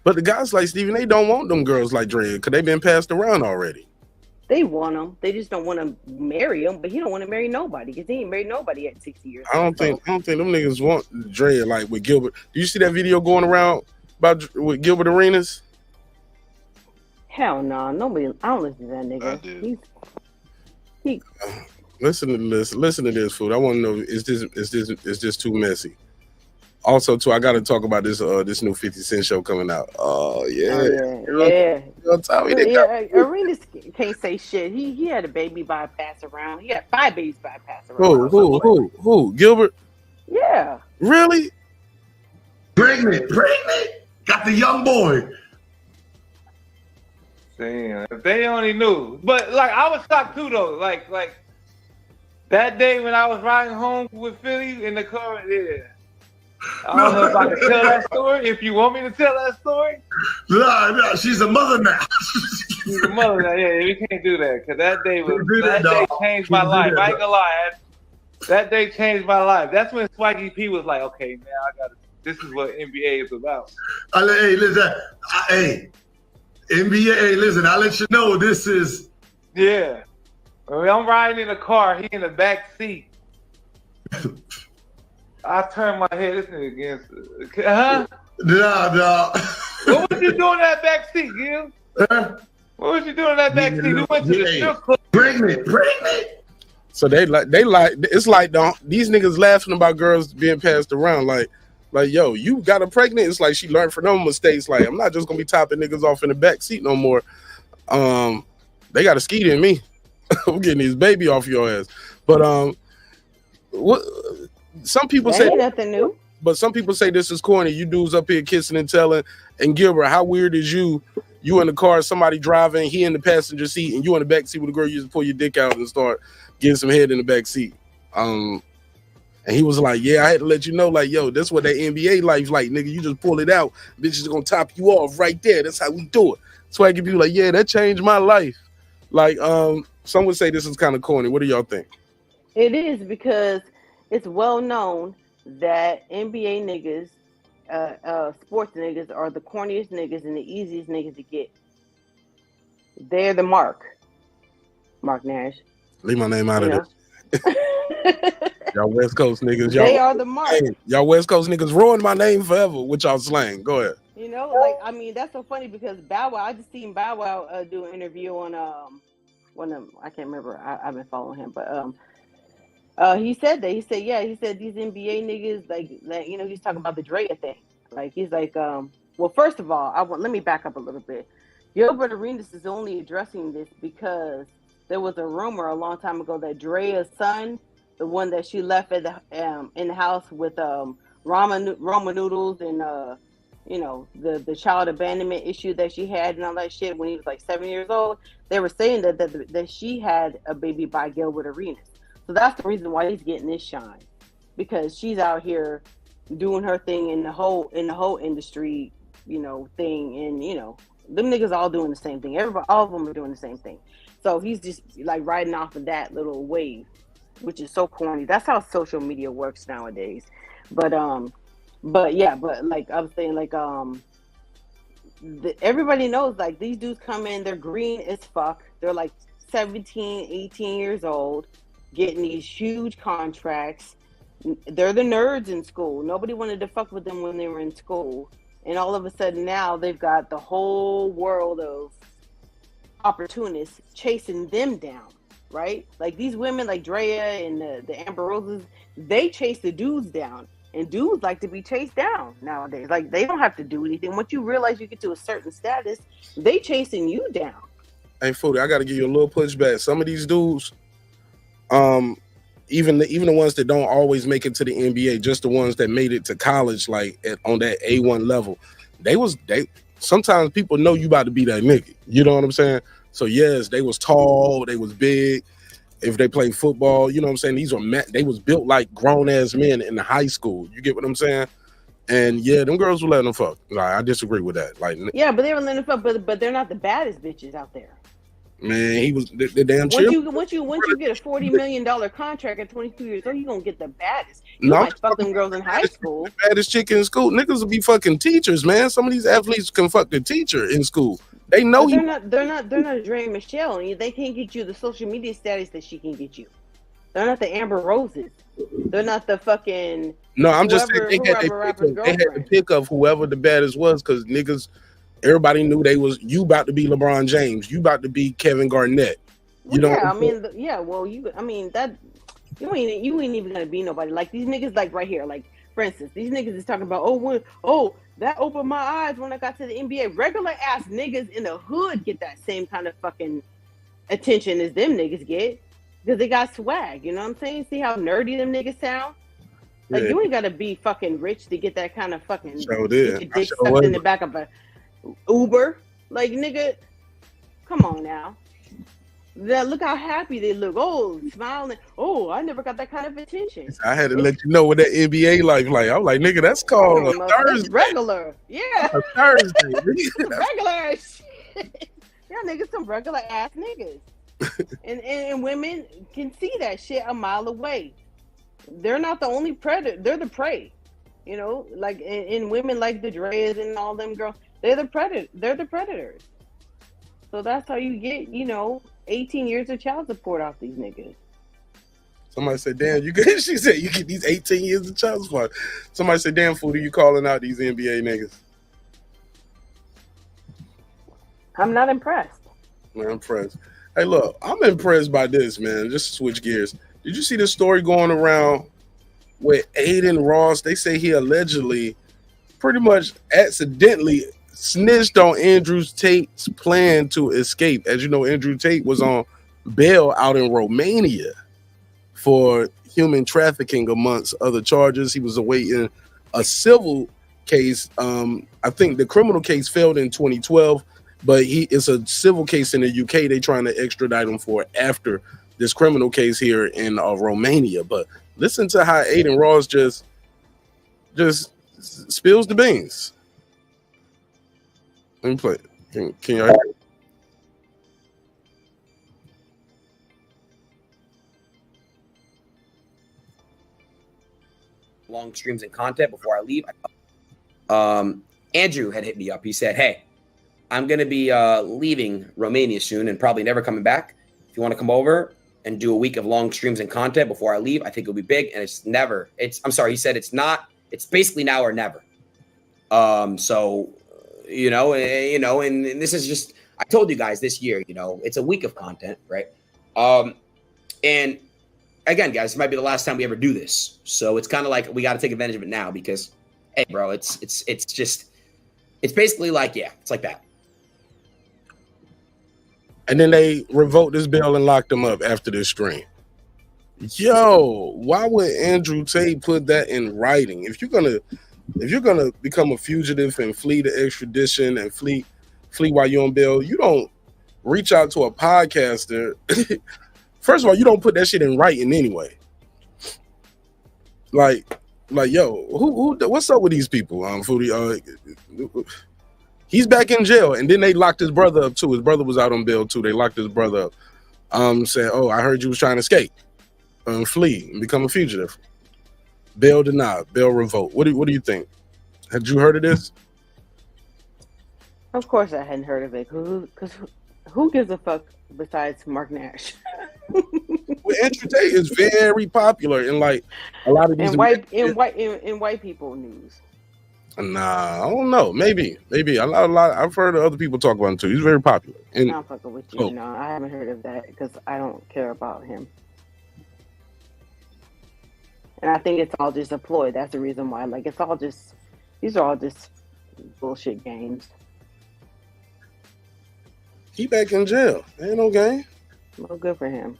But the guys like Steven, they don't want them girls like Drea because they've been passed around already. They want them. They just don't want to marry him. But he don't want to marry nobody because he ain't married nobody at 60 years. I don't think them niggas want Drea like with Gilbert. Do you see that video going around with Gilbert Arenas? Hell no, nobody. I don't listen to that nigga. He Listen to this. Listen to this, food. I want to know: is this too messy? Also, too, I got to talk about this this new 50 Cent show coming out. Oh yeah. Arenas can't say shit. He had a baby bypass around. He had 5 babies bypass around. Who? Gilbert? Yeah. Really? Pregnant. Got the young boy. Damn, if they only knew. But like, I was shocked too, though. Like that day when I was riding home with Philly in the car. Yeah. I don't know if I can tell that story. If you want me to tell that story. No, she's a mother now. She's a mother now. Yeah, we can't do that because that day changed my life. I ain't gonna lie. That day changed my life. That's when Swaggy P was like, "Okay, man, I got. This is what NBA is about." Hey, listen. Hey, NBA. Hey, listen. I'll let you know. This is. Yeah. I'm riding in the car. He in the back seat. I turned my head. This nigga against. Huh? No. What was you doing in that back seat, Gil? What was you doing in that back seat? We went to the strip club. Pregnant. So they like it's like these niggas laughing about girls being passed around like yo, you got her pregnant. It's like she learned from them mistakes. Like, I'm not just gonna be topping niggas off in the back seat no more. They got a skeet in me. I'm getting this baby off your ass. But what some people say ain't nothing new. But some people say this is corny. You dudes up here kissing and telling. And Gilbert, how weird is you in the car, somebody driving, he in the passenger seat, and you in the back seat with a girl, you just pull your dick out and start getting some head in the back seat. And he was like, yeah, I had to let you know, like, yo, that's what that NBA life's like, nigga. You just pull it out, bitches are gonna top you off right there. That's how we do it. So I can be like, yeah, that changed my life. Like, some would say this is kind of corny. What do y'all think? It is, because it's well known that NBA niggas, sports niggas, are the corniest niggas and the easiest niggas to get. They're the mark. marqnash. Leave my name out of this. Y'all West Coast niggas. They are the mark. Hey, y'all West Coast niggas ruined my name forever with y'all slang. Go ahead. You know, like, I mean, that's so funny because Bow Wow, I just seen Bow Wow do an interview on one of, I can't remember. I've been following him, but he said that. He said these NBA niggas, like you know, he's talking about the Drea thing. Like, he's like, well, first of all, let me back up a little bit. Gilbert Arenas is only addressing this because there was a rumor a long time ago that Drea's son, the one that she left at the in the house with ramen noodles and you know, the child abandonment issue that she had and all that shit when he was like 7 years old. They were saying that she had a baby by Gilbert Arenas. So that's the reason why he's getting this shine, because she's out here doing her thing in the whole industry, you know, thing, and you know, them niggas all doing the same thing. Everybody, all of them are doing the same thing. So he's just like riding off of that little wave, which is so corny. That's how social media works nowadays. But yeah, but like I was saying, like everybody knows, like, these dudes come in, they're green as fuck. They're like 17, 18 years old, getting these huge contracts. They're the nerds in school. Nobody wanted to fuck with them when they were in school. And all of a sudden now they've got the whole world of opportunists chasing them down, right? Like these women like Drea and the Amber Roses, they chase the dudes down. And dudes like to be chased down nowadays. Like, they don't have to do anything. Once you realize you get to a certain status, they chasing you down. Hey, Foodie, I got to give you a little pushback. Some of these dudes, even the ones that don't always make it to the NBA, just the ones that made it to college, like on that A1 level, they sometimes people know you about to be that nigga. You know what I'm saying? So yes, they was tall, they was big. If they play football, you know what I'm saying? They was built like grown ass men in high school. You get what I'm saying? And yeah, them girls were letting them fuck. Like, I disagree with that. Like, yeah, but they were letting them fuck, but they're not the baddest bitches out there. Man, he was the damn chill. Once you get a $40 million contract at 22 years old, you gonna get the baddest. You might fuck them girls in high school. The baddest chick in school. Niggas will be fucking teachers, man. Some of these athletes can fuck the teacher in school. They know they're not Dre and Michelle, and they can't get you the social media status that she can get you. They're not the Amber Roses. They're not the fucking. No, I'm just saying they had to pick of whoever the baddest was, because niggas, everybody knew you about to be LeBron James, you about to be Kevin Garnett. You know? Yeah, I mean, Well, you ain't even gonna be nobody. Like these niggas, like right here, like for instance, these niggas is talking about that opened my eyes when I got to the NBA. Regular ass niggas in the hood get that same kind of fucking attention as them niggas get, because they got swag. You know what I'm saying? See how nerdy them niggas sound? Like, you ain't gotta be fucking rich to get that kind of fucking dick sucked in the back of a Uber. Like, nigga, come on now. Look how happy they look. Oh, smiling. Oh, I never got that kind of attention. I had to let you know what that NBA life like. I was like, nigga, that's called a Thursday. Regular. Yeah. A Thursday. Regular ass shit. Yeah, niggas, some regular ass niggas. and women can see that shit a mile away. They're not the only predator. They're the prey. You know, like in women like the Dreas and all them girls, they're the predator. They're the predators. So that's how you get, 18 years of child support off these niggas. Somebody said, damn, she said you get these 18 years of child support. Somebody said, damn, fool, you calling out these NBA niggas? I'm not impressed. I'm impressed. Hey, look, I'm impressed by this, man. Just to switch gears. Did you see this story going around with Aiden Ross? They say he allegedly, pretty much accidentally, snitched on Andrew Tate's plan to escape. As you know, Andrew Tate was on bail out in Romania for human trafficking, amongst other charges. He was awaiting a civil case. I think the criminal case failed in 2012, but it's a civil case in the UK. They're trying to extradite him for after this criminal case here in Romania. But listen to how Aiden Ross just spills the beans. Let me play it. Can y'all hear it? Long streams and content before I leave. Andrew had hit me up. He said, hey, I'm going to be leaving Romania soon and probably never coming back. If you want to come over and do a week of long streams and content before I leave, I think it'll be big. And I'm sorry, he said it's basically now or never. So, and this is just, I told you guys this year, it's a week of content, right? And again, guys, it might be the last time we ever do this. So it's kind of like we got to take advantage of it now because, hey, bro, it's basically like, yeah, it's like that. And then they revoked this bill and locked him up after this stream. Yo, why would Andrew Tate put that in writing? If you're gonna become a fugitive and flee the extradition and flee while you're on bail, you don't reach out to a podcaster. First of all, you don't put that shit in writing anyway. Like, yo, who what's up with these people? Foodie, he's back in jail, and then they locked his brother up too. His brother was out on bail too. They locked his brother up. Said, "Oh, I heard you was trying to escape, flee, and become a fugitive." Bail denied, bail revoked. What do you think? Had you heard of this? Of course, I hadn't heard of it. Because who gives a fuck besides marqnash? Well, Andrew Tate is very popular in like a lot of these white people news. Nah, I don't know. Maybe. A lot. I've heard of other people talk about him too. He's very popular. And I'm fucking with you. No, I haven't heard of that because I don't care about him. And I think it's all just a ploy. That's the reason why. Like, these are all just bullshit games. He back in jail. Ain't no game. Well, good for him.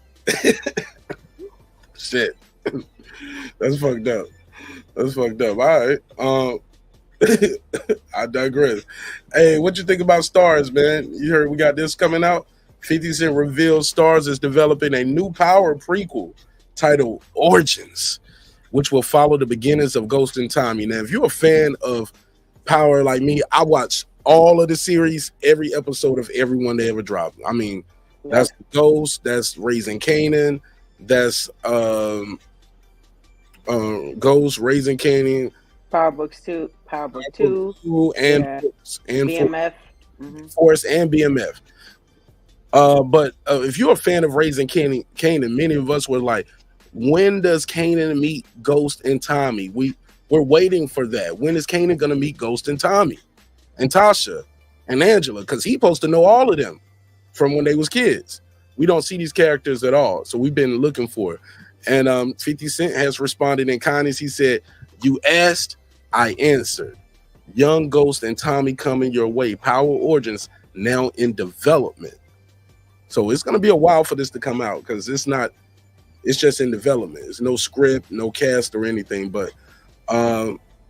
Shit. That's fucked up. All right. I digress. Hey, what you think about Stars, man? You heard we got this coming out? 50 Cent reveals Stars is developing a new Power prequel titled Origins, which will follow the beginnings of Ghost and Tommy. Now, if you're a fan of Power like me, I watch all of the series, every episode of every one they ever dropped. I mean, that's Ghost, that's Raising Kanan, that's Ghost, Raising Kanan, Power Book 2, and BMF, Force and BMF. But if you're a fan of Raising Kanan, many of us were like, when does Kanan meet Ghost and Tommy? We're waiting for that. When is Kanan gonna meet Ghost and Tommy and Tasha and Angela? Because he's supposed to know all of them from when they was kids. We don't see these characters at all, so we've been looking for it. And 50 Cent has responded in kindness. He said, "You asked, I answered. Young Ghost and Tommy coming your way. Power Origins now in development." So it's gonna be a while for this to come out because it's just in development. There's no script, no cast or anything. But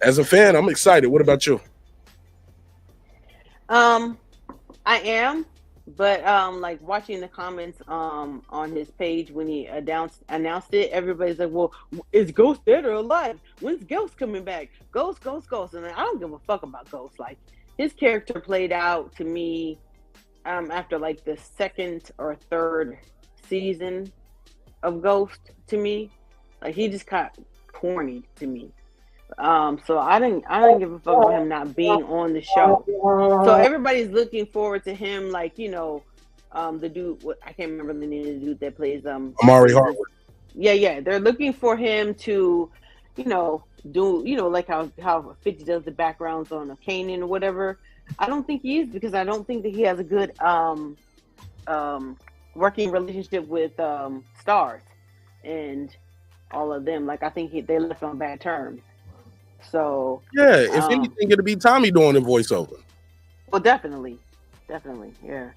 as a fan, I'm excited. What about you? I am, but like watching the comments on his page when he announced it, everybody's like, "Well, is Ghost dead or alive? When's Ghost coming back? Ghost." And I don't give a fuck about Ghost. Like, his character played out to me after like the second or third season of Ghost to me. Like, he just got corny to me. So I didn't give a fuck about him not being on the show. So everybody's looking forward to him, like, the dude, I can't remember the name of the dude that plays Amari Hartwood. Yeah, they're looking for him to, do like how 50 does the backgrounds on a Kanan or whatever. I don't think he is, because I don't think that he has a good working relationship with Stars and all of them. Like, I think they left on bad terms. So yeah, if anything, it'll be Tommy doing the voiceover. Well, definitely, yeah.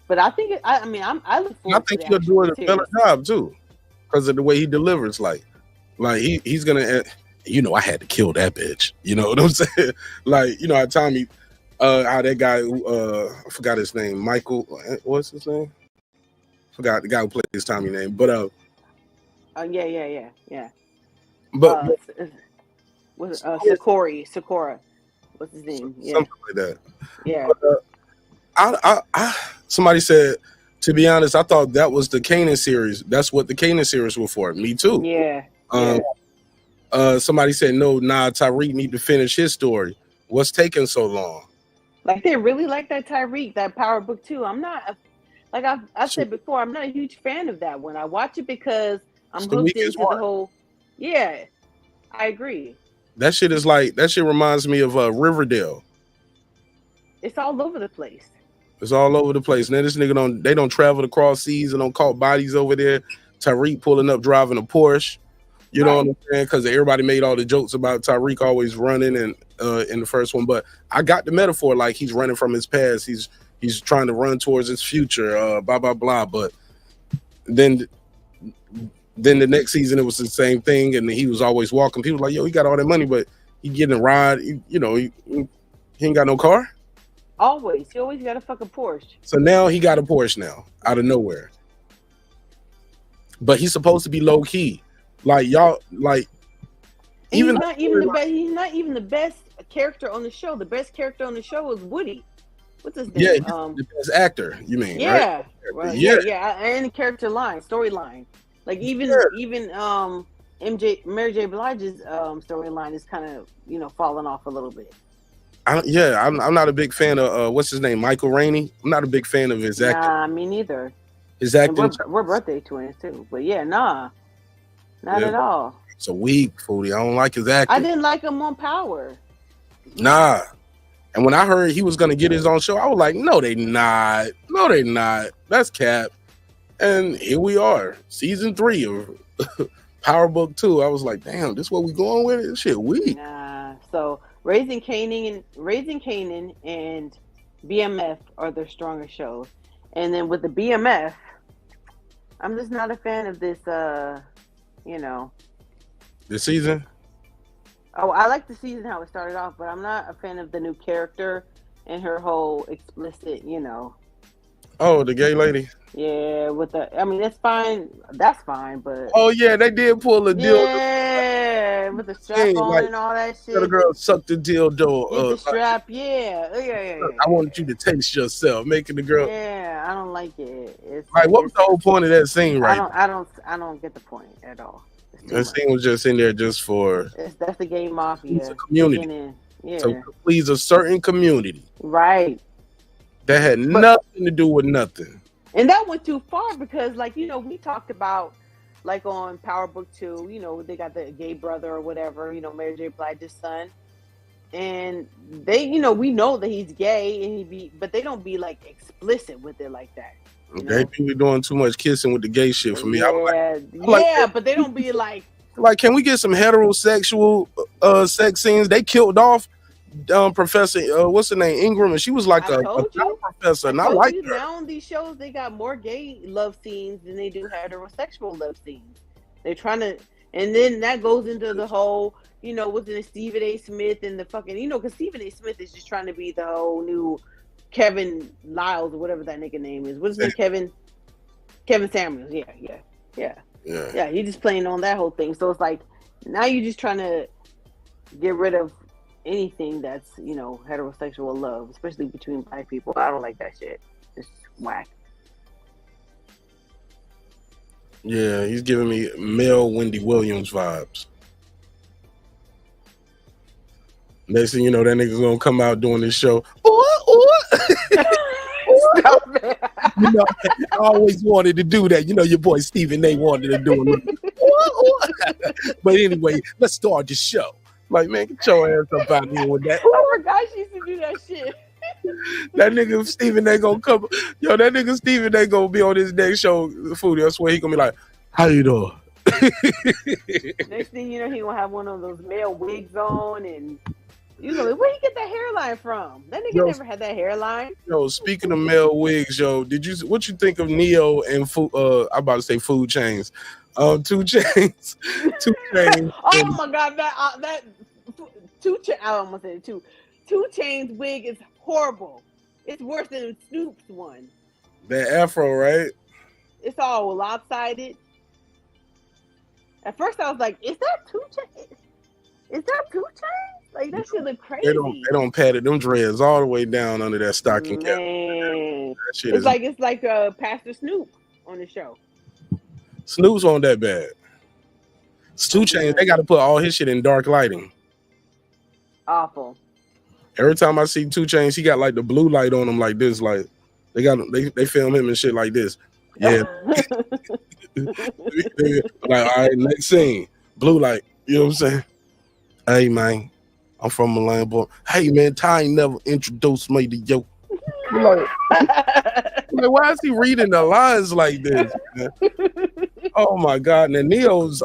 But I think I look forward. I think he'll do a better job too, because of the way he delivers. Like he's gonna, I had to kill that bitch. You know what I'm saying? Like, how Tommy, how that guy, I forgot his name, Michael. What's his name? Forgot the guy who plays Tommy name, but yeah. But was Sakura? What's his name? Yeah. Something like that. Yeah. But, I somebody said, to be honest, I thought that was the Kanan series. That's what the Kanan series was for. Me too. Yeah. Somebody said, Tariq need to finish his story. What's taking so long? Like, they really like that Tariq, that Power Book 2. I'm not Like I said before, I'm not a huge fan of that one. I watch it because I'm the hooked weakest into the one. whole. Yeah, I agree. That shit is like that shit reminds me of Riverdale. It's all over the place. It's all over the place. Now this nigga they don't travel across seas and don't caught bodies over there. Tariq pulling up driving a Porsche. You know what I'm saying? Because everybody made all the jokes about Tariq always running and in the first one. But I got the metaphor like he's running from his past. He's trying to run towards his future. Blah blah blah. But then the next season it was the same thing, and he was always walking. People were like, yo, he got all that money, but he getting a ride. He ain't got no car. Always, he always got a fucking Porsche. So now he got a Porsche now out of nowhere. But he's supposed to be low key. Like y'all, like He's not even the best character on the show. The best character on the show is Woody. What's his name? Yeah, the best actor. You mean? Yeah, right? right. Yeah. And the character storyline. Like even Mary J. Blige's storyline is kind of falling off a little bit. I'm not a big fan of what's his name, Michael Rainey. I'm not a big fan of his acting. Nah, me neither. His acting. We're birthday twins too, but not at all. It's a weak foodie. I don't like his acting. I didn't like him on Power. Nah. And when I heard he was gonna get his own show, I was like, no, they not. No, they not. That's cap. And here we are, season 3 of Power Book 2. I was like, damn, this what we going with? This shit weak. Nah. So Raising Kanan and BMF are their stronger shows. And then with the BMF, I'm just not a fan of this This season? Oh, I like the season how it started off, but I'm not a fan of the new character and her whole explicit, Oh, the gay lady. Yeah, that's fine. That's fine, but oh yeah, they did pull a deal. Yeah, with the strap on and all that shit. The girl sucked the dildo. The strap, yeah. I wanted you to taste yourself, making the girl. Yeah, I don't like it. It's like, what was the whole point of that scene, right? I don't get the point at all. That scene was just in there just for. That's the gay mafia. It's a community. Yeah. To please a certain community. Right. That had nothing to do with nothing. And that went too far because, we talked about, on Power Book 2, they got the gay brother or whatever, Mary J. Blige's son. And they, we know that he's gay and but they don't be, explicit with it like that. They be doing too much kissing with the gay shit for me. Yeah, but they don't be like, can we get some heterosexual sex scenes? They killed off Professor what's her name, Ingram, and she was like a professor, and I like her. Now on these shows they got more gay love scenes than they do heterosexual love scenes. They're trying to, and then that goes into the whole, wasn't it Stephen A. Smith and the fucking, because Stephen A. Smith is just trying to be the whole new Kevin Lyles or whatever that nigga name is. What's his name? Kevin Samuels. Yeah. He's just playing on that whole thing. So it's like now you're just trying to get rid of anything that's heterosexual love, especially between black people. I don't like that shit. It's whack. Yeah, he's giving me male Wendy Williams vibes. Next thing you know, that nigga's gonna come out doing this show. Stop it. I always wanted to do that. Your boy Stephen A. wanted to do it. But anyway, let's start the show. Like, man, get your ass up out here with that. I forgot she used to do that shit. That nigga Stephen A. gonna come. Yo, that nigga Stephen A. gonna be on his next show, Foodie. I swear he gonna be like, how you doing? Next thing you know, he gonna have one of those male wigs on, and you know, where he get that hairline from? That nigga never had that hairline. Yo, speaking of male wigs, what you think of Neo and I'm about to say Food Chains, 2 Chainz, 2 Chainz. Oh my god, that 2 Chainz. I almost said 2 Chainz wig is horrible. It's worse than Snoop's one. That afro, right? It's all lopsided. At first, I was like, "Is that 2 Chainz? Is that 2 Chainz? Like that shit look crazy." They don't pat it. Them dreads all the way down under that stocking cap. It's like Pastor Snoop on the show. Snoop's on that bad. 2 Chainz, they got to put all his shit in dark lighting. Awful. Every time I see 2 Chainz, he got like the blue light on him like this, like They got they film him and shit like this. Yeah. Like, all right, next scene. Blue, like, you know what I'm saying? Hey man, I'm from Milan, boy. Hey man, Ty ain't never introduced me to you. Like, why is he reading the lines like this, man? Oh my god. And then Neo's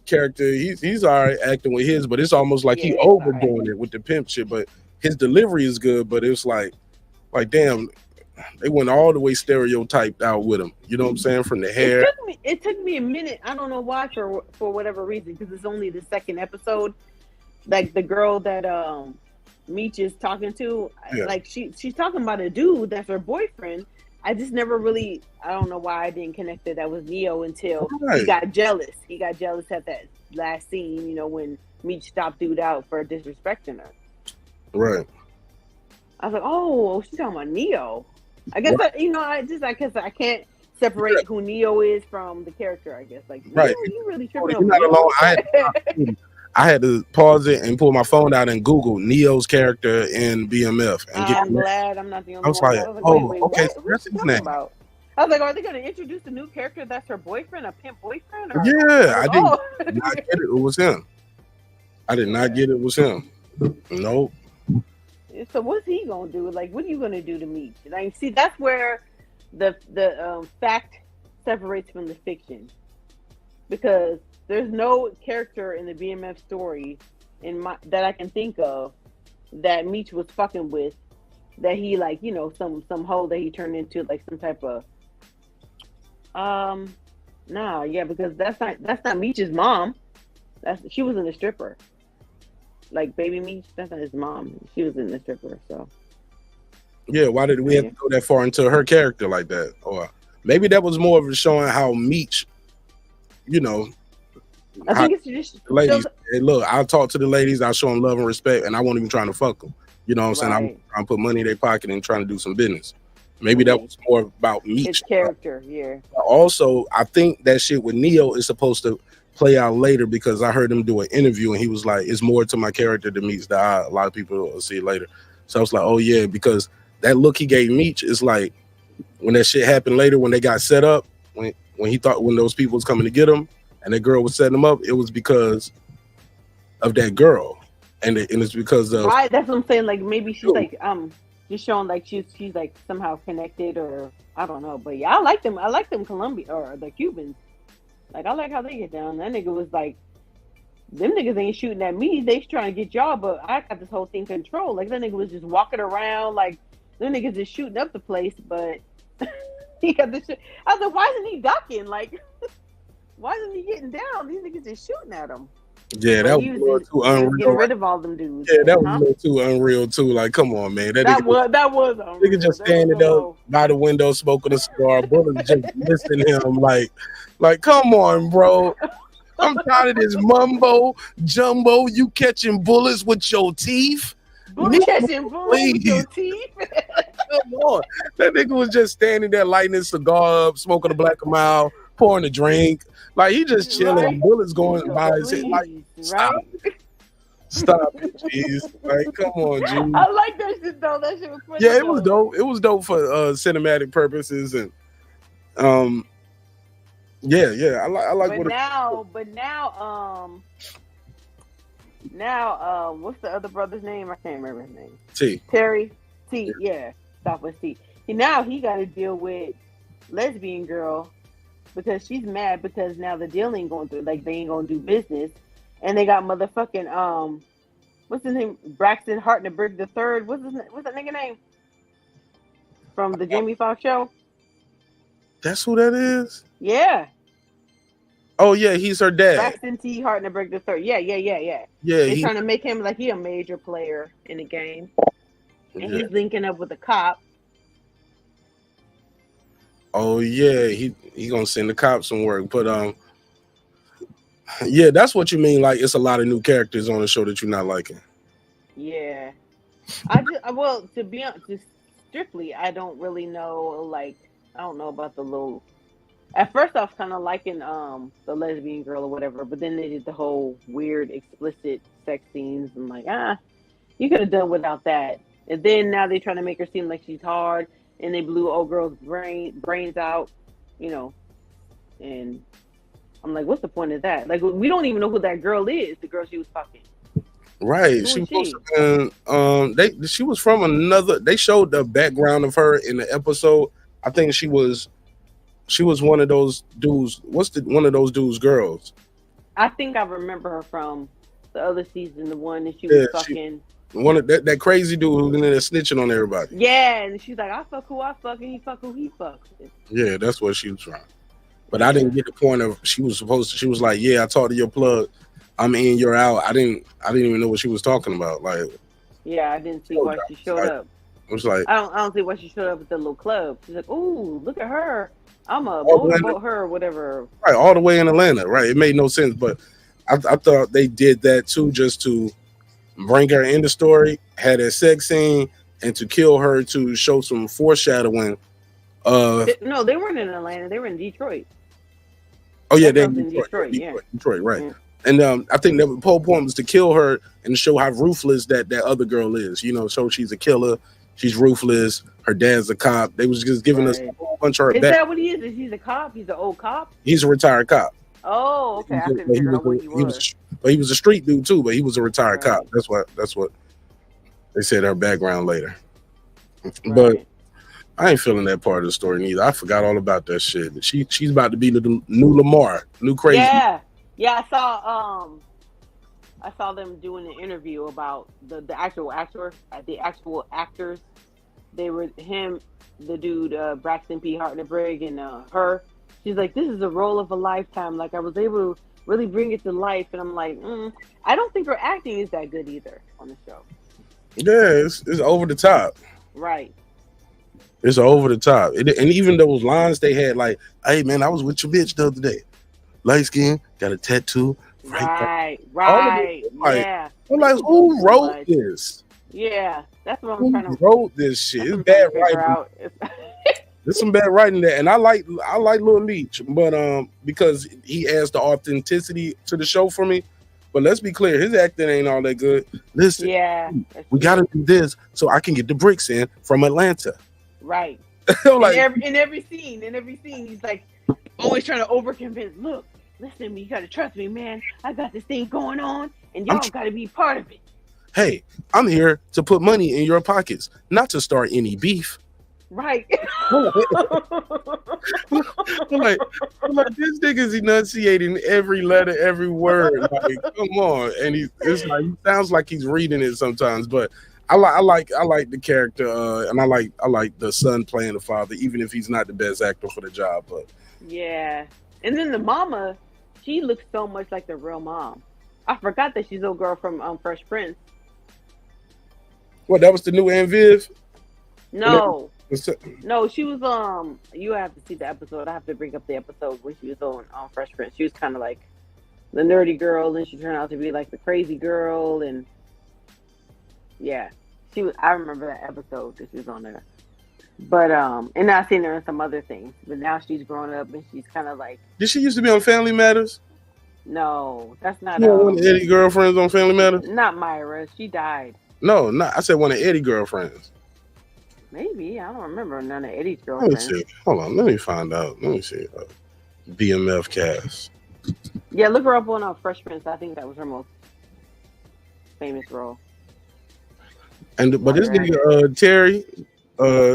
character, he's all right acting with his, but it's almost like he overdoing it with the pimp shit. But his delivery is good, but it's like damn, they went all the way stereotyped out with him. You know what I'm saying? From the hair. It took me a minute. I don't know why, for whatever reason, because it's only the second episode. Like the girl that Meech is talking to, like she's talking about a dude that's her boyfriend. I just never really, I don't know why I didn't connect that was Neo until he got jealous. He got jealous at that last scene, you know, when Meech stopped dude out for disrespecting her. Right. I was like, oh, she's talking about Neo. I guess I guess I can't separate who Neo is from the character. I guess like you really tripping. You're not alone. I had to pause it and pull my phone out and Google Neo's character in BMF. And I'm glad I'm not the only one. I was like, wait, okay, that's his name. About? I was like, are they going to introduce a new character that's her boyfriend, a pimp boyfriend? Or, yeah, I did not get it. It was him. I did not get it was him. Nope. So what's he gonna do? Like, what are you gonna do to me? Like, see, that's where the fact separates from the fiction, because there's no character in the BMF story that I can think of that Meech was fucking with, that he like, you know, some hoe that he turned into like some type of because that's not Meech's mom. She wasn't a stripper. Like baby Meech, that's not his mom. She was in the stripper, so. Yeah, why did we have to go that far into her character like that? Or maybe that was more of a showing how Meech, you know. I think it's just ladies. Hey, look, I'll talk to the ladies, I'll show them love and respect, and I won't even trying to fuck them. You know what I'm saying? I'm trying to put money in their pocket and trying to do some business. Maybe that was more about Meech. His character, yeah. Also, I think that shit with Neo is supposed to play out later, because I heard him do an interview and he was like, it's more to my character than Meech that a lot of people will see later. So I was like, oh yeah, because that look he gave Meech is like when that shit happened later, when they got set up, when those people was coming to get him and that girl was setting them up, it was because of that girl. And it's because of right, that's what I'm saying. Like maybe she's like just showing like she's like somehow connected, or I don't know. But yeah, I like them Colombian or the Cubans. Like, I like how they get down. That nigga was like, them niggas ain't shooting at me. They trying to get y'all, but I got this whole thing controlled. Like, that nigga was just walking around. Like, them niggas just shooting up the place, but he got this shit. I was like, why isn't he ducking? Like, why isn't he getting down? These niggas just shooting at him. Yeah, that was a little too unreal. Getting rid of all them dudes. Yeah, that was a little too unreal, too. Like, come on, man. That was unreal. Nigga just standing up by the window smoking a cigar. Bullets just missing him. Like, come on, bro. I'm tired of this mumbo jumbo. You catching bullets with your teeth? Catching bullets with your teeth? Come on. That nigga was just standing there lighting his cigar up, smoking a black and mild, pouring a drink. Like, he just chilling. Right. Bullets going by his head. Like, stop it. Stop it, jeez. Like, come on, jeez. I like that shit, though. That shit was funny. Yeah, it was dope. It was dope for cinematic purposes. And, yeah. I like but now, what's the other brother's name? I can't remember his name. Terry T. Yeah, stop with T. Now he got to deal with lesbian girl because she's mad because now the deal ain't going through. Like, they ain't gonna do business, and they got motherfucking what's his name? Braxton Hartnett the third. What's that nigga name from the Jamie Foxx show? That's who that is? Yeah. Oh, yeah, he's her dad. Braxton T. Hartnett the third. Yeah. Yeah, they're trying to make him like he a major player in the game. And he's linking up with a cop. Oh, yeah, he gonna send the cops some work. But, yeah, that's what you mean. Like, it's a lot of new characters on the show that you're not liking. Yeah. To be honest, strictly, I don't really know, like, I don't know about the little. At first, I was kind of liking the lesbian girl or whatever, but then they did the whole weird, explicit sex scenes. I'm like, you could have done without that. And then now they're trying to make her seem like she's hard, and they blew old girl's brains out, you know, and I'm like, what's the point of that? Like, we don't even know who that girl is, the girl she was fucking. Right. Who She is was she? she was from another, they showed the background of her in the episode. I think she was one of those dudes. One of those dudes' girls? I think I remember her from the other season, the one that she was fucking. One of that crazy dude who's in there snitching on everybody. Yeah, and she's like, I fuck who I fuck, and he fuck who he fucks. Yeah, that's what she was from. But I didn't get the point of she was like, yeah, I talked to your plug. I'm in, you're out. I didn't even know what she was talking about. Like, yeah, I didn't see why she showed up. I was like, I don't see why she showed up at the little club. She's like, ooh, look at her. I'm a motorboat her or whatever. Right, all the way in Atlanta. Right, it made no sense. But I thought they did that too, just to bring her in the story, had a sex scene, and to kill her to show some foreshadowing. No, they weren't in Atlanta. They were in Detroit. Oh yeah, they're in Detroit. Detroit, right. Yeah. And I think the whole point was to kill her and show how ruthless that other girl is. You know, so she's a killer. She's ruthless. Her dad's a cop. They was just giving us a whole bunch of her. Is that what he is? Is he a cop? He's an old cop? He's a retired cop. Oh, okay. I couldn't figure out what he was. But he was a street dude too, but he was a retired cop. That's what they said her background later. Right. But I ain't feeling that part of the story neither. I forgot all about that shit. She's about to be the new Lamar, new crazy. Yeah, I saw them doing an interview about the actual actors. They were him, the dude Braxton P. Hartnett-Brigg, and her. She's like, this is a role of a lifetime. Like, I was able to really bring it to life, and I'm like, I don't think her acting is that good either on the show. Yeah, it's over the top. Right. It's over the top. And even those lines they had, like, hey, man, I was with your bitch the other day. Light skin, got a tattoo. Right. Yeah. I'm like, who wrote this? Yeah, that's what I'm trying to. Who wrote this shit? It's bad writing. There's some bad writing there, and I like Lil Leach, but because he adds the authenticity to the show for me. But let's be clear, his acting ain't all that good. Listen, we got to do this so I can get the bricks in from Atlanta. Right. Like, in every scene, he's like always trying to overconvince. Look, listen to me. You got to trust me, man. I got this thing going on, and y'all got to be part of it. Hey, I'm here to put money in your pockets, not to start any beef. Right. I'm like, this nigga's enunciating every letter, every word. Like, come on. And he sounds like he's reading it sometimes, but I like the character, and I like the son playing the father, even if he's not the best actor for the job. But yeah, and then the mama, she looks so much like the real mom. I forgot that she's a girl from Fresh Prince. What? That was the new Aunt Viv? No, she was You have to see the episode. I have to bring up the episode when she was on Fresh Prince. She was kind of like the nerdy girl, and she turned out to be like the crazy girl, and yeah. I remember that episode that she was on there. But and I've seen her in some other things. But now she's grown up and she's kind of like. Did she used to be on Family Matters? No, that's not. One of Eddie's girlfriends on Family Matters? Not Myra. She died. No, not. I said one of Eddie's girlfriends. Maybe. I don't remember none of Eddie's girlfriends. Let me see. Hold on. Let me find out. Let me see. BMF cast. Yeah, look her up on Fresh Prince. I think that was her most famous role. But this nigga Terry,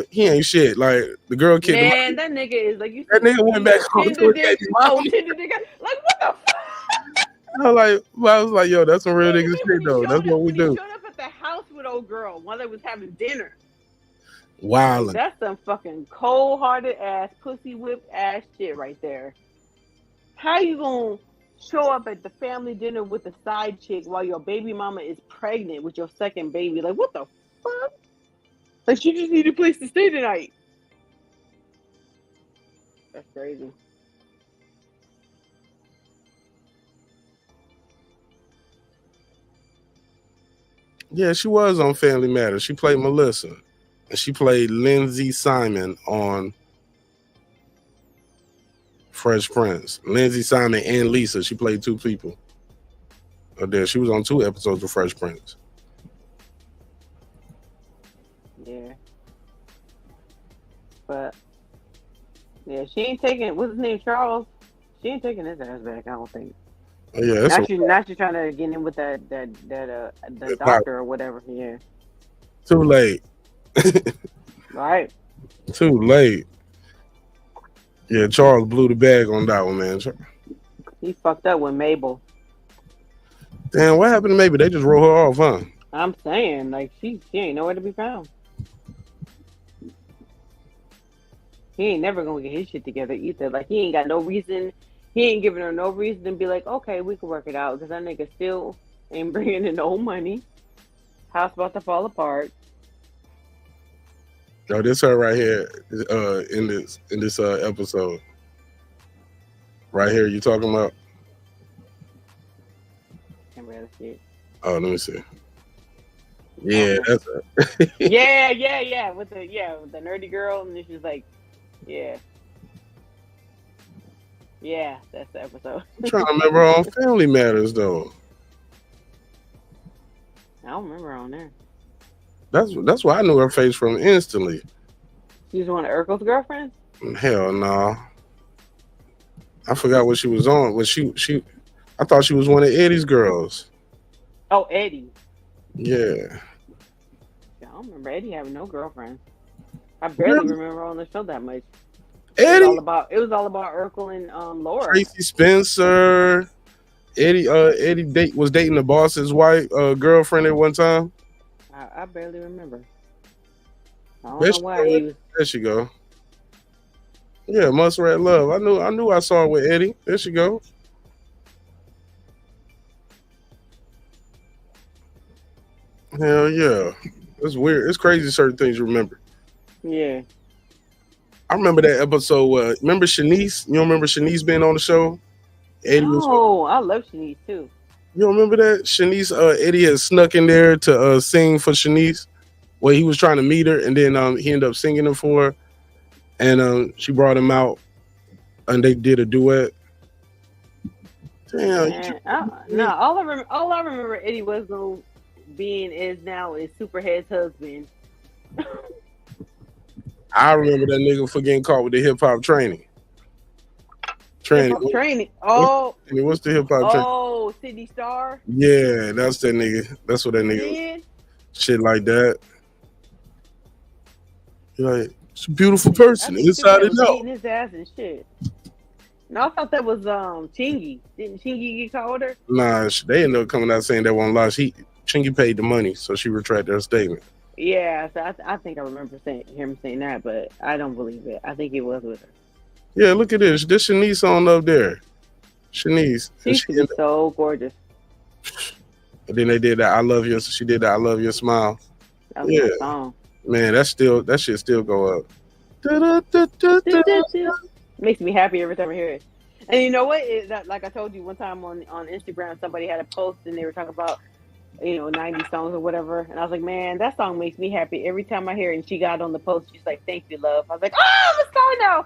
he ain't shit. Like the girl kicked him out. Man, that nigga is like you. That nigga went back home to Tinder nigga. Like what the fuck? I was like, yo, that's some real nigga shit though. That's what we do. He showed up at the house with old girl while they was having dinner. Wow. That's some fucking cold-hearted ass, pussy whip ass shit right there. How you gonna show up at the family dinner with a side chick while your baby mama is pregnant with your second baby? Like, what the fuck? Like, she just need a place to stay tonight. That's crazy. Yeah, she was on Family Matters. She played Melissa. And she played Lindsay Simon on Fresh Prince. Lindsay Simon and Lisa. She played two people. She was on 2 episodes of Fresh Prince. Yeah. But yeah, she ain't taking. What's his name, Charles? She ain't taking his ass back. I don't think. Yeah, that's Not you trying to get in with the doctor or whatever. Yeah. Too late. Right. Too late. Yeah, Charles blew the bag on that one, man. He fucked up with Mabel. Damn, what happened to Mabel? They just rolled her off, huh? I'm saying, like, she ain't nowhere to be found. He ain't never gonna get his shit together either. Like, he ain't got no reason. He ain't giving her no reason to be like, okay, we can work it out, because that nigga still ain't bringing in no money. House about to fall apart. Yo, this her right here, in this episode. Right here, you talking about? Can't really see it. Oh, let me see. Yeah, that's her. yeah. With the nerdy girl, and she's like, yeah, that's the episode. I'm trying to remember on Family Matters though. I don't remember on there. That's why I knew her face from instantly. She was one of Urkel's girlfriends? Hell no. I forgot what she was on. I thought she was one of Eddie's girls. Oh, Eddie. Yeah. I don't remember Eddie having no girlfriend. I barely remember on the show that much. Eddie? It was all about Urkel and Laura. Tracy Spencer. Eddie was dating the boss's wife, girlfriend at one time. I barely remember. I don't know why he was. There she go. Yeah, Muskrat Love. I knew I saw her with Eddie. There she go. Hell yeah. It's weird. It's crazy certain things you remember. Yeah. I remember that episode. Remember Shanice? You don't remember Shanice being on the show? Eddie I love Shanice too. You don't remember that? Shanice, Eddie had snuck in there to sing for Shanice. Well, he was trying to meet her, and then he ended up singing her for her. And she brought him out, and they did a duet. Damn. No, all I remember Eddie Weslow being is Superhead's husband. I remember that nigga for getting caught with the hip hop training. Training. Oh. What's the hip hop training? Oh, Sydney Star. Yeah, that's that nigga. That's what that nigga was. Shit like that. You're like, it's a beautiful person. Inside and out. Beating his ass and shit. No, I thought that was Chingy. Didn't Chingy get caught with her? Nah, they ended up coming out saying that one lie. Chingy paid the money, so she retracted her statement. Yeah, so I think I remember him saying that, but I don't believe it. I think he was with her. Yeah, look at this. This Shanice on up there. Shanice. She's so gorgeous. And then they did that I Love You. She did that I Love Your Smile. That was a song. Man, that shit still go up. Makes me happy every time I hear it. And you know what? Like I told you one time on Instagram, somebody had a post and they were talking about 90 songs or whatever. And I was like, man, that song makes me happy every time I hear it. And she got on the post. She's like, thank you, love. I was like, oh, let's go now.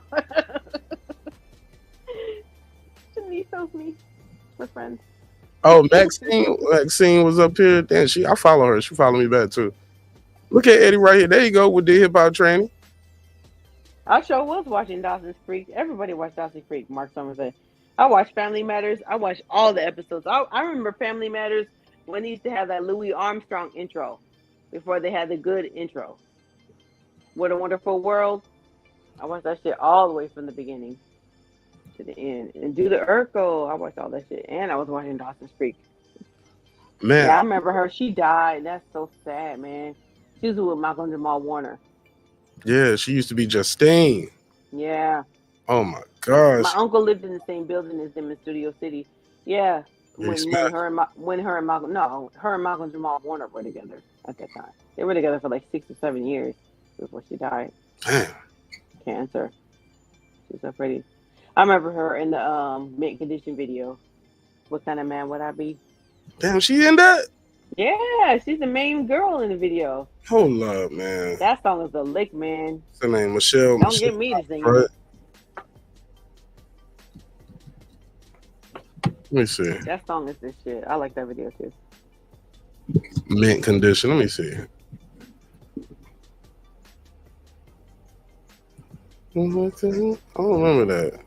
Shanice knows me. We're friends. Oh, Maxine was up here. Damn, I follow her. She followed me back too. Look at Eddie right here. There you go with the hip hop training. I sure was watching Dawson's Creek. Everybody watched Dawson's Creek. Mark Summers said. I watched Family Matters. I watched all the episodes. I remember Family Matters when they used to have that Louis Armstrong intro before they had the good intro. What a Wonderful World. I watched that shit all the way from the beginning to the end. And Do the Urkel. I watched all that shit. And I was watching Dawson's Creek. Man. Yeah, I remember her. She died. That's so sad, man. She was with Malcolm Jamal Warner. Yeah, she used to be Justine. Yeah. Oh my gosh. My uncle lived in the same building as them in Studio City. Yeah. When her and Malcolm Jamal Warner were together at that time. They were together for like 6 or 7 years before she died. Damn. Cancer. She's so pretty. I remember her in the Mint Condition video. What kind of man would I be? Damn, she in that? Yeah, she's the main girl in the video. Hold up, man. That song is a lick, man. What's her name? Michelle. Don't get me to sing it. Let me see. That song is this shit. I like that video too. Mint Condition. Let me see. I don't remember that.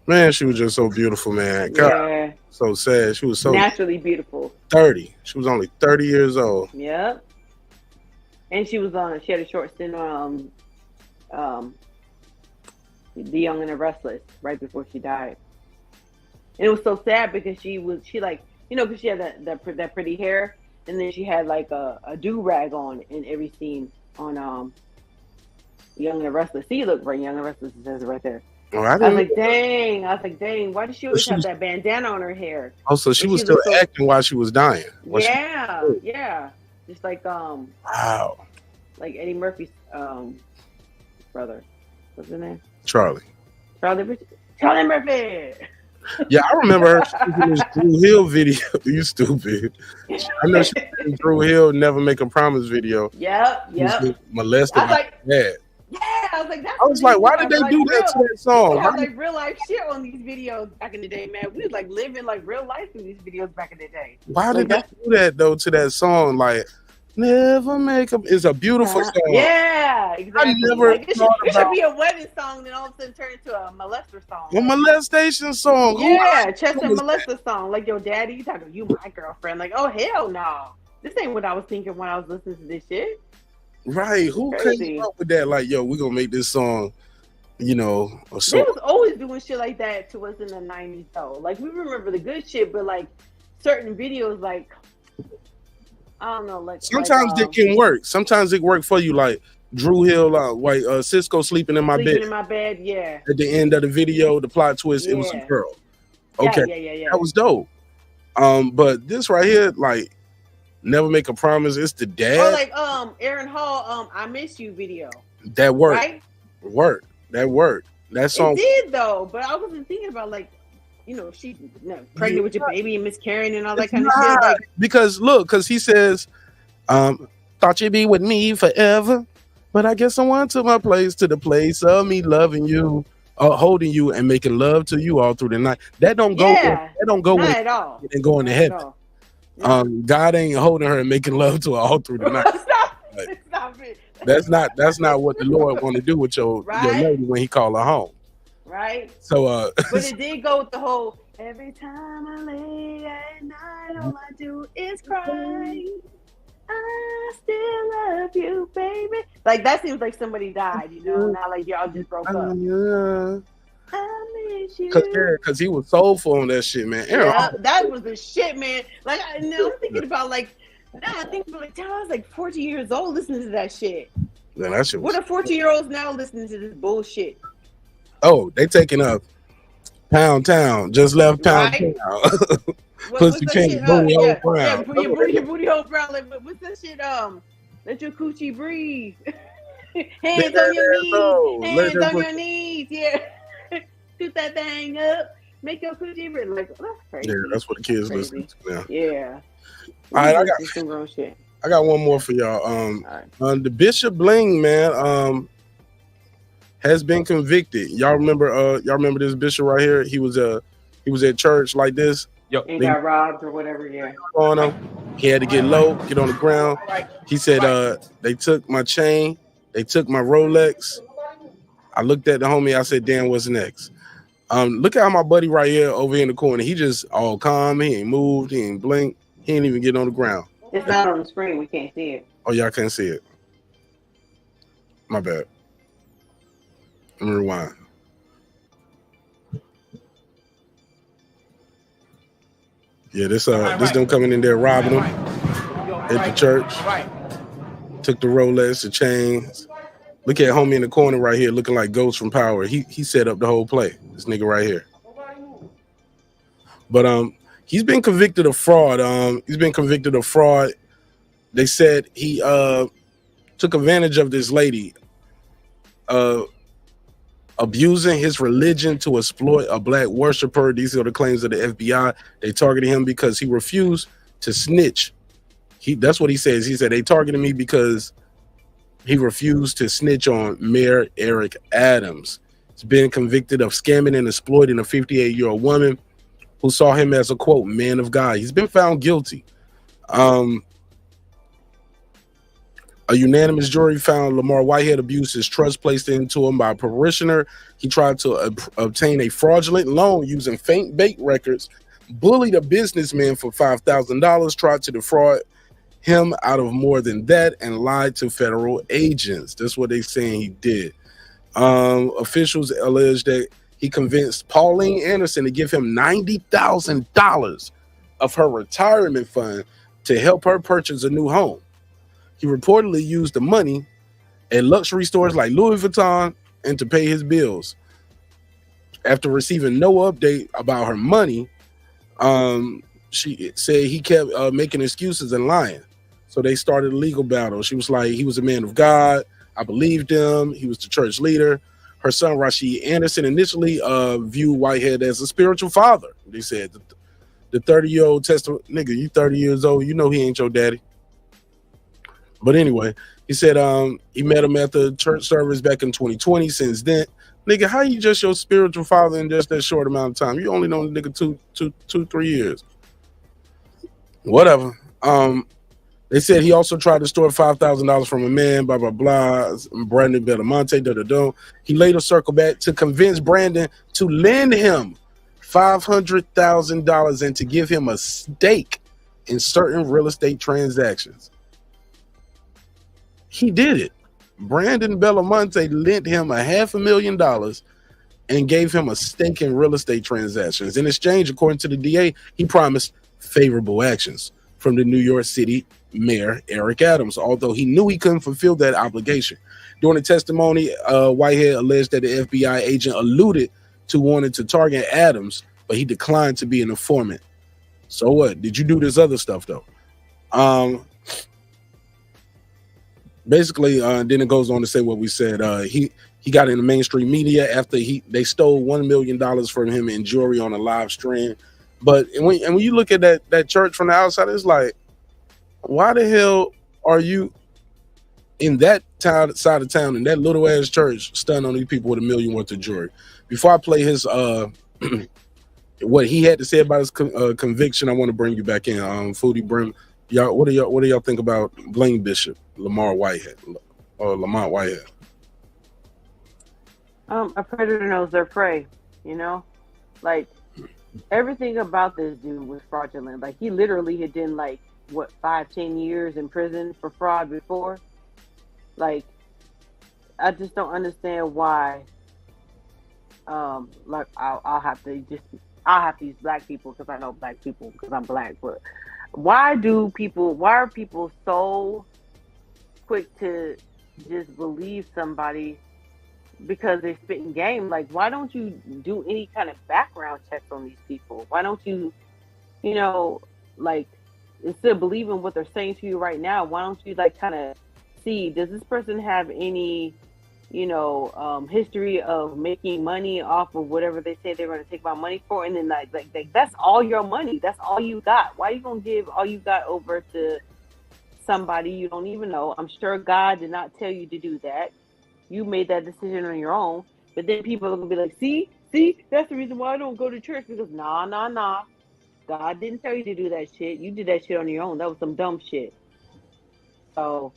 Man, she was just so beautiful, man. God, Yeah. so sad. She was so Naturally beautiful. 30. She was only 30 years old. Yep. And she was on. She had a short stint on The Young and the Restless right before she died. And it was so sad because she like, you know, because she had that pretty hair, and then she had like a do-rag on in every scene on Young and the Restless. See, look, right, Young and the Restless, it says it right there. Oh, I was like, dang. Why did she always have that bandana on her hair? Oh, so she was still acting while she was dying. Yeah. Just like wow. Like Eddie Murphy's brother. What's his name? Charlie Murphy. Yeah, I remember her in this Drew Hill video. You stupid. I know she was in Drew Hill Never Make a Promise video. Yep. Molested I was like, dad. yeah, I was like, I was like, why did they do that to that song? We had like real life shit on these videos back in the day, man. We was like living like real life in these videos back in the day. Why did they do that though to that song? Like, never make a. It's a beautiful song. Yeah, exactly. I never like, it should be a wedding song, then all of a sudden turn into a molester song. A molestation song. Yeah, Chester molester song. Like your daddy, you talking, you my girlfriend. Like, oh hell no, this ain't what I was thinking when I was listening to this shit. Right? Who came up with that? Like, yo, we're gonna make this song. You know, or so. They was always doing shit like that to us in the 90s, though. Like we remember the good shit, but like certain videos, like. I don't know, like sometimes it can work. Sometimes it work for you, like Drew Hill, Cisco sleeping in my bed. Yeah. At the end of the video, the plot twist, it was a girl. Okay, yeah. That was dope. But this right here, like, Never Make a Promise. It's the dad. Or like Aaron Hall, I Miss You video. That worked. Right? That worked. That song. It did though, but I wasn't thinking about like. You know, she pregnant with your baby and miscarrying and all that kind of shit. Like, because he says, thought you'd be with me forever, but I guess I went to my place, to the place of me loving you, holding you and making love to you all through the night. That don't go. That don't go not with at all. And going to heaven. God ain't holding her and making love to her all through the night. Stop it. That's not what the Lord want to do with your lady when He call her home. Right. So but it did go with the whole every time I lay at night, all I do is cry. I still love you, baby. Like that seems like somebody died, you know, not like y'all just broke up. I miss you. Cause he was soulful on that shit, man. That was the shit, man. Like I'm thinking about like now I think like damn, I was like 14 years old listening to that shit. Man, that shit was... What are 14-year-olds now listening to this bullshit? Oh, they taking up Pound Town. Just left Pound Town. Pussy King, booty hole brown. Yeah, your booty hole brown. Like, what's that shit? Let your coochie breathe. Hands on your knees. Hands on your knees. Yeah. Shoot that thing up. Make your coochie breathe. Like, that's crazy. Yeah, that's what the kids listen to now. Yeah. All right, I got one more for y'all. The Bishop Bling, man, has been convicted. Y'all remember this bishop right here? He was at church like this. And got robbed or whatever, yeah. On him. He had to get low, get on the ground. He said, they took my chain, they took my Rolex. I looked at the homie, I said, damn, what's next? Look at my buddy right here over here in the corner. He just all calm, he ain't moved, he ain't blinked, he ain't even get on the ground. It's not on the screen, we can't see it. Oh, y'all can't see it. My bad. Let me rewind. Yeah, this them coming in there robbing them at the church. Took the Rolex, the chains. Look at homie in the corner right here, looking like Ghost from Power. He set up the whole play. This nigga right here. But he's been convicted of fraud. They said he took advantage of this lady, abusing his religion to exploit a black worshiper. These are the claims of the FBI. They targeted him because he refused to snitch. That's what he says. He said they targeted me because he refused to snitch on Mayor Eric Adams. He's been convicted of scamming and exploiting a 58-year-old woman who saw him as a, quote, man of God. He's been found guilty. A unanimous jury found Lamar Whitehead abused his trust placed into him by a parishioner. He tried to obtain a fraudulent loan using fake bank records, bullied a businessman for $5,000, tried to defraud him out of more than that, and lied to federal agents. That's what they're saying he did. Officials alleged that he convinced Pauline Anderson to give him $90,000 of her retirement fund to help her purchase a new home. He reportedly used the money at luxury stores like Louis Vuitton and to pay his bills. After receiving no update about her money, she said he kept making excuses and lying. So they started a legal battle. She was like, he was a man of God. I believed him. He was the church leader. Her son, Rashid Anderson, initially viewed Whitehead as a spiritual father. They said the 30-year-old testimony, nigga, you 30 years old, you know he ain't your daddy. But anyway, he said he met him at the church service back in 2020. Since then, nigga, how you just your spiritual father in just that short amount of time? You only know the nigga 3 years. Whatever. They said he also tried to store $5,000 from a man, blah, blah, blah, Brandon Belamonte, da-da-da. He later circled back to convince Brandon to lend him $500,000 and to give him a stake in certain real estate transactions. He did it. Brandon Belamonte lent him $500,000 and gave him a stake in real estate transactions. In exchange, according to the DA, he promised favorable actions from the New York City Mayor Eric Adams, although he knew he couldn't fulfill that obligation. During the testimony, Whitehead alleged that the FBI agent alluded to wanting to target Adams, but he declined to be an informant. So what? Did you do this other stuff though? Basically, then it goes on to say what we said. He got in the mainstream media after they stole $1 million from him in jewelry on a live stream. But when you look at that church from the outside, it's like, why the hell are you in that side of town in that little ass church stunning on these people with $1 million worth of jewelry? Before I play his what he had to say about his conviction, I want to bring you back in. Foodie Brim, y'all, what do y'all think about Blaine Bishop, Lamar Whitehead, or Lamont Whitehead? A predator knows their prey. You know, like everything about this dude was fraudulent. Like he literally had done like what 5-10 years in prison for fraud before. Like I just don't understand why. Like I'll have to use black people because I know black people because I'm black. But why are people so quick to just believe somebody because they're spitting game? Like, why don't you do any kind of background checks on these people? Why don't you, like, instead of believing what they're saying to you right now, why don't you like kind of see, does this person have any history of making money off of whatever they say they're going to take my money for? And then like that's all your money. That's all you got. Why are you going to give all you got over to somebody you don't even know? I'm sure God did not tell you to do that. You made that decision on your own. But then people are going to be like, see, that's the reason why I don't go to church, because nah. God didn't tell you to do that shit. You did that shit on your own. That was some dumb shit. So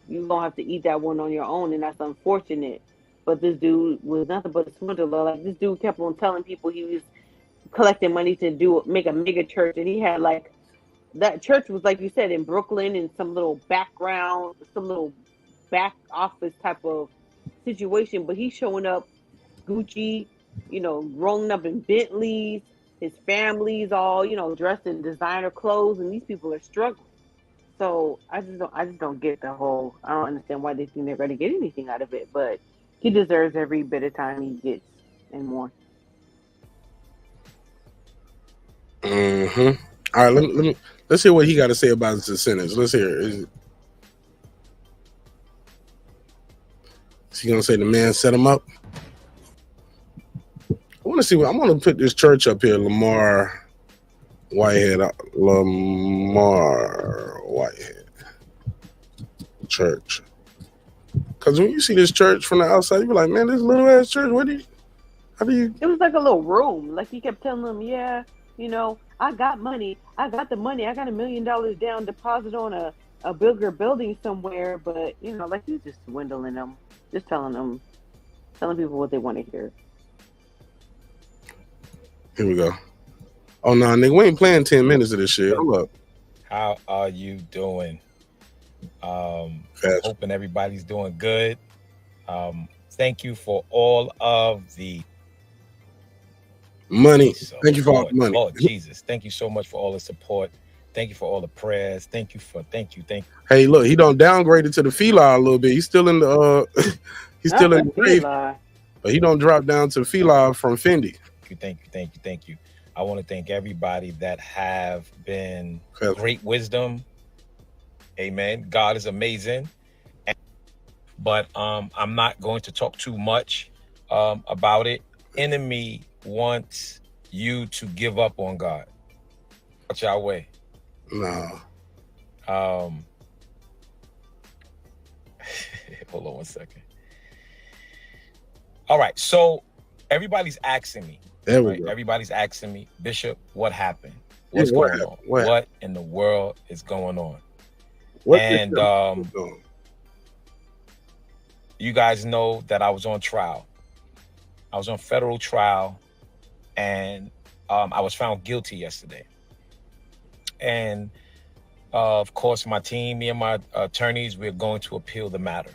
you're going to have to eat that one on your own, and that's unfortunate. But this dude was nothing but a swindler. Like, this dude kept on telling people he was collecting money to make a mega church, and he had, like, that church was, like you said, in Brooklyn, in some little background, some little back office type of situation. But he's showing up Gucci, rolling up in Bentleys. His family's all, dressed in designer clothes, and these people are struggling. So I just don't get the whole. I don't understand why they think they're going to get anything out of it. But he deserves every bit of time he gets and more. Mm-hmm. All right, let's hear what he got to say about his sentence. Let's hear it. Is he going to say the man set him up? I want to see. I'm going to put this church up here, Lamar Whitehead Church. Because when you see this church from the outside, you be like, man, this little ass church. How do you? It was like a little room. Like he kept telling them, yeah, I got money. I got the money. I got $1 million down deposit on a a bigger building somewhere, but you know, like he's just dwindling them, just telling people what they want to hear. Here we go. Oh no, nigga, we ain't playing 10 minutes of this shit. Hold up. How are you doing? Hoping everybody's doing good. Thank you for all of the money. Thank you for all the money. Lord Jesus, thank you so much for all the support. Thank you for all the prayers. Thank you. Hey, look, he don't downgrade it to the Fila a little bit. He's still in the he's still in the grave, but he don't drop down to Fila from Fendi. Thank you. I want to thank everybody that have been great wisdom. Amen. God is amazing. But I'm not going to talk too much about it. Enemy wants you to give up on God. Watch our way. No. Hold on one second. All right. So everybody's asking me. There we go. Everybody's asking me, Bishop, what happened? What's going on? What in the world is going on? You guys know that I was on trial. I was on federal trial, and I was found guilty yesterday. And of course, my team, me and my attorneys, we're going to appeal the matter.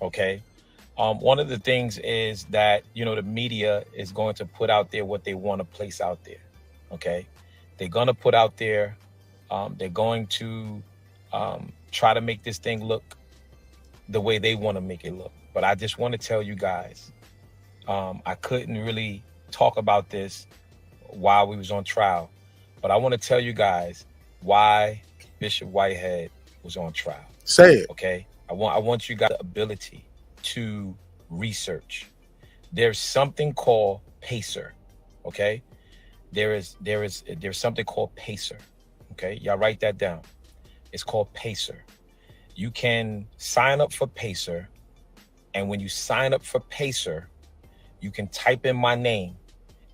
Okay. One of the things is that, you know, the media is going to put out there what they want to place out there. Okay. They're going to put out there. They're going to try to make this thing look the way they want to make it look. But I just want to tell you guys, I couldn't really talk about this while we was on trial, but I want to tell you guys why Bishop Whitehead was on trial. Say it. Okay. I want you guys the ability to research. There's something called PACER. Okay. There's something called PACER. Okay. Y'all write that down. It's called PACER. You can sign up for PACER, and when you sign up for PACER, you can type in my name,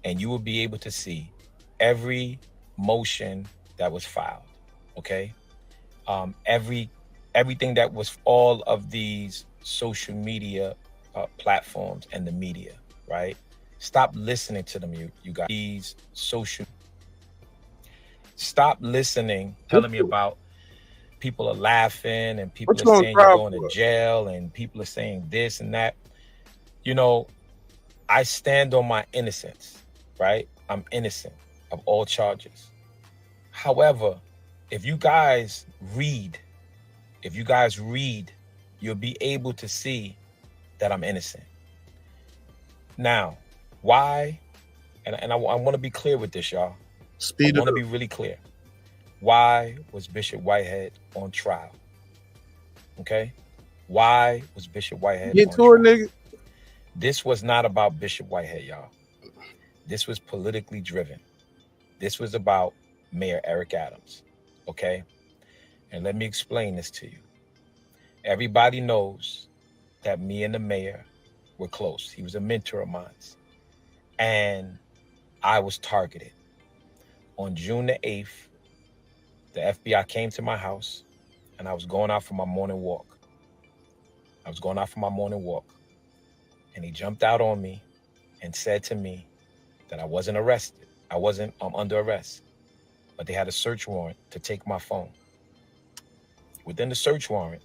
and you will be able to see every motion that was filed. Okay, everything that was all of these social media platforms and the media. Right? Stop listening to them, you guys. These social. Stop listening, telling me about. People are laughing and people are saying you're going to jail and people are saying this and that. You know, I stand on my innocence, right? I'm innocent of all charges. However, if you guys read, you'll be able to see that I'm innocent. Now, why? And I want to be clear with this, y'all. I want to be really clear. Why was Bishop Whitehead on trial? Okay? Why was Bishop Whitehead on trial? Nigga. This was not about Bishop Whitehead, y'all. This was politically driven. This was about Mayor Eric Adams. Okay? And let me explain this to you. Everybody knows that me and the mayor were close. He was a mentor of mine. And I was targeted. On June the 8th, the FBI came to my house, and I was going out for my morning walk. And he jumped out on me and said to me that I wasn't arrested. I wasn't under arrest, but they had a search warrant to take my phone. Within the search warrant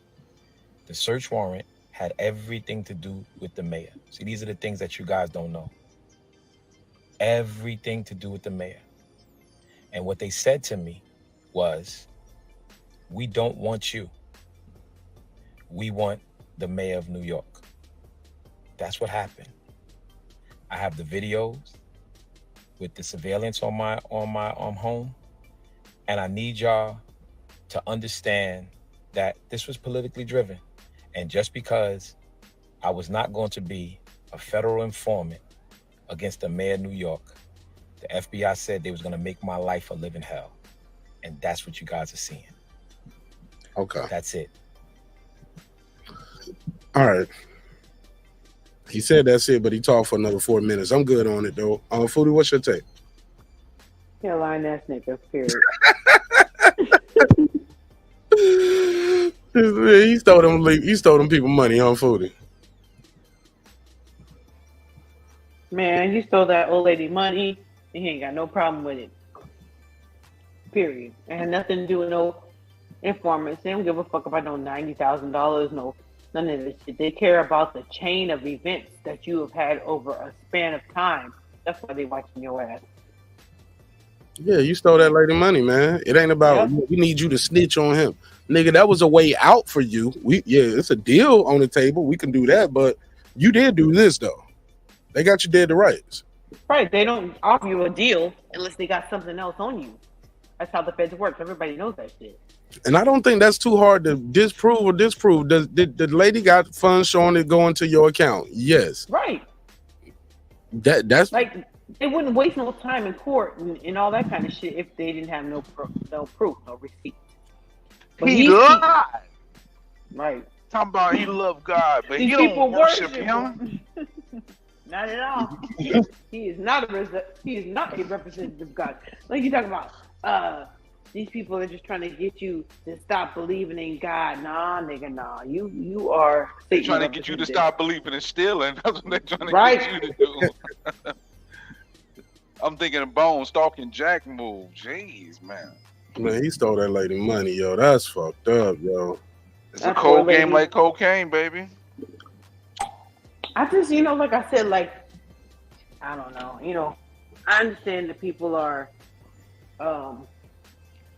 had everything to do with the mayor. See, these are the things that you guys don't know. Everything to do with the mayor. And what they said to me was, we don't want you. We want the mayor of New York. That's what happened. I have the videos with the surveillance on my home, and I need y'all to understand that this was politically driven. And just because I was not going to be a federal informant against the mayor of New York, the FBI said they was going to make my life a living hell. And that's what you guys are seeing. Okay. That's it. All right. He said that's it, but he talked for another 4 minutes. I'm good on it, though. Foodie, what's your take? Caroline ass nigga, period. He stole them people money on Foodie. Man, he stole that old lady money, and he ain't got no problem with it. Period. It had nothing to do with no informants. They don't give a fuck about no $90,000, no none of this shit. They care about the chain of events that you have had over a span of time. That's why they watching your ass. Yeah, you stole that lady money, man. It ain't about we need you to snitch on him. Nigga, that was a way out for you. It's a deal on the table. We can do that, but you did do this though. They got you dead to rights. Right. They don't offer you a deal unless they got something else on you. That's how the feds work. Everybody knows that shit. And I don't think that's too hard to disprove. Did the lady got funds showing it going to your account? Yes. Right. That's like they wouldn't waste no time in court and all that kind of shit if they didn't have no proof, no receipt. But he lied. Right. Talking about he loved God, but These he people don't worship worship him. Not at all. He is not a representative of God. Like you talking about, these people are just trying to get you to stop believing in God. Nah, nigga, nah. You are. They're trying to get you to stop believing in stealing. That's what they're trying to Right. get you to do. I'm thinking of Bone stalking Jack move. Jeez, man. Man, he stole that lady money, yo. That's fucked up, yo. It's a cold game like cocaine, baby. I just, like I said, I don't know. I understand that people are,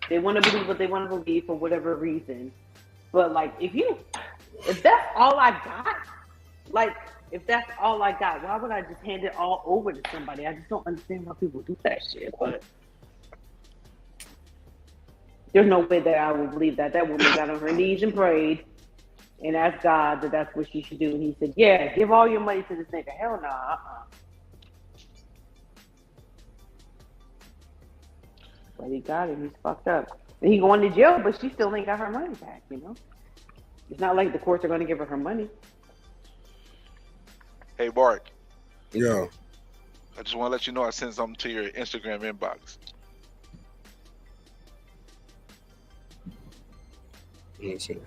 they want to believe what they want to believe for whatever reason. But, if that's all I got, if that's all I got, why would I just hand it all over to somebody? I just don't understand why people do that shit. But there's no way that I would believe that. That woman got on her knees and prayed and asked God that that's what she should do. And he said, yeah, give all your money to this nigga. Hell nah, But he got it. He's fucked up. And he going to jail, but she still ain't got her money back, It's not like the courts are going to give her money. Hey, Bart. Yeah. I just want to let you know I sent something to your Instagram inbox. Let me see.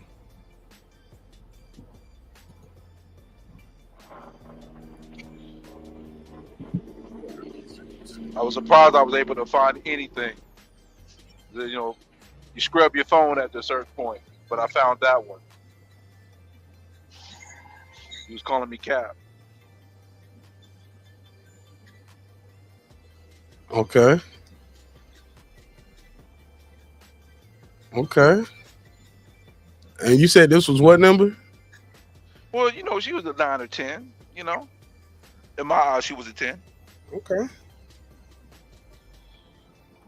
I was surprised I was able to find anything. You scrub your phone at a certain point, but I found that one. He was calling me Cap. Okay. And you said this was what number? Well, she was a 9 or 10, In my eyes, she was a 10. Okay.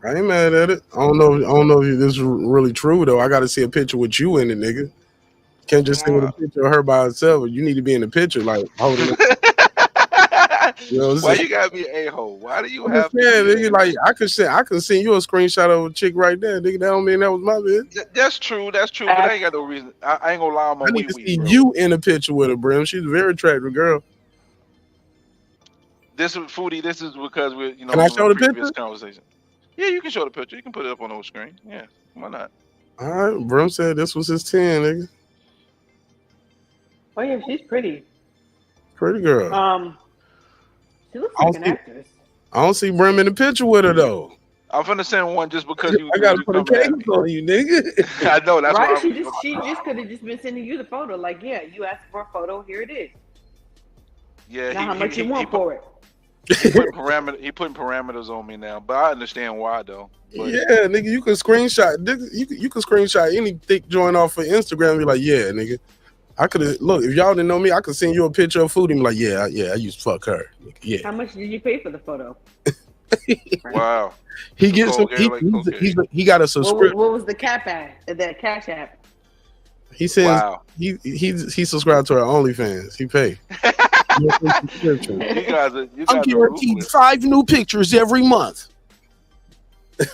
I ain't mad at it. I don't know if this is really true though. I got to see a picture with you in it, nigga. Can't just see with a picture of her by herself. You need to be in the picture, like holding it. Why you gotta be an a-hole? Why do you have? Yeah, nigga. Like I could send you a screenshot of a chick right there, nigga. That don't mean that was my bitch. That's true. But I ain't got no reason. I ain't gonna lie on my. I need to see you in a picture with her, Brim. She's a very attractive girl. This is Foodie. This is because we're Can I show the picture? Conversation. Yeah, you can show the picture. You can put it up on the screen. Yeah, why not? All right, Brim said this was his 10, nigga. Oh yeah, she's pretty. Pretty girl. She looks like an actress. I don't see Brim in the picture with her though. I'm finna send one just because you. I gotta put a case on you, nigga. I know that's right. Why She just could have just been sending you the photo. Like, yeah, you asked for a photo. Here it is. Yeah. Now, how much you want for it? He putting parameters on me now, but I understand why though. But yeah, nigga, you can screenshot. You can screenshot any thick joint off of Instagram. And be like, yeah, nigga. I could have look if y'all didn't know me. I could send you a picture of food and be like, yeah, I used to fuck her. Yeah. How much did you pay for the photo? Wow. He gets he got a subscription. What was the cap at that Cash App? He says he subscribed to our OnlyFans. He paid. I'm guaranteed 5 new pictures every month.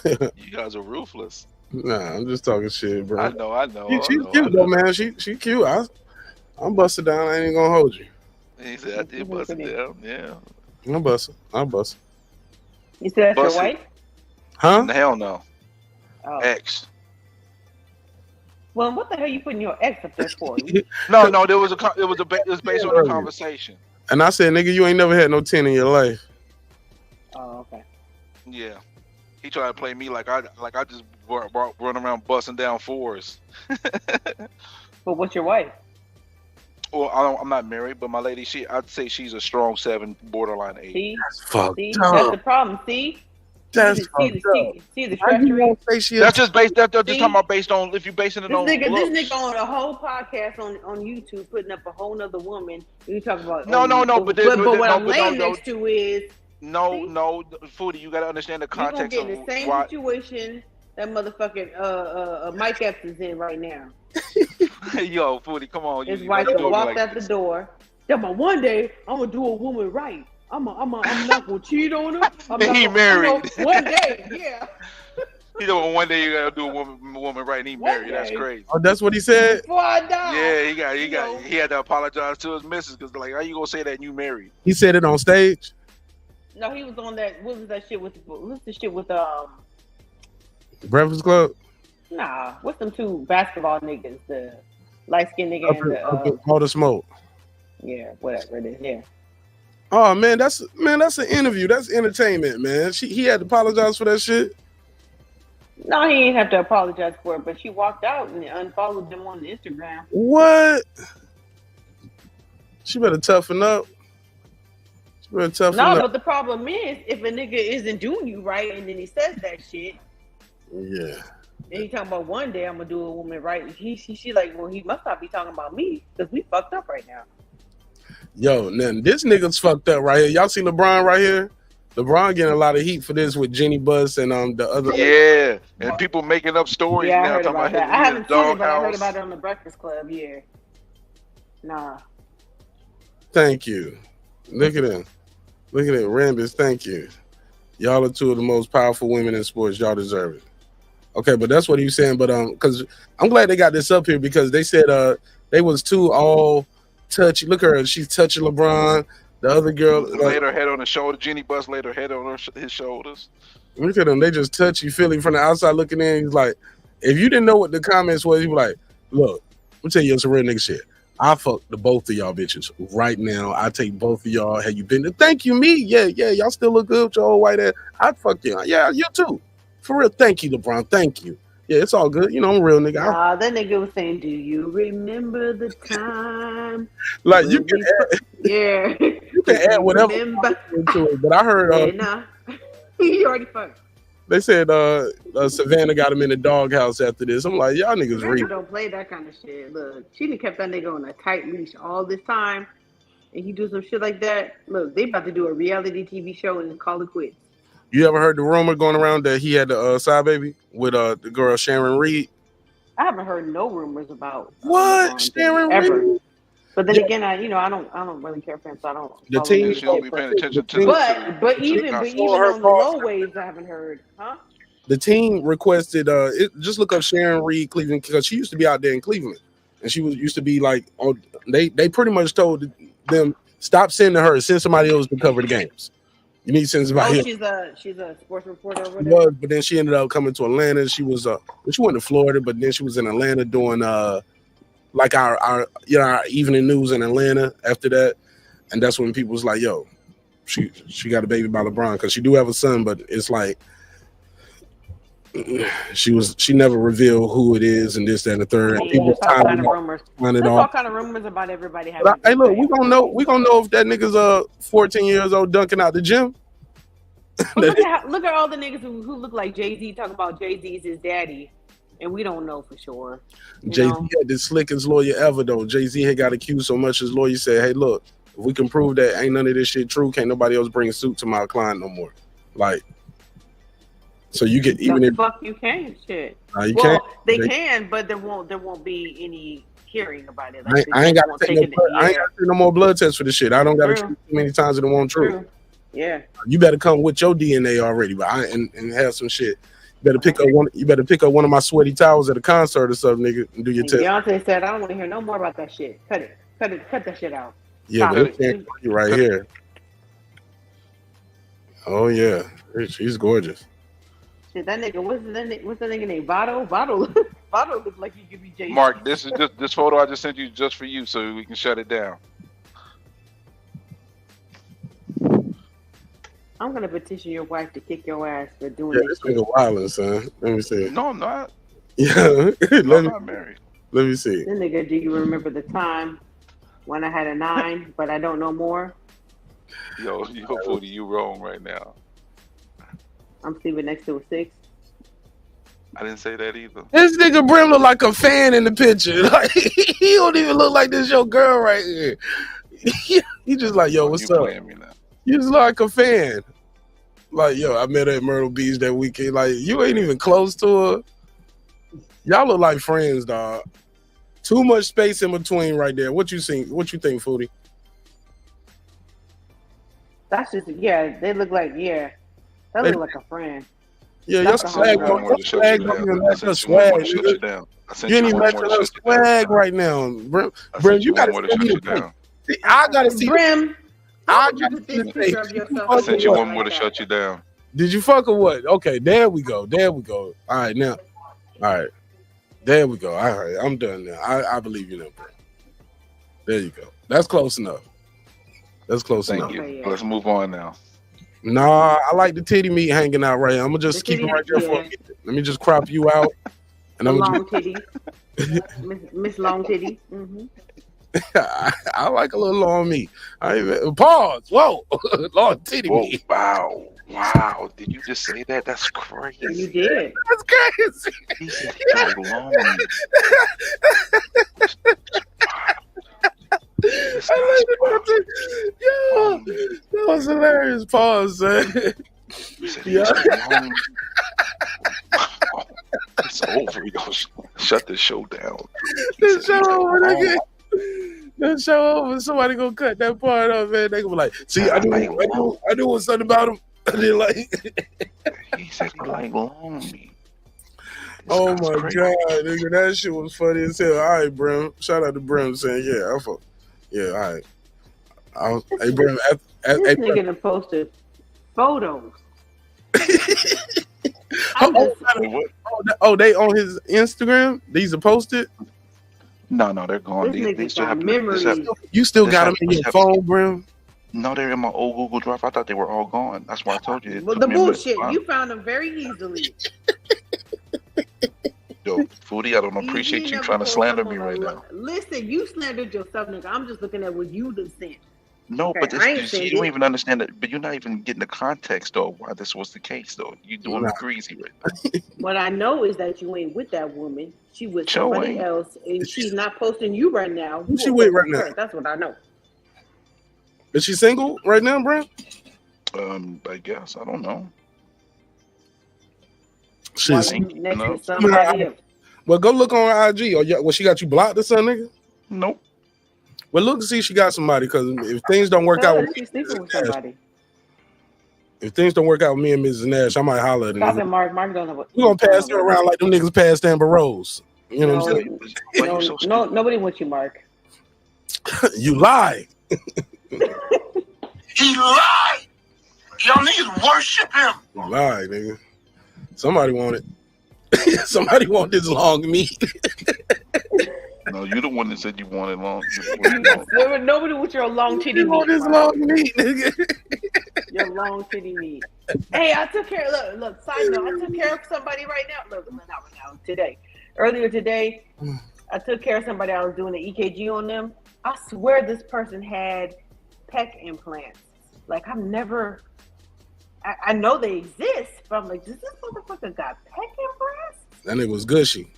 You guys are ruthless. Nah, I'm just talking shit, bro. I know. She's cute though, man. She cute. I'm busted down. I ain't gonna hold you. He said I did bust it down. Yeah. I'm busting. You said that's your wife? Huh? Hell no. Oh. Ex. Well, what the hell you putting your ex up there for? No, it was based on a conversation. And I said, nigga, you ain't never had no 10 in your life. Oh, okay. Yeah. He tried to play me like I just run around busting down fours. But what's your wife? Well, I'm not married, but my lady, I'd say she's a strong 7, borderline 8. See? That's fucked See? up. That's the problem. See? That's See the treachery? That's just based. That's just talking about based on if you're basing it on This looks. nigga on a whole podcast on YouTube putting up a whole nother woman. You talk about No, but what I'm laying next to is no, Foodie. You got to understand the context you gonna get in the same situation that motherfucking Mike Epps is in right now. Yo, Foodie, come on. His wife walked out the door. One day I'm gonna do a woman right. I'm not gonna cheat on her. He married. One day, yeah. You know, one day you gotta do a woman right, and he married. That's crazy. Oh, that's what he said. Before I die. Yeah, he had to apologize to his missus because like, how you gonna say that and you married? He said it on stage. No, he was on that. What was that shit with? What's the shit with Breakfast Club? Nah, what's them two basketball niggas? The light skinned nigga and the all the smoke. Yeah, whatever it is. Yeah. Oh man, that's an interview. That's entertainment, man. He had to apologize for that shit. No, he ain't have to apologize for it, but she walked out and unfollowed them on Instagram. What? She better toughen up. But the problem is if a nigga isn't doing you right and then he says that shit. Yeah. And he talking about one day I'm gonna do a woman right. She like, well, he must not be talking about me because we fucked up right now. Yo, now this nigga's fucked up right here. Y'all see LeBron right here? LeBron getting a lot of heat for this with Jenny Buss and the other. Yeah, and people making up stories now. I heard talking about that. about I haven't seen it, but I doghouse. heard about it on the Breakfast Club. Yeah. Nah. Thank you. Look at him. Look at it, Rambus. Thank you. Y'all are two of the most powerful women in sports. Y'all deserve it. Okay, but that's what he was saying. But because I'm glad they got this up here because they said they was two all touchy. Look at her. She's touching LeBron. The other girl laid her head on his shoulder. Jenny Buss laid her head on his shoulders. Look at them. They just touchy feely from the outside looking in. He's like, if you didn't know what the comments was, he was like, look, let me tell you some real nigga shit. I fuck the both of y'all bitches right now. I take both of y'all. Have you been to thank you, me? Yeah. Y'all still look good with your old white ass. I'd fuck you. Yeah, you too. For real. Thank you, LeBron. Thank you. Yeah, it's all good. You know, I'm a real nigga. That nigga was saying, do you remember the time? Like, you can add, yeah. You can add whatever into it. But I heard you already fucked. They said Savannah got him in the doghouse after this. I'm like, y'all niggas read. Don't play that kind of shit. Look, she done kept that nigga on a tight leash all this time, and he do some shit like that. Look, they about to do a reality TV show and call it quits. You ever heard the rumor going around that he had the side baby with the girl Sharon Reed? I haven't heard no rumors about what Sharon Reed. But then again, I don't really care for him, so I don't. The team don't be paying attention to. But even on the low waves, I haven't heard, huh? The team requested just look up Sharon Reed Cleveland because she used to be out there in Cleveland, and she used to be like they pretty much told them stop sending her, send somebody else to cover the games. You need to send somebody. She's a sports reporter over there. But then she ended up coming to Atlanta. She was she went to Florida, but then she was in Atlanta doing like our evening news in Atlanta after that, and that's when people was like, "Yo, she got a baby by LeBron," because she do have a son, but it's like she never revealed who it is and this, that, and the third. Yeah, people all kind of rumors. There's all kind of rumors about everybody having. Hey, look, we gonna know if that nigga's 14 years old dunking out the gym. Well, look at all the niggas who look like Jay-Z talking about Jay-Z's his daddy. And we don't know for sure. Jay-Z had the slickest lawyer ever, though. Jay-Z had got accused so much his lawyer said, hey, look, if we can prove that ain't none of this shit true, can't nobody else bring suit to my client no more. Like, so you get even if fuck you can shit. You can't. They can, but there won't be any hearing about it. Like, I ain't got to take no more blood tests for this shit. I don't got to treat too many times that it won't true. Yeah. You better come with your DNA already, but and have some shit. You better pick up one of my sweaty towels at a concert or something, nigga, and do your test. Beyonce said, I don't want to hear no more about that shit. Cut that shit out. Yeah, but it's right here. Oh yeah, she's gorgeous. Shit, that nigga, what's the nigga name? Votto look like he could be Jason. Mark, this is just this photo I just sent you just for you, so we can shut it down. I'm gonna petition your wife to kick your ass for doing this nigga wildin', son. Let me see. No, I'm not. Yeah, I'm not married. Let me see. Then nigga, do you remember the time when I had a 9, but I don't know more? Yo, Foodie, you wrong right now. I'm sleeping next to a 6. I didn't say that either. This nigga Brim look like a fan in the picture. Like he don't even look like this your girl right here. He just like, yo, what's up? Me now. You just like a fan. Like, yo, I met her at Myrtle Beach that weekend. Like, you ain't even close to her. Y'all look like friends, dog. Too much space in between right there. What you think? What you think, Foodie? That's just they look like They look like a friend. Yeah, your swag. You ain't even matching her swag right now, Brim. Brim, you gotta shut you down. I gotta see Brim. I gotta see the face. I sent you one more to shut you down. Did you fuck or what? Okay, there we go. All right, now. All right. There we go. All right, I'm done now. I believe you now, bro. There you go. That's close enough. Thank you. Let's move on now. Nah, I like the titty meat hanging out right here. I'm gonna just keep it right there for a minute. Let me just crop you out. And I'm long titty. Miss Long Titty. Mm-hmm. I like a little long meat. Pause. Whoa. Long titty meat. Wow. Did you just say that? That's crazy. You did. That's crazy. He said like long meat. Yo, that was hilarious. Pause, man. Yeah. It's over. We gonna shut this show down. The show over. Somebody gonna cut that part up, man. They gonna be like, see, I knew something about him. I didn't like. He said he like long meat. Oh my god, nigga, that shit was funny as hell. All right, Brim. Shout out to Brim saying, yeah, all right. Hey, Brim. This nigga done posted photos. They on his Instagram? These are posted? No, they're gone. They still have memories. You still got them in your phone, Brim? No, they're in my old Google Drive. I thought they were all gone. That's why I told you. Well, the bullshit. You found them very easily. Yo, Foodie, I don't appreciate you trying to slander me right now. Listen, you slandered yourself, nigga. I'm just looking at what you done sent. No, okay, but you don't even understand it. But you're not even getting the context, though, why this was the case, though. You're doing me greasy right now. What I know is that you ain't with that woman. She with somebody else, and she's not posting you right now. Who's she with right now? That's what I know. Is she single right now, bro? I guess. I don't know. She's next to somebody else. Well, go look on her IG. Or she got you blocked or something, nigga? Nope. Well, look and see if she got somebody, because if things don't work out with she's sleeping with somebody. If things don't work out with me and Mrs. Nash, I might holler at her. Stop it, Mark. Mark don't know what. We're gonna pass her around like them niggas passed Amber Rose. You know what I'm saying? No, nobody wants you, Mark. You lie. He lied. Y'all niggas worship him. You lie, nigga. Somebody want it. Somebody want this long meat. No, you're the one that said you wanted long. Nobody with your long titty meat. Want this long meat, nigga. Your long titty meat. Hey, I took care. Look. Side note, I took care of somebody right now. Look, not right now. Today, earlier today, I took care of somebody. I was doing the EKG on them. I swear this person had pec implants. Like I've never. I know they exist, but I'm like, does this motherfucker got pec implants? That nigga was gushy.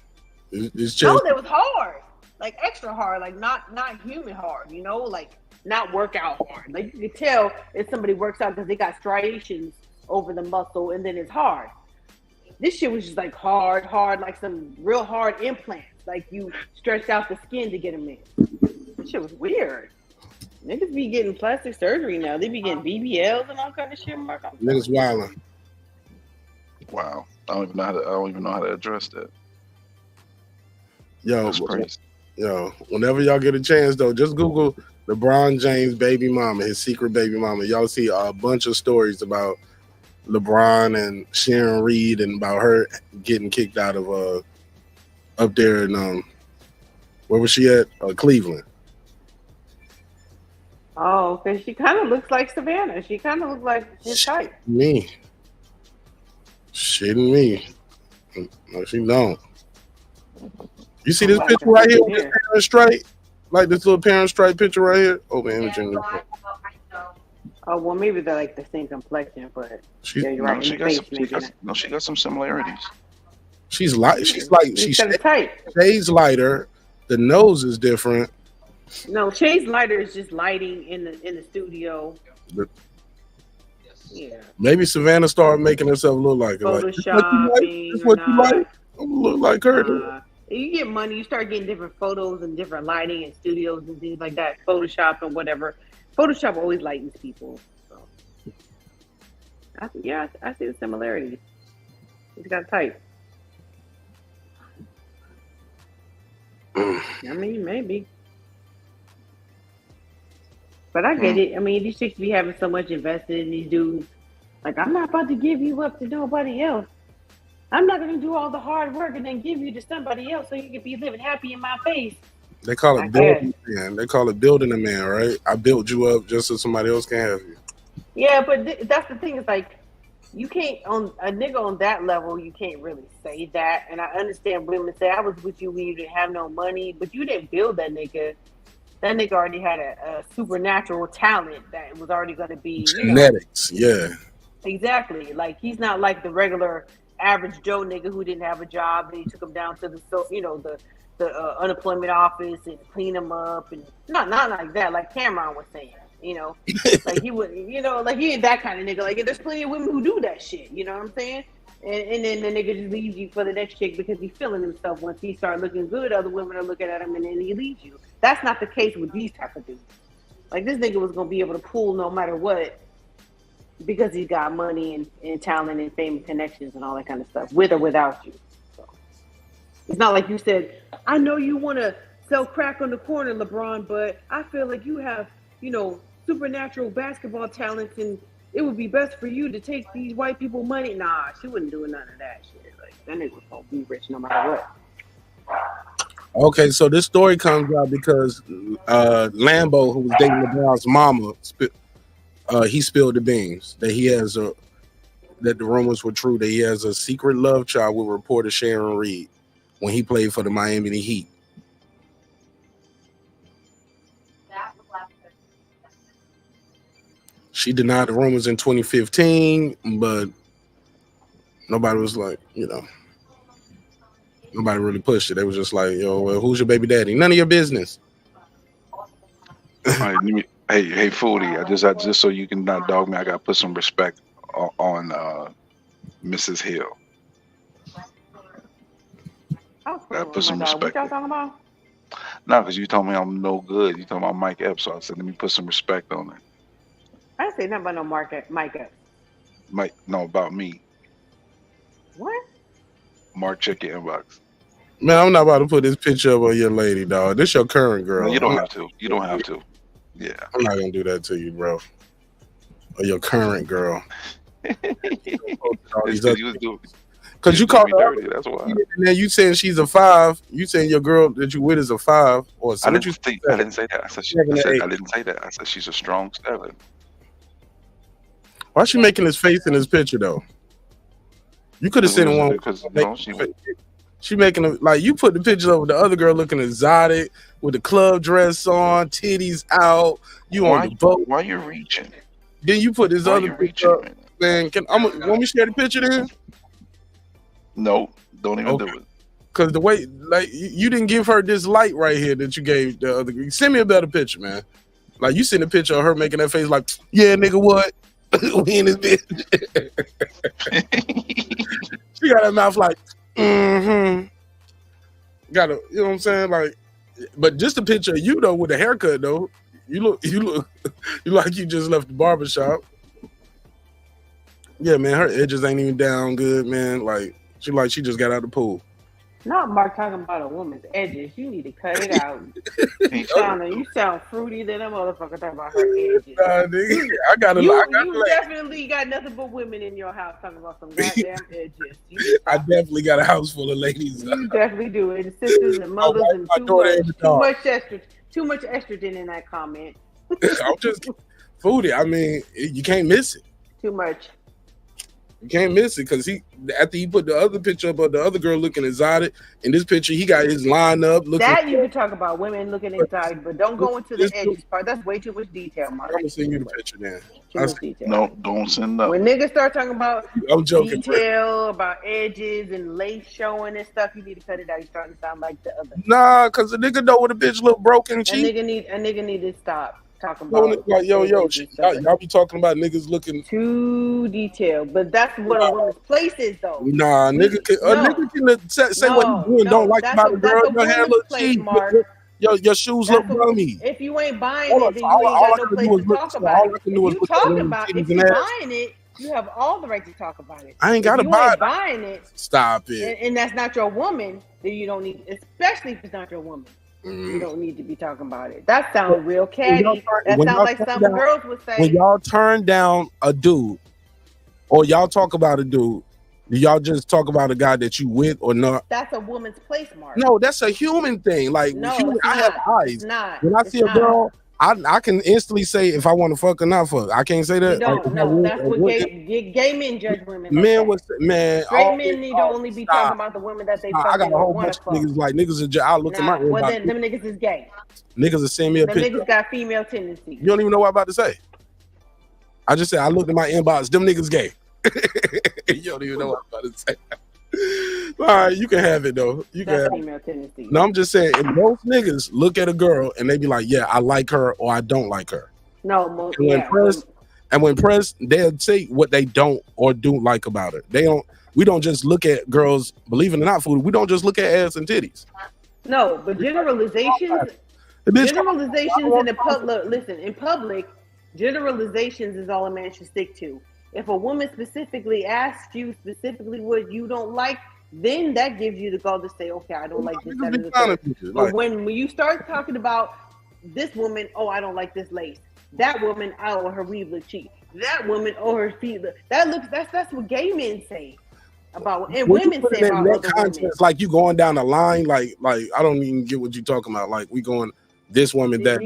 It's just... No, they was hard. Like extra hard, like not human hard, you know, like not workout hard. Like you can tell if somebody works out because they got striations over the muscle and then it's hard. This shit was just like hard, like some real hard implants. Like you stretched out the skin to get them in. This shit was weird. Niggas be getting plastic surgery now. They be getting BBLs and all kind of shit. Mark. Niggas wildin'. Wow, I don't even know how to address that. Yo, whenever y'all get a chance though, just Google LeBron James baby mama, his secret baby mama. Y'all see a bunch of stories about LeBron and Sharon Reed and about her getting kicked out of up there in where was she at? Cleveland. Oh, because she kind of looks like Savannah. She kind of looks like his type. Me. Shitting me. No, she don't. You see this picture right here with this parent stripe? Like this little parent stripe picture right here? Open imaging. Oh, well, maybe they're like the same complexion, but She got some similarities. She's light. She's like shades lighter. The nose is different. No, Shay's lighter is just lighting in the studio. Yeah. Maybe Savannah started making herself look like her. Photoshopping. This what you like? Look like her. You get money, you start getting different photos and different lighting and studios and things like that. Photoshop and whatever. Photoshop always lightens people. So I see the similarities. He's got type. I mean, maybe. But I get it. I mean, these chicks be having so much invested in these dudes. Like, I'm not about to give you up to nobody else. I'm not going to do all the hard work and then give you to somebody else so you can be living happy in my face. They call it building a man. They call it building a man, right? I built you up just so somebody else can have you. Yeah, but that's the thing. Is like, you can't, on a nigga on that level, you can't really say that. And I understand women say, I was with you when you didn't have no money, but you didn't build that nigga. That nigga already had a supernatural talent that was already going to be genetics. Yeah, exactly. Like, he's not like the regular average Joe nigga who didn't have a job and he took him down to the unemployment office and clean him up and not like that. Like Cameron was saying, like he would, like he ain't that kind of nigga. Like there's plenty of women who do that shit. You know what I'm saying? And then the nigga just leaves you for the next chick because he's feeling himself. Once he starts looking good, other women are looking at him and then he leaves you. That's not the case with these type of dudes. Like this nigga was gonna be able to pull no matter what because he's got money and talent and fame and connections and all that kind of stuff, with or without you. So it's not like you said, I know you want to sell crack on the corner, LeBron, but I feel like you have, supernatural basketball talents and it would be best for you to take these white people money. Nah, she wouldn't do none of that shit. Like that nigga was gonna be rich no matter what. Okay, so this story comes out because Lambo, who was dating LeBron's mama, he spilled the beans that he has that the rumors were true that he has a secret love child with reporter Sharon Reed when he played for the Miami Heat. She denied the rumors in 2015, but nobody was like, nobody really pushed it. They was just like, yo, well, who's your baby daddy? None of your business. All right, hey, Foodie, I just so you can not dog me, I gotta put some respect on Mrs. Hill. Gotta put some respect. What y'all talking about? No, because you told me I'm no good. You told me I'm Mike Epps, so I said let me put some respect on it. I didn't say nothing about no Mike Epps. No, about me. What? Mark, check your inbox. Man, I'm not about to put this picture up on your lady, dog. This your current girl. No, you don't have to. You don't have to. Yeah. I'm not gonna do that to you, bro. Or your current girl. Because you called her dirty, that's why. And then you saying she's a 5. You saying your girl that you with is a 5 or I didn't say that. I didn't say that. I said she's a strong 7. Why is she making his face in this picture though? You could have seen one because she making a, like you put the picture of the other girl looking exotic with the club dress on, titties out. On the boat. Why you reaching? Then you put this other picture up. Man, want me to share the picture then? No, don't even do it. Because the way, like, you didn't give her this light right here that you gave the other. Send me a better picture, man. Like, you send a picture of her making that face like, yeah, nigga, what? We in this bitch. She got her mouth like, Got a, you know what I'm saying? Like, but just a picture of you, though, with a haircut, though. You look like you just left the barbershop. Yeah, man, her edges ain't even down good, man. Like she just got out of the pool. Not Mark talking about a woman's edges. You need to cut it out. You sound fruity than a motherfucker talking about her edges. Nah, nigga, You definitely got nothing but women in your house talking about some goddamn edges. I definitely got a house full of ladies. You definitely do. And sisters and mothers and too much estrogen in that comment. I'm just Foodie. I mean, you can't miss it. Too much. You can't miss it because after he put the other picture up of the other girl looking exotic, in this picture he got his line up. You can talk about women looking exotic, but don't go into the edges part. That's way too much detail, Mark. I'm gonna send you the picture now. No, don't send that. When niggas start talking about I'm joking, detail, about edges and lace showing and stuff, you need to cut it out. You're starting to sound like the other. Nah, because the nigga know when a bitch look broken. A nigga need to stop talking about. Like, y'all be talking about niggas looking too detailed, but that's what a woman's place is, though. Nah, nigga can say what you doing. Don't like about a girl. Your hair look cheap. Your shoes look bummy. If you ain't buying it, then you ain't got no place to talk about it. If you buying it, you have all the right to talk about it. I ain't gotta buy it. If you ain't buying it, stop it. And that's not your woman, then you don't need, especially if it's not your woman. You don't need to be talking about it. That sounds real catty. That sounds like some girls would say. When y'all turn down a dude, or y'all talk about a dude, do y'all just talk about a guy that you with or not? That's a woman's place, Mark. No, that's a human thing. Like, I have eyes. It's not. When I see a girl, I can instantly say if I want to fuck or not fuck. I can't say that. You don't. No, that's what gay men judge women. Man, straight men need to only be talking about the women that they fuck. I got a whole bunch of niggas like niggas are. I look at my. Well, then them niggas is gay. Niggas are sending me a picture. Them niggas got female tendencies. You don't even know what I'm about to say. I just said I looked at my inbox. Them niggas gay. You don't even know what I'm about to say. All right, you can have it though. You can have female tendency. No, I'm just saying, if most niggas look at a girl and they be like, yeah, I like her or I don't like her. No, when pressed, they'll say what they don't or do like about her. We don't just look at girls, believe it or not, food. We don't just look at ass and titties. No, but generalizations in the public. Listen, in public, generalizations is all a man should stick to. If a woman specifically asks you specifically what you don't like, then that gives you the goal to say, okay, I don't like this. But when you start talking about this woman, oh, I don't like this lace. That woman, oh, her weave look cheap. That woman, oh, her feet look. That's what gay men say about, and women say about other women. Like you going down the line, like I don't even get what you're talking about. Like we going. This woman that's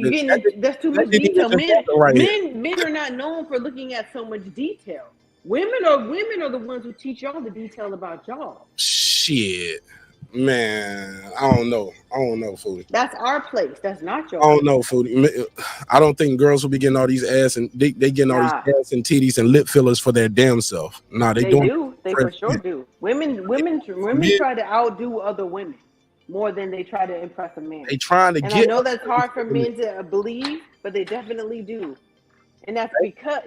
too much detail. Men are not known for looking at so much detail. Women are the ones who teach y'all the detail about y'all. Shit, man, I don't know, Foodie. That's our place. That's not your. I don't know, Foodie. I don't think girls will be getting all these ass and they getting all these ass and titties and lip fillers for their damn self. Nah, they do. They for sure do. Women try to outdo other women more than they try to impress a man. They trying to and I know that's hard for men to believe, but they definitely do. And that's because,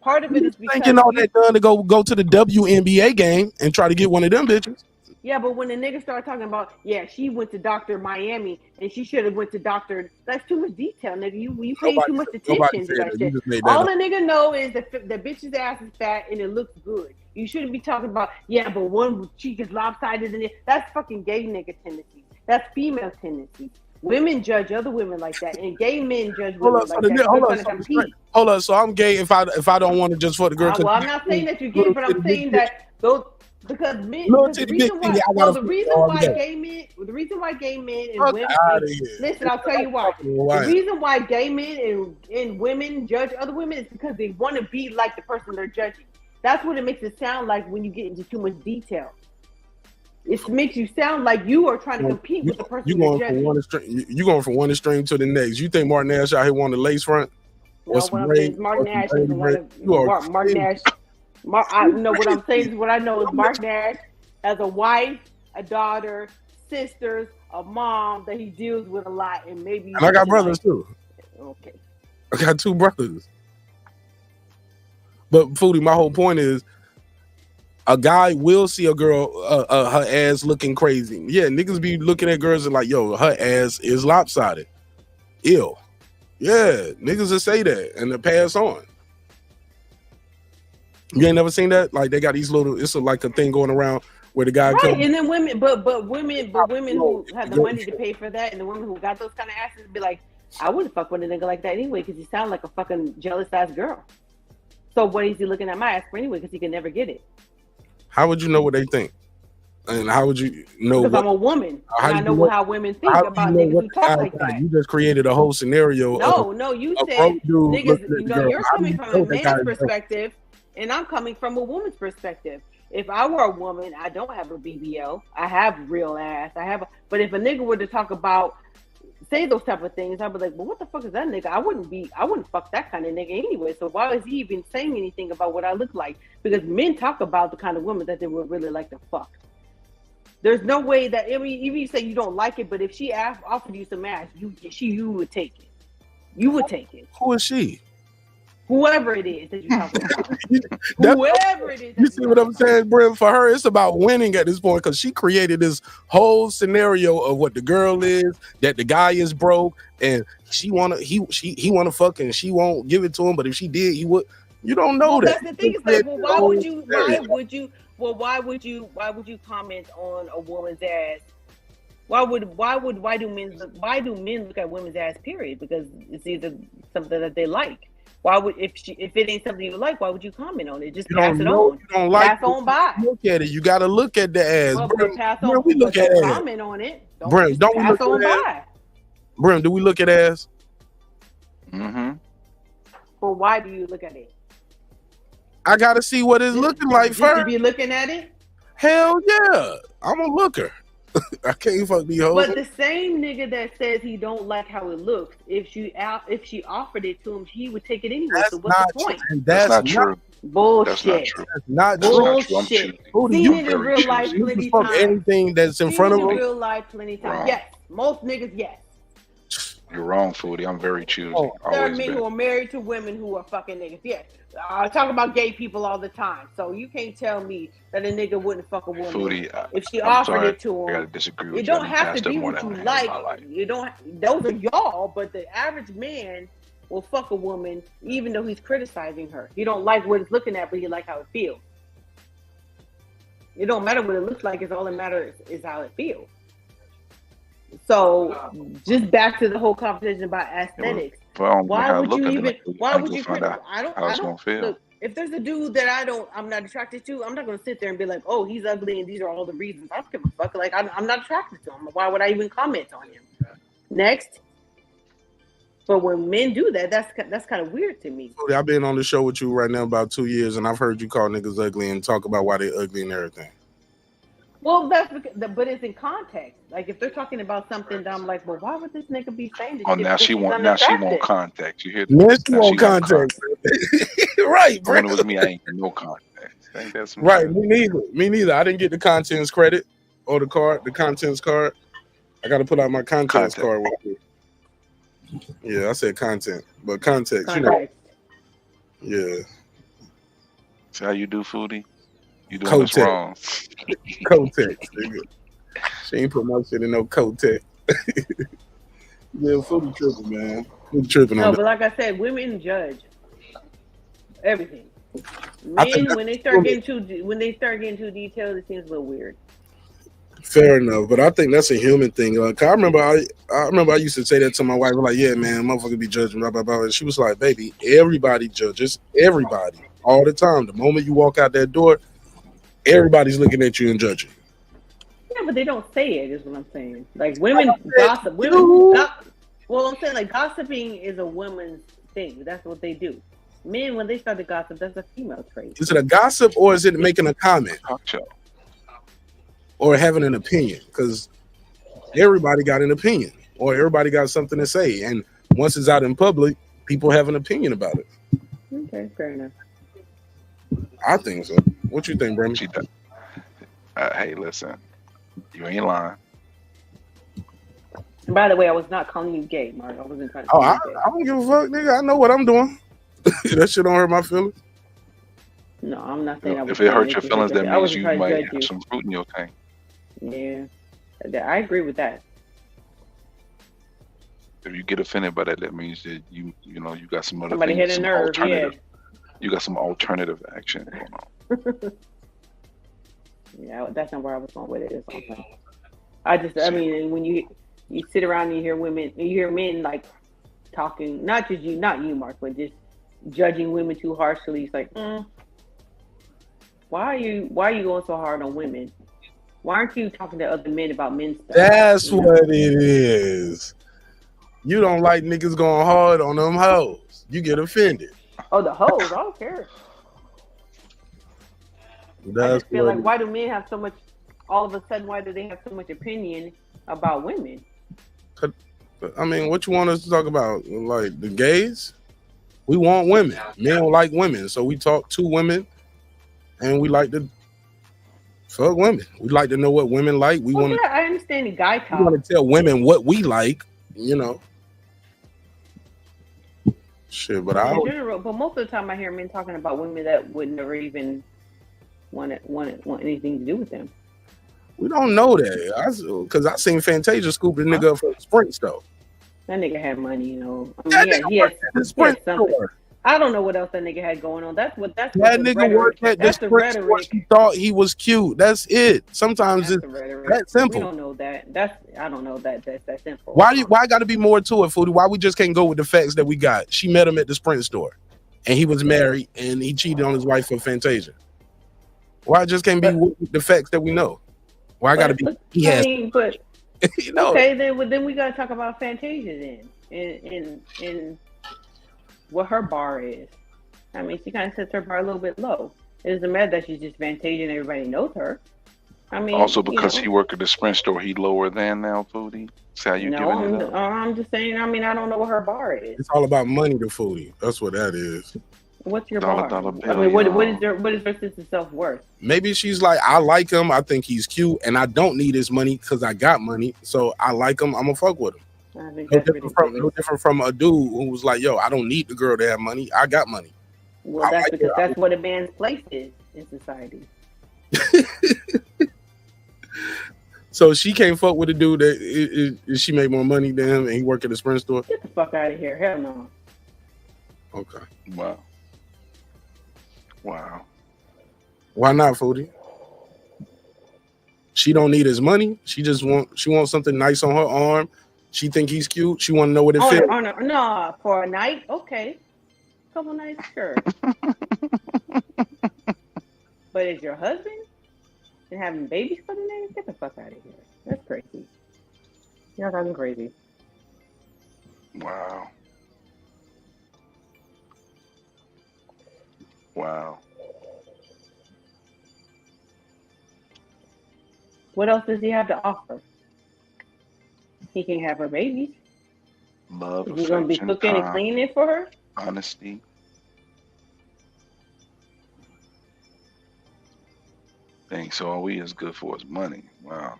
part of it is because thinking all that done to go to the WNBA game and try to get one of them bitches. Yeah, but when the niggas start talking about, she went to Dr. Miami and she should have went to Dr. That's too much detail, nigga. You pay too much attention to that shit. All the nigga know is that the bitch's ass is fat and it looks good. You shouldn't be talking about, but one cheek is lopsided and that's fucking gay nigga tendency. That's female tendency. Women judge other women like that, and gay men judge women like that. Hold on, so I'm gay if I don't want to just for the girl. Well, I'm not saying that you're gay, but I'm saying that those because men. The reason why gay men and women. Listen, I'll tell you why. The reason why gay men and women judge other women is because they want to be like the person they're judging. That's what it makes it sound like when you get into too much detail. It makes you sound like you are trying to compete with the person you're judging. You going from one extreme to the next. You think marqnash out here wanting the lace front? No, what I'm saying is marqnash is marqnash. I know what I'm saying is what I know is marqnash as a wife, a daughter, sisters, a mom that he deals with a lot, and maybe. And I got brothers too. Okay. I got 2 brothers. But Foodie, my whole point is, a guy will see a girl, her ass looking crazy. Yeah, niggas be looking at girls and like, yo, her ass is lopsided. Ew. Yeah, niggas will say that and they pass on. You ain't never seen that? Like they got these little, it's like a thing going around where the guy Right, comes. and then women, but women who have the money to pay for that, and the women who got those kind of asses be like, I wouldn't fuck with a nigga like that anyway, because he sounds like a fucking jealous ass girl. So what is he looking at my ass for anyway? Because he can never get it. How would you know what they think? And how would you know? Because I'm a woman, and I know how women think about niggas who talk like that. You just created a whole scenario. No, you said niggas. You know, you're coming from a man's perspective, and I'm coming from a woman's perspective. If I were a woman, I don't have a BBL. I have real ass. But if a nigga were to talk about, say those type of things, I'd be like, well, what the fuck is that nigga? I wouldn't fuck that kind of nigga anyway. So why is he even saying anything about what I look like? Because men talk about the kind of women that they would really like to fuck. There's no way that, I mean, even you say you don't like it, but if she offered you some ass, you would take it. You would take it. Who is she? Whoever it is that you're talking about. Whoever it is. You see what I'm saying, Brent? For her, it's about winning at this point, because she created this whole scenario of what the girl is, that the guy is broke, and he wanna fuck, and she won't give it to him. But if she did, he would. You don't know that. That's the thing. Is like, well, why would you comment on a woman's ass? Why do men look at women's ass? Period. Because it's either something that they like. Why would if it ain't something you like? Why would you comment on it? Just pass it on. You don't like pass on by. Look at it. You got to look at the ass. Well, Brent, pass on. we look at ass. Comment on it. Brent, don't we look at ass? Brent, do we look at ass? Mm-hmm. Well, why do you look at it? I gotta see what it's looking like first. You be looking at it? Hell yeah, I'm a looker. I can't fuck these hoes. But the same nigga that says he don't like how it looks, if she offered it to him, he would take it anyway. So what's the point? That's not true. Bullshit. That's not true. Bullshit. Seen it in real life plenty times. Anything that's in front of Seen it them. in real life plenty times. Yes, most niggas, yes. You're wrong, Foodie. I'm very choosy. There are men who are married to women who are fucking niggas. Yes. I talk about gay people all the time. So you can't tell me that a nigga wouldn't fuck a woman Foodie, if she I'm offered sorry. it to him. I gotta disagree with It you. don't have to be what you like. You don't. Those are y'all, but the average man will fuck a woman even though he's criticizing her. He don't like what it's looking at, but he like how it feels. It don't matter what it looks like. It's all that matters is how it feels. So just back to the whole conversation about aesthetics. Why would you even? Why would you? I don't. Look, if there's a dude that I'm not attracted to, I'm not gonna sit there and be like, oh, he's ugly and these are all the reasons. I don't give a fuck. Like I'm not attracted to him. Why would I even comment on him? Next. But when men do that, that's kind of weird to me. I've been on the show with you right now about 2 years, and I've heard you call niggas ugly and talk about why they ugly and everything. Well, that's because, but it's in context. Like if they're talking about something that I'm like, well, why would this nigga be saying this? Oh, now she want context. You hear that? Yes, you want context. Right, When it was me, I ain't get no context. Ain't that some right, shit? me neither. I didn't get the contents credit or the contents card. I got to put out my contents card with you. Yeah, I said content, but context, you know. Yeah. See how you do, Foodie? You doing this wrong. Kotex, nigga. She ain't put my shit in no Kotex. Yeah, Foodie tripping, man. Foodie tripping on No, that. but like I said, women judge everything. Men, when they start getting too detailed, it seems a little weird. Fair enough, but I think that's a human thing. Like I remember I used to say that to my wife, like, yeah, man, motherfucker be judging, blah, blah, blah. And she was like, baby, everybody judges everybody all the time. The moment you walk out that door, everybody's looking at you and judging. Yeah, but they don't say it, is what I'm saying. Like women gossip. Well, I'm saying like gossiping is a woman's thing. That's what they do. Men, when they start to gossip, that's a female trait. Is it a gossip or is it making a comment? Or having an opinion? Because everybody got an opinion or everybody got something to say. And once it's out in public, people have an opinion about it. Okay, fair enough. I think so. What you think, Brandon? Hey, listen, you ain't lying. And by the way, I was not calling you gay, Mark. I wasn't trying to. I don't give a fuck, nigga. I know what I'm doing. That shit don't hurt my feelings. No, I'm not saying. If it hurts your feelings, that means you might have some fruit in your tank. Yeah, I agree with that. If you get offended by that, that means that you got some other Somebody things, hit a some nerve. Yeah. You got some alternative action going on. Yeah, that's not where I was going with it. I mean, when you sit around and you hear women, you hear men like talking, not you, Mark, but just judging women too harshly. It's like, why are you going so hard on women? Why aren't you talking to other men about men's stuff? That's what it is. You don't like niggas going hard on them hoes. You get offended. Oh, the hoes, I don't care. I just feel like, why do men have so much? All of a sudden, why do they have so much opinion about women? I mean, what you want us to talk about? Like the gays? We want women. Men don't like women, so we talk to women, and we like to fuck women. We like to know what women like. I understand the guy talk. We want to tell women what we like. You know. Shit, but but most of the time I hear men talking about women that would never even want anything to do with them. We don't know that, because I seen Fantasia scoop the nigga up for the Sprint though. That nigga had money, you know. I mean, he had something. I don't know what else that nigga had going on. That nigga worked at the Sprint store. He thought he was cute. That's it. Sometimes it's that simple. We don't know that. I don't know that. That's that simple. Why got to be more to it, Foodie? Why we just can't go with the facts that we got? She met him at the Sprint store, and he was married, and he cheated on his wife for Fantasia. Why it just can't be the facts that we know? Why I got to be? But you know. Okay, then we got to talk about Fantasia then, and what her bar is. I mean, she kind of sets her bar a little bit low. It doesn't matter that she's just Fantasia and everybody knows her. I mean, also because he worked at the Sprint store, he lower than now, Foodie. That's how you giving it up. I'm just saying. I mean, I don't know what her bar is. It's all about money to Foodie. That's what that is. What's your dollar bar? bill, I mean, what is her sense of self-worth? Maybe she's like, I like him. I think he's cute, and I don't need his money because I got money. So I like him. I'm gonna fuck with him. I think no different from a dude who was like, yo, I don't need the girl to have money. I got money. Well, that's because that's what a man's place is in society. So she can't fuck with a dude that she made more money than him and he worked at the Sprint store? Get the fuck out of here. Hell no. Okay. Wow. Why not, Foodie? She don't need his money. She wants something nice on her arm. She think he's cute. She want to know what it feels. No, for a night, okay. Couple nights, sure. But as your husband and having babies for the name, get the fuck out of here. That's crazy. Y'all talking crazy. Wow. What else does he have to offer? He can have her babies. Love, Is he going to be cooking and cleaning for her? Honesty. Dang, so all we is good for is money. Wow.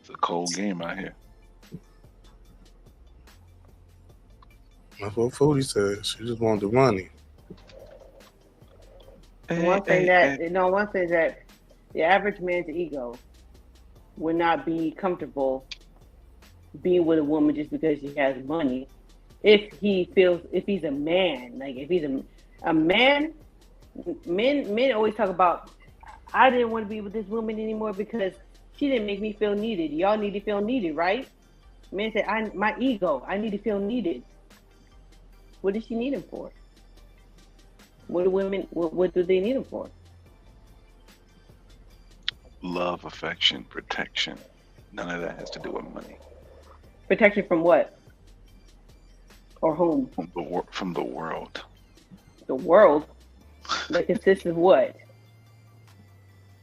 It's a cold game out here. That's what Foodie said. She just wanted the money. One thing that the average man's ego would not be comfortable being with a woman just because she has money. If he's a man, like if he's a man, men always talk about, I didn't want to be with this woman anymore because she didn't make me feel needed. Y'all need to feel needed, right? Men say, my ego, I need to feel needed. What does she need him for? What do they need him for? Love, affection, protection. None of that has to do with money. Protection from what? Or whom? From the world. The world? That consists of what?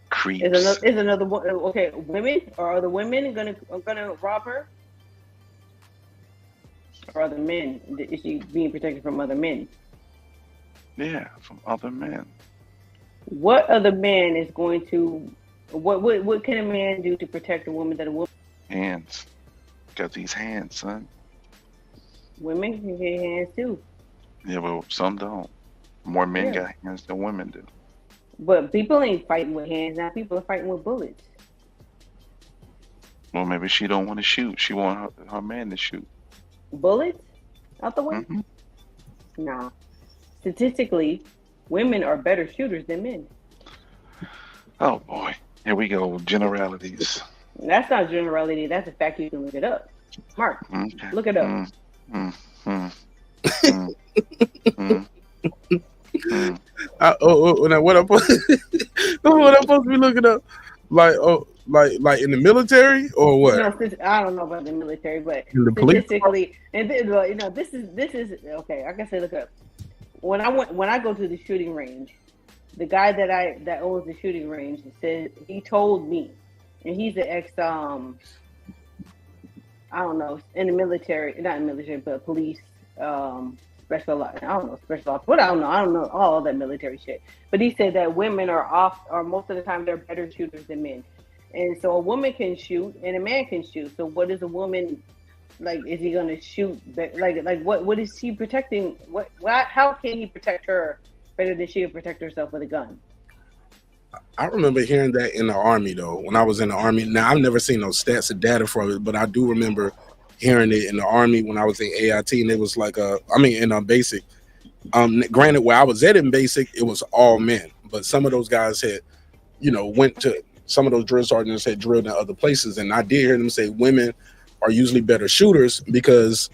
Creeps. Is another one? Okay, women? Or are the women gonna rob her? Or other men? Is she being protected from other men? Yeah, from other men. What other man is going to? What can a man do to protect a woman that a woman? Hands. Got these hands, son. Women can get hands too. Yeah, but some don't. More men got hands than women do. But people ain't fighting with hands now. People are fighting with bullets. Well, maybe she don't want to shoot. She want her man to shoot. Bullets? Out the way? Mm-hmm. Nah. Statistically, women are better shooters than men. Oh boy, here we go. Generalities. That's not generality. That's a fact. You can look it up. Mark, Okay. look it up. Now what I'm what I'm supposed to be looking up? Like in the military or what? No, I don't know about the military, but In the police statistically, and this is okay. I can say look up. When I go to the shooting range, the guy that owns the shooting range said he told me, and he's an ex I don't know, in the military, not in the military, but police, special ops. What I don't know all that military shit. But he said that women or most of the time they're better shooters than men, and so a woman can shoot and a man can shoot. So what is a woman like? Is he gonna shoot? Like what is she protecting? How can he protect her better than she would protect herself with a gun? I remember hearing that in the Army, though, when I was in the Army. Now, I've never seen no stats or data from it, but I do remember hearing it in the Army when I was in AIT, and it was like in basic. Granted, where I was at in basic, it was all men, but some of those guys had, went to some of those drill sergeants had drilled in other places, and I did hear them say women are usually better shooters because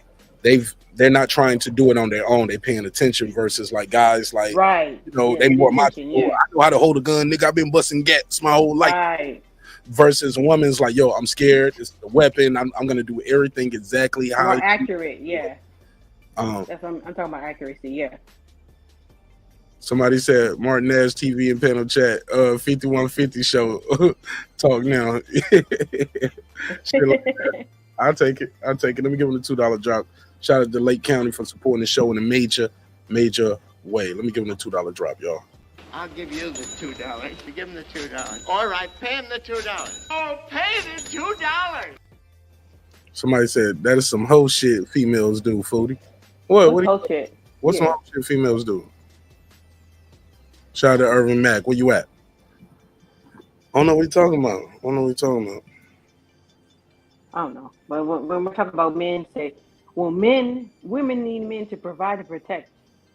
they're not trying to do it on their own. They're paying attention versus like guys like, right. They more macho. I know how to hold a gun, nigga. I've been busting gats my whole life. Right. Versus a woman's like, yo, I'm scared. It's a weapon. I'm gonna do everything exactly how. More accurate, yeah. That's I'm talking about accuracy, yeah. Somebody said marqnash TV and panel chat, 5150 show. Talk now. I'll take it. Let me give him the $2 drop. Shout out to Lake County for supporting the show in a major way. Let me give him the $2 drop, y'all. I'll give you the $2. You give him the $2. All right, pay him the $2. Oh, pay the $2. Somebody said that is some hoe shit females do, Foodie. What's some hoe shit females do? Shout out to Irvin Mack. Where you at? I don't know what you're talking about. I don't know. But when we're talking about men, women need men to provide and protect.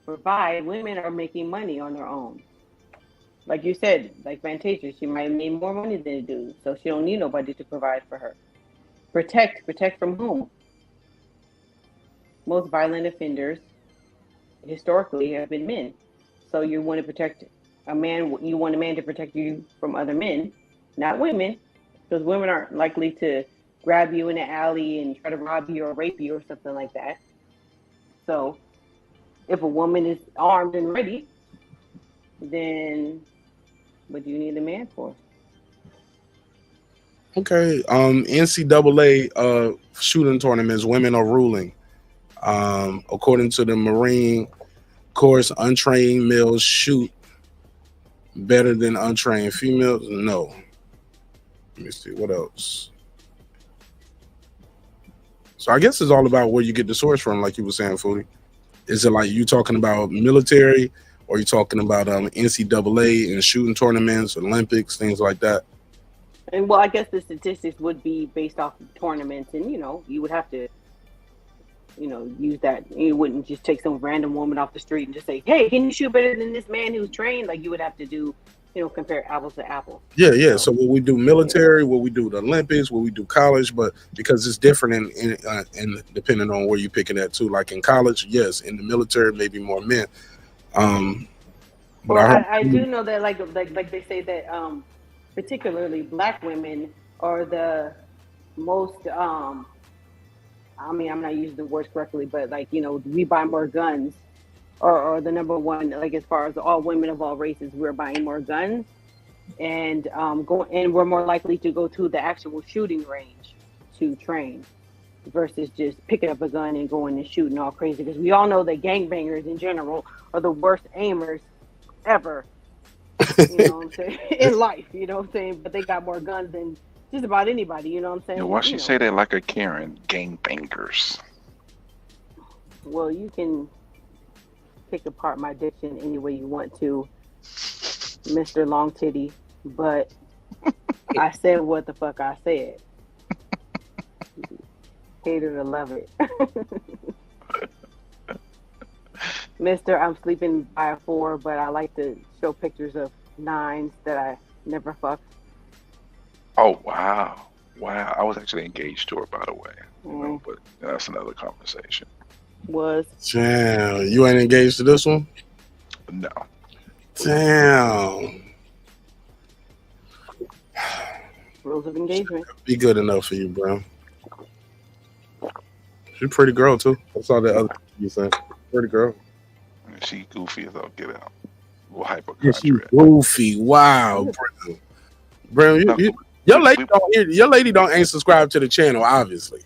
Women are making money on their own. Like you said, like Fantasia, she might make more money than a dude, so she don't need nobody to provide for her. Protect from whom? Most violent offenders historically have been men. So you want to protect a man. You want a man to protect you from other men, not women, because women aren't likely to grab you in the alley and try to rob you or rape you or something like that. So if a woman is armed and ready, then what do you need a man for? Okay. NCAA shooting tournaments, women are ruling. According to the Marine course, untrained males shoot better than untrained females. No. Let me see what else. So I guess it's all about where you get the source from, like you were saying, Foodie. Is it like you talking about military, or you talking about NCAA and shooting tournaments, Olympics, things like that? And well, I guess the statistics would be based off of tournaments, and you would have to, use that. You wouldn't just take some random woman off the street and just say, "Hey, can you shoot better than this man who's trained?" Like you would have to do, compare apples to apples. Yeah. So what we do military, what we do the Olympics, what we do college, but because it's different in depending on where you're picking at too. Like in college, yes. In the military, maybe more men. But I do know that like they say that particularly Black women are the most. I'm not using the words correctly, but we buy more guns. Or the number one, like as far as all women of all races, we're buying more guns, and we're more likely to go to the actual shooting range to train, versus just picking up a gun and going and shooting all crazy. Because we all know that gangbangers in general are the worst aimers ever. You know what I'm saying? In life, you know what I'm saying? But they got more guns than just about anybody. You know what I'm saying? Why she say that like a Karen? Gangbangers. Well, you can pick apart my diction any way you want to, Mr. Long Titty, but I said what the fuck I said. Hater to love it. Mr. I'm sleeping by a 4, but I like to show pictures of 9s that I Never fucked. Oh wow. I was actually engaged to her, by the way. You know, but that's another conversation. Was. Damn, you ain't engaged to this one? No. Damn. Rules of engagement. Be good enough for you, bro. She's a pretty girl too. I saw that other you said. Pretty girl. She goofy as all get out. Well, Yeah, she goofy. Wow, bro. Your lady don't ain't subscribed to the channel, obviously.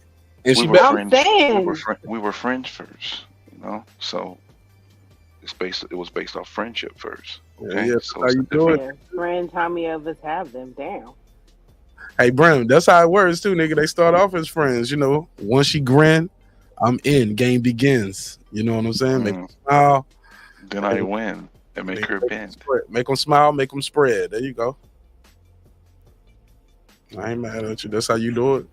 And we she were better. friends. We were friends first, you know. So it was based off friendship first. Okay? Yeah, so how you doing? Yeah, friends, how many of us have them? Damn. Hey, Brim, that's how it works too, nigga. They start off as friends, you know. Once she grin, I'm in. Game begins. You know what I'm saying? Make them smile. Then I win and make her bend. Make them smile. Make them spread. There you go. I ain't mad at you. That's how you do it.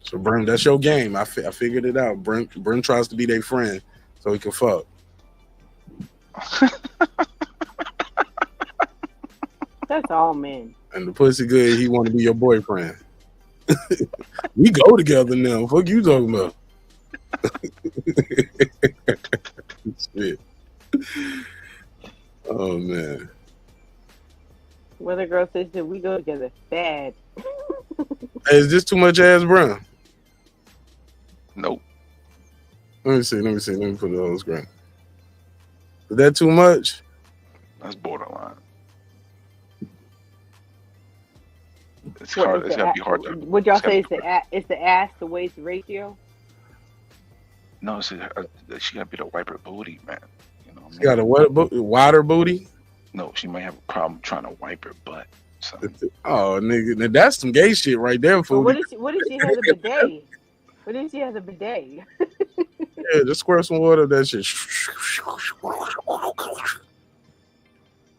So, Brim, that's your game. I figured it out. Brim tries to be their friend so he can fuck. That's all men. And the pussy good, he want to be your boyfriend. We go together now. Fuck you talking about? Shit. Oh man. Weather girl says that we go together. Bad. Hey, is this too much ass brown? Nope. Let me see. Let me put it on the screen. Is that too much? That's borderline. It's hard. It's gotta be hard to. Would y'all say it's the ass to waist ratio? No, she gotta be the wiper booty, man. You know, She got a wider booty. No, she might have a problem trying to wipe her butt. So. Oh, nigga, now that's some gay shit right there, fool. What if she has a bidet? What if she has a bidet? Yeah, just squirt some water. That shit.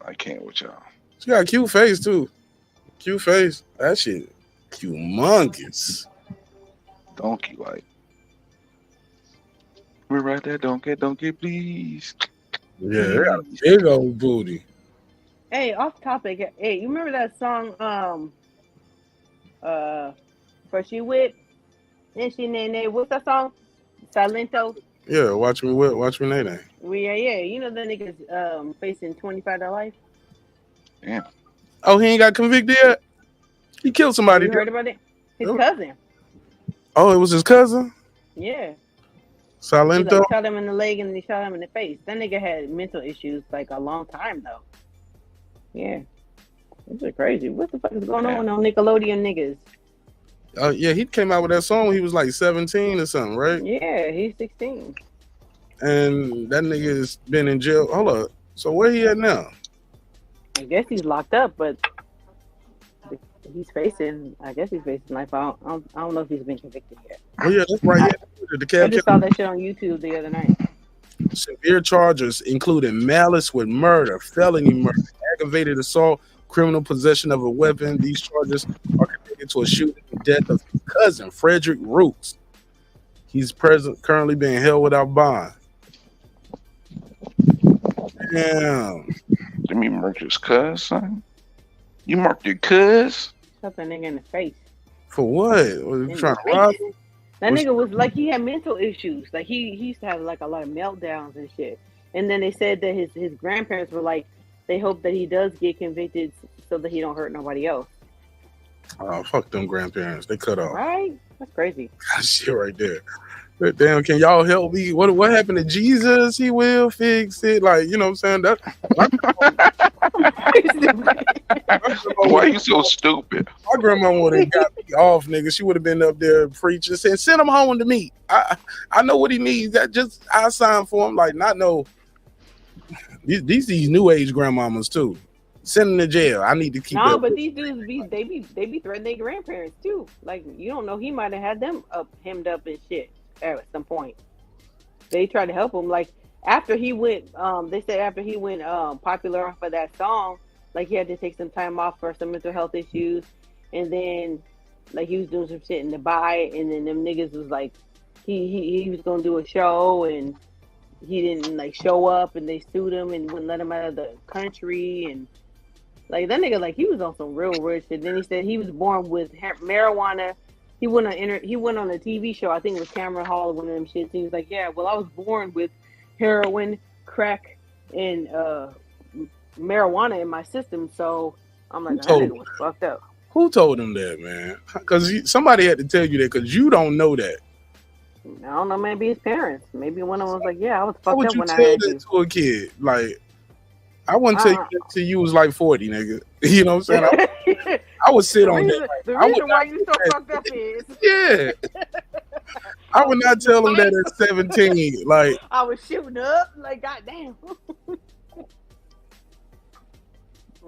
I can't with y'all. She got a cute face too. Cute face. That shit humongous. Donkey like. We're right there, donkey, please. Yeah, they got a big old booty. Hey, off topic. Hey, you remember that song? For She Whip? Then she nay. What's that song? Silento. Yeah, watch me whip, watch me nay. Well, yeah. You know that nigga's facing 25 to life. Yeah. Oh, he ain't got convicted yet? He killed somebody. You heard about it? His cousin. Oh, it was his cousin? Yeah. Silento? He like, shot him in the leg and he shot him in the face. That nigga had mental issues like a long time though. Yeah. This is crazy. What the fuck is going on Nickelodeon niggas? Oh, yeah, he came out with that song when he was like 17 or something, right? Yeah, he's 16. And that nigga has been in jail. Hold up. So where he at now? I guess he's locked up, but he's facing life. I don't know if he's been convicted yet. Oh, yeah, that's right. I just saw that shit on YouTube the other night. Severe charges including malice with murder, felony murder, aggravated assault, criminal possession of a weapon. These charges are connected to a shooting and death of his cousin, Frederick Roots. He's currently being held without bond. Damn. Did me murk his cuz, son? You marked your cuz? Shot that nigga in the face. For what? Was he trying to rob him? That nigga was like, he had mental issues. Like he used to have like a lot of meltdowns and shit. And then they said that his grandparents were like, they hope that he does get convicted so that he don't hurt nobody else. Oh, fuck them grandparents. They cut off. Right? That's crazy. That shit right there. But damn, can y'all help me? What happened to Jesus? He will fix it. Like, you know what I'm saying? Why are you so stupid? My grandma would have got me off, nigga. She would have been up there preaching, saying, send him home to me. I know what he needs. I sign for him. Like, not no. These new age grandmamas too. Send them to jail. I need to keep. No, but these dudes they be threatening their grandparents too. Like, you don't know, he might have had them hemmed up and shit at some point. They tried to help him. Like after he went, they said after he went popular off of that song, like he had to take some time off for some mental health issues, and then like he was doing some shit in Dubai, and then them niggas was like, he was gonna do a show and he didn't like show up, and they sued him and wouldn't let him out of the country, and Like that nigga, like he was on some real weird shit. Then he said he was born with marijuana. He went on a TV show. I think it was Cameron Hall, one of them shits. He was like, yeah, well, I was born with heroin, crack, and marijuana in my system. So I'm like, that nigga was fucked up. Who told him that, man? Because somebody had to tell you that because you don't know that. I don't know. Maybe his parents. Maybe one of them was like, "Yeah, I was fucked up when I tell had that you." to a kid? Like, I wouldn't tell you that till you was like 40, nigga. You know what I'm saying? I would sit on that. The reason why you so fucked up is yeah. I would not tell him that at 17. Like, I was shooting up. Like, goddamn.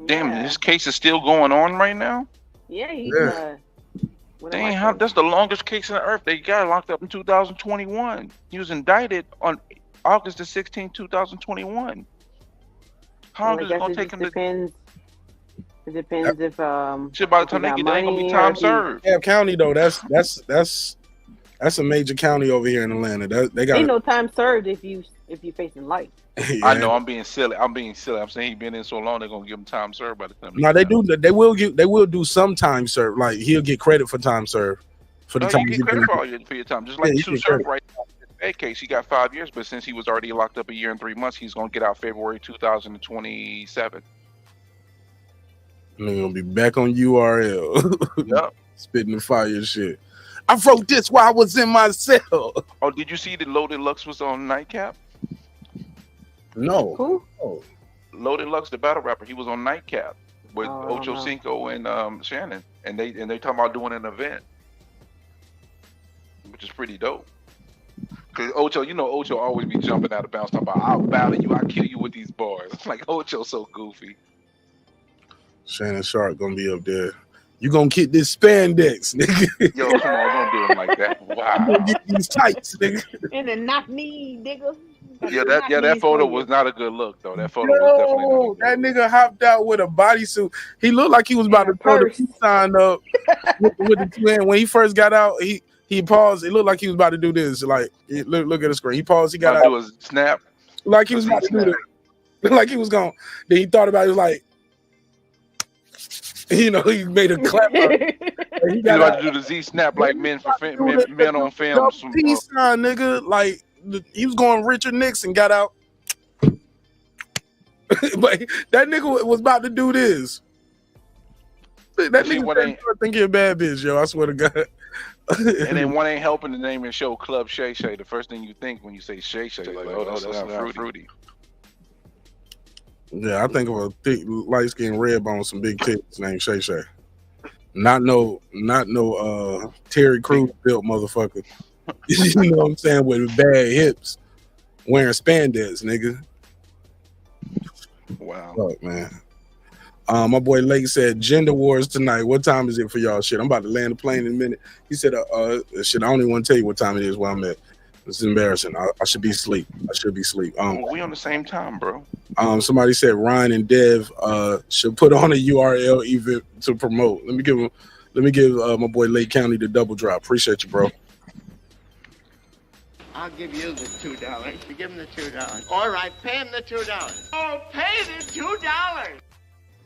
Damn, this case is still going on right now. Yeah, he's Dang, that's the longest case on earth. They got locked up in 2021. He was indicted on August the 16th, 2021. How long is it gonna take him to? It depends if shit, by the time they get there, ain't gonna be time served. Yeah, county though. That's a major county over here in Atlanta. They got ain't no time served if you facing life. Yeah. I know I'm being silly. I'm saying he been in so long they're gonna give him time served by the time. No, they do. They will do some time served. Like he'll get credit for time served for the time. You get credit for your time, just like Sue Surf right now. In that case, he got 5 years, but since he was already locked up a year and 3 months, he's gonna get out February 2027. And they're gonna be back on URL. Yep. Spitting the fire shit. I wrote this while I was in my cell. Oh, did you see that Loaded Lux was on Nightcap? No. Who? Oh. Loaded Lux, the battle rapper, he was on Nightcap with Ocho Cinco and Shannon, and they talking about doing an event, which is pretty dope. Cause Ocho, Ocho always be jumping out of bounds talking about I'll battle you, I'll kill you with these bars. It's like Ocho's so goofy. Shannon Sharp gonna be up there. You gonna get this spandex, nigga. Yo, come on, don't do it like that. Wow. You gonna get these tights, nigga. And then knock me, nigga. Yeah, that photo was not a good look though. That photo was definitely not that nigga hopped out with a bodysuit. He looked like he was about to throw the peace sign up with the twin. When he first got out, he paused. It looked like he was about to do this. Like, look at the screen. He paused. He got out. Do a snap. Like he was about to do this. Like he was going. Then he thought about it. He was like, he made a clap. He about to do the Z snap like men on film. Peace sign, nigga. Like he was going Richard Nixon. Got out. But that nigga was about to do this. That nigga think he a bad bitch, yo. I swear to God. And then one ain't helping the name and show Club Shay Shay. The first thing you think when you say Shay Shay, like, oh, that's not fruity. Yeah, I think of a thick, light-skinned red bone, some big tits named Shay Shay. Not no Terry Crews built motherfucker. You know what I'm saying? With bad hips, wearing spandex, nigga. Wow. Fuck, man. My boy Lake said gender wars tonight. What time is it for y'all? Shit, I'm about to land the plane in a minute. He said, shit, I don't even want to tell you what time it is where I'm at. It's embarrassing. I should be asleep. We on the same time, bro. Somebody said Ryan and Dev should put on a URL event to promote. Let me give my boy Lake County the double drop. Appreciate you, bro. I'll give you the $2. You give him the $2. All right, pay him the $2. Oh, pay the $2.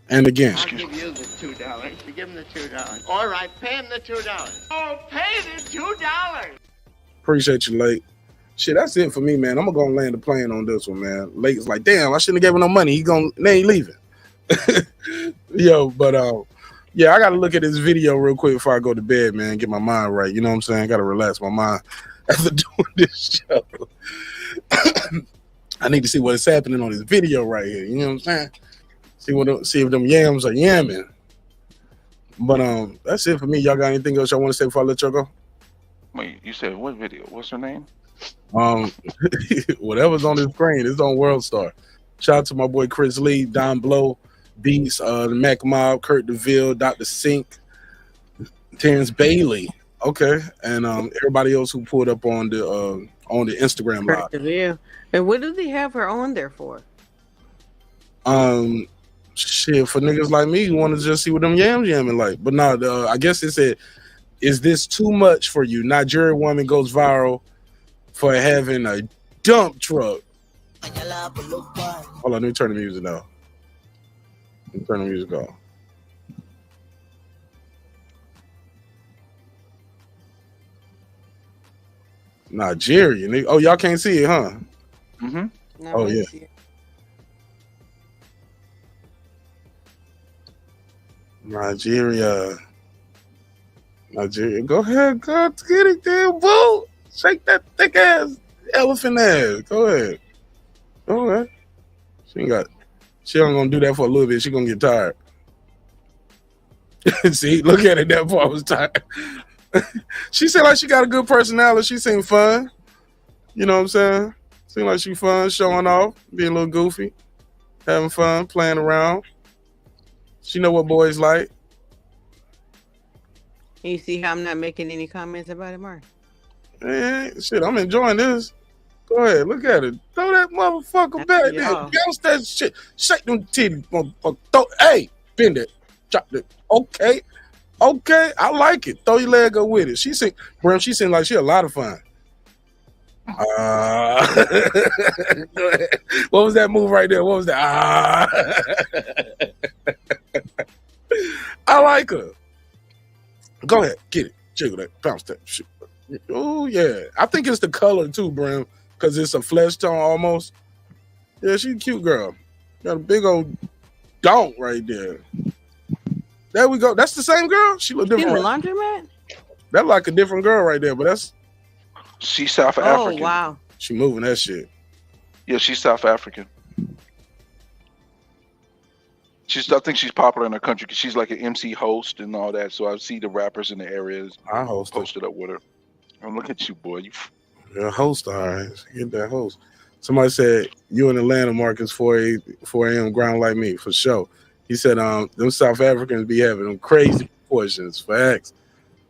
And again, I'll give you the $2. You give him the $2. All right, pay him the $2. Oh, pay the $2. Appreciate you, Lake. Shit, that's it for me, man. I'm gonna go and land the plane on this one, man. Lake's like, damn, I shouldn't have given him no money. They ain't leaving. Yo, but yeah, I gotta look at this video real quick before I go to bed, man. Get my mind right. You know what I'm saying? I gotta relax my mind after doing this show. I need to see what is happening on this video right here. You know what I'm saying? See if them yams are yamming. But that's it for me. Y'all got anything else y'all want to say before I let y'all go? Wait, you said what video? What's her name? Whatever's on the screen, it's on World Star. Shout out to my boy Chris Lee, Don Blow, Beats, the Mac Mob, Kurt DeVille, Dr. Sink, Terrence Bailey. Okay, and everybody else who pulled up on the Instagram live. Yeah. And what do they have her on there for? Shit, for niggas like me who want to just see what them yams yamming like. But no, I guess it said, is this too much for you? Nigerian woman goes viral for having a dump truck. Hold on, let me turn the music down. Turn the music off. Nigeria, nigga. Oh, y'all can't see it, huh? Mm-hmm. Oh yeah. Nigeria. Go ahead, go get it, damn boo. Shake that thick ass elephant ass. Go ahead. She ain't gonna do that for a little bit. She gonna get tired. See, look at it. That part was tired. She seemed like she got a good personality. She seemed fun. You know what I'm saying? Seemed like she fun, showing off, being a little goofy, having fun, playing around. She know what boys like. You see how I'm not making any comments about it, Mark? Man, shit, I'm enjoying this. Go ahead, look at it. Throw that motherfucker back there. Bounce that shit. Shake them titties, motherfucker. Hey, bend it. Chop it. Okay, I like it. Throw your leg up with it. She seemed like she a lot of fun. Go ahead. What was that move right there? What was that? I like her. Go ahead, get it. Jiggle that. Bounce that shit. Oh, yeah. I think it's the color too, Brim, because it's a flesh tone almost. Yeah, she's a cute girl. Got a big old donk right there. There we go. That's the same girl? She look different. Laundromat? That's like a different girl right there, but she's South African. Oh, wow. She moving that shit. Yeah, she's South African. I think she's popular in her country because she's like an MC host and all that. So I see the rappers in the areas posted up with her. Look at you, boy. You're a host, all right. Get that host. Somebody said you in Atlanta, Marcus, 4 a.m. ground like me for sure. He said, them South Africans be having them crazy proportions. Facts.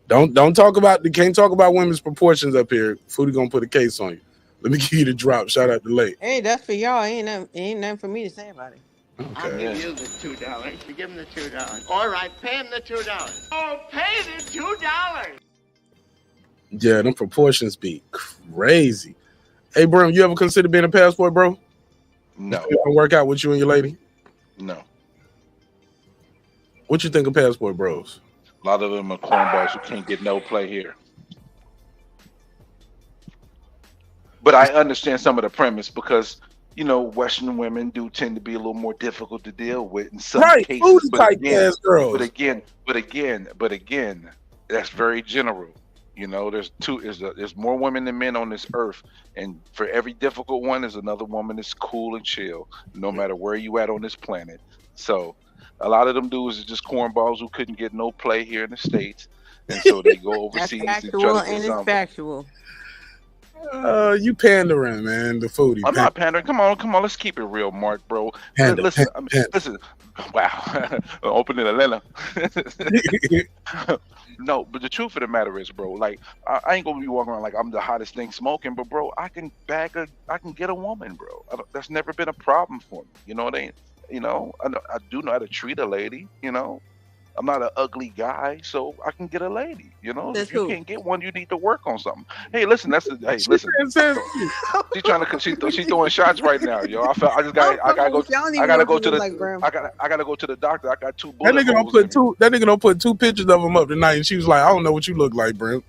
Can't talk about women's proportions up here. Foodie gonna put a case on you. Let me give you the drop. Shout out to Late. Hey, that's for y'all. Ain't nothing for me to say about it. Okay. I'll give you the $2. You give him the $2. All right, pay him the $2. Oh, pay the $2. Yeah, them proportions be crazy. Hey, Brim, you ever consider being a passport, bro? No. You ever work out with you and your lady? No. What you think of passport bros? A lot of them are cornballs who can't get no play here. But I understand some of the premise because, Western women do tend to be a little more difficult to deal with in some cases. But again, that's very general. There's more women than men on this earth, and for every difficult one, there's another woman that's cool and chill, no matter where you at on this planet. So a lot of them dudes are just cornballs who couldn't get no play here in the States, and so they go overseas. That's factual and it's factual. You pandering, man. The foodie. I'm not pandering. Come on. Let's keep it real, Mark, bro. Listen. Wow. Open in Atlanta. No, but the truth of the matter is, bro, like I ain't gonna be walking around like I'm the hottest thing smoking, but bro, I can get a woman, bro. That's never been a problem for me. You know what I mean? I do know how to treat a lady. I'm not an ugly guy, so I can get a lady. If you can't get one, you need to work on something. Hey, listen, listen. She's throwing shots right now, yo. I gotta go to the doctor. I got two bullets. That nigga don't put two pictures of him up tonight, and she was like, I don't know what you look like, Brim.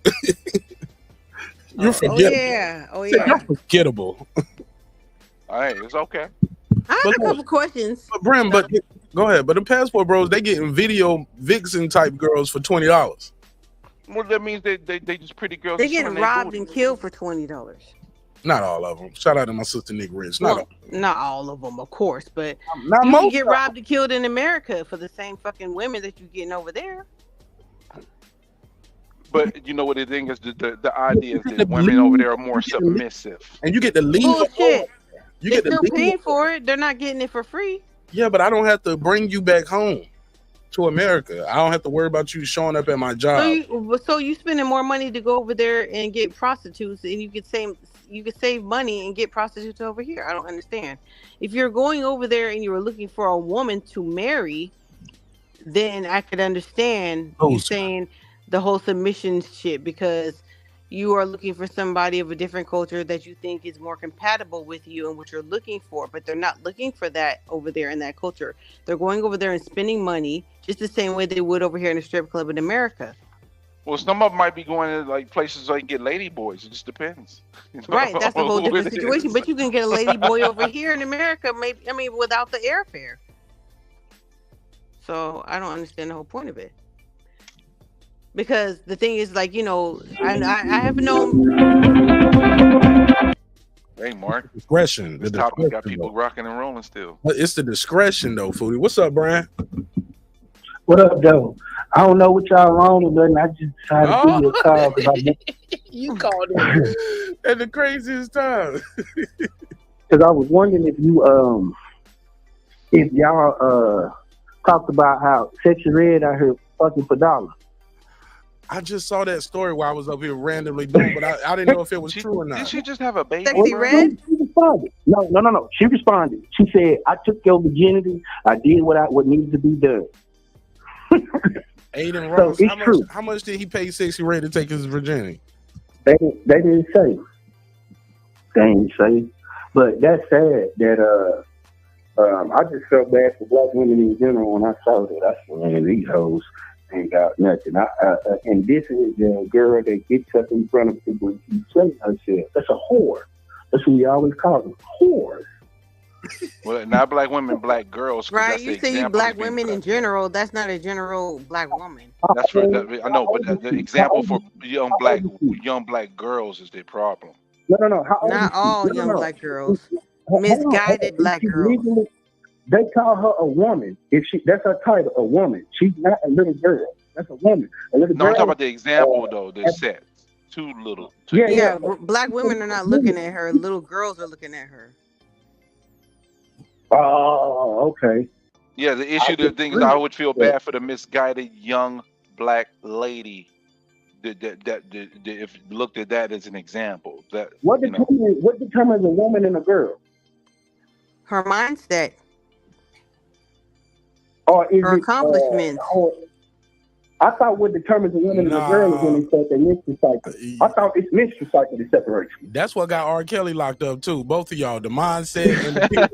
You're forgettable. Oh yeah. You're forgettable. All right, it's okay. I have a couple questions. But Brim, go ahead. But the passport bros, they getting video vixen type girls for $20. Well, that means they just pretty girls. They getting robbed and killed for $20. Not all of them. Shout out to my sister Nick Rich. Not all of them, of course, but not you most can get robbed and killed in America for the same fucking women that you're getting over there. But you know what the thing is, the idea is that women over there are more submissive, and you get to leave. Bullshit. They're still paying for it. They're not getting it for free. Yeah, but I don't have to bring you back home to America. I don't have to worry about you showing up at my job. So you spending more money to go over there and get prostitutes, and you could save money and get prostitutes over here. I don't understand. If you're going over there and you were looking for a woman to marry, then I could understand you saying the whole submission shit, because you are looking for somebody of a different culture that you think is more compatible with you and what you're looking for, but they're not looking for that over there in that culture. They're going over there and spending money just the same way they would over here in a strip club in America. Well, some of them might be going to like places like get lady boys. It just depends. You know? Right, that's a whole different situation. But you can get a lady boy over here in America, maybe. I mean, without the airfare. So I don't understand the whole point of it. Because the thing is, like, you know, I have known. Hey, Mark. Discretion. This topic got people rocking and rolling still. It's the discretion, though, Foodie. What's up, Brian? What up, though? I don't know what y'all wrong with nothing. I just decided to give you a call because you called it at the craziest time. Because I was wondering if y'all talked about how Sexy Red out here fucking for dollars. I just saw that story while I was up here randomly doing, but I didn't know if it was true or not. Did she just have a baby? Sexy Red? She responded. No. She responded. She said, "I took your virginity. I did what needed to be done." Aiden Ross, so how much did he pay Sexy Red to take his virginity? They didn't say. They didn't say. But that's sad that I just felt bad for black women in general when I saw that. I said, man, these hoes ain't got nothing. And this is the girl that gets up in front of people and keeps saying herself. That's a whore. That's what we always call them, whores. Well, not black women, black girls. Right, you say you black women in general. That's not a general black woman. That's for I know, but the example for young black girls is their problem. No. Not all young black girls. Misguided black girls. They call her a woman. That's her title, a woman. She's not a little girl. That's a woman. A little no, girl. I'm talking about the example though. The set. Too little. Yeah. Black women are not looking at her. Little girls are looking at her. Oh, okay. Yeah, the issue, the thing is, I would feel bad for the misguided young black lady that if looked at that as an example. That what determines a woman and a girl? Her mindset. Or is her accomplishments. I thought what determines a woman and a girl is when they start their menstrual cycle. I thought it's menstrual cycle that separates you. That's what got R. Kelly locked up too. Both of y'all, the mindset and the people.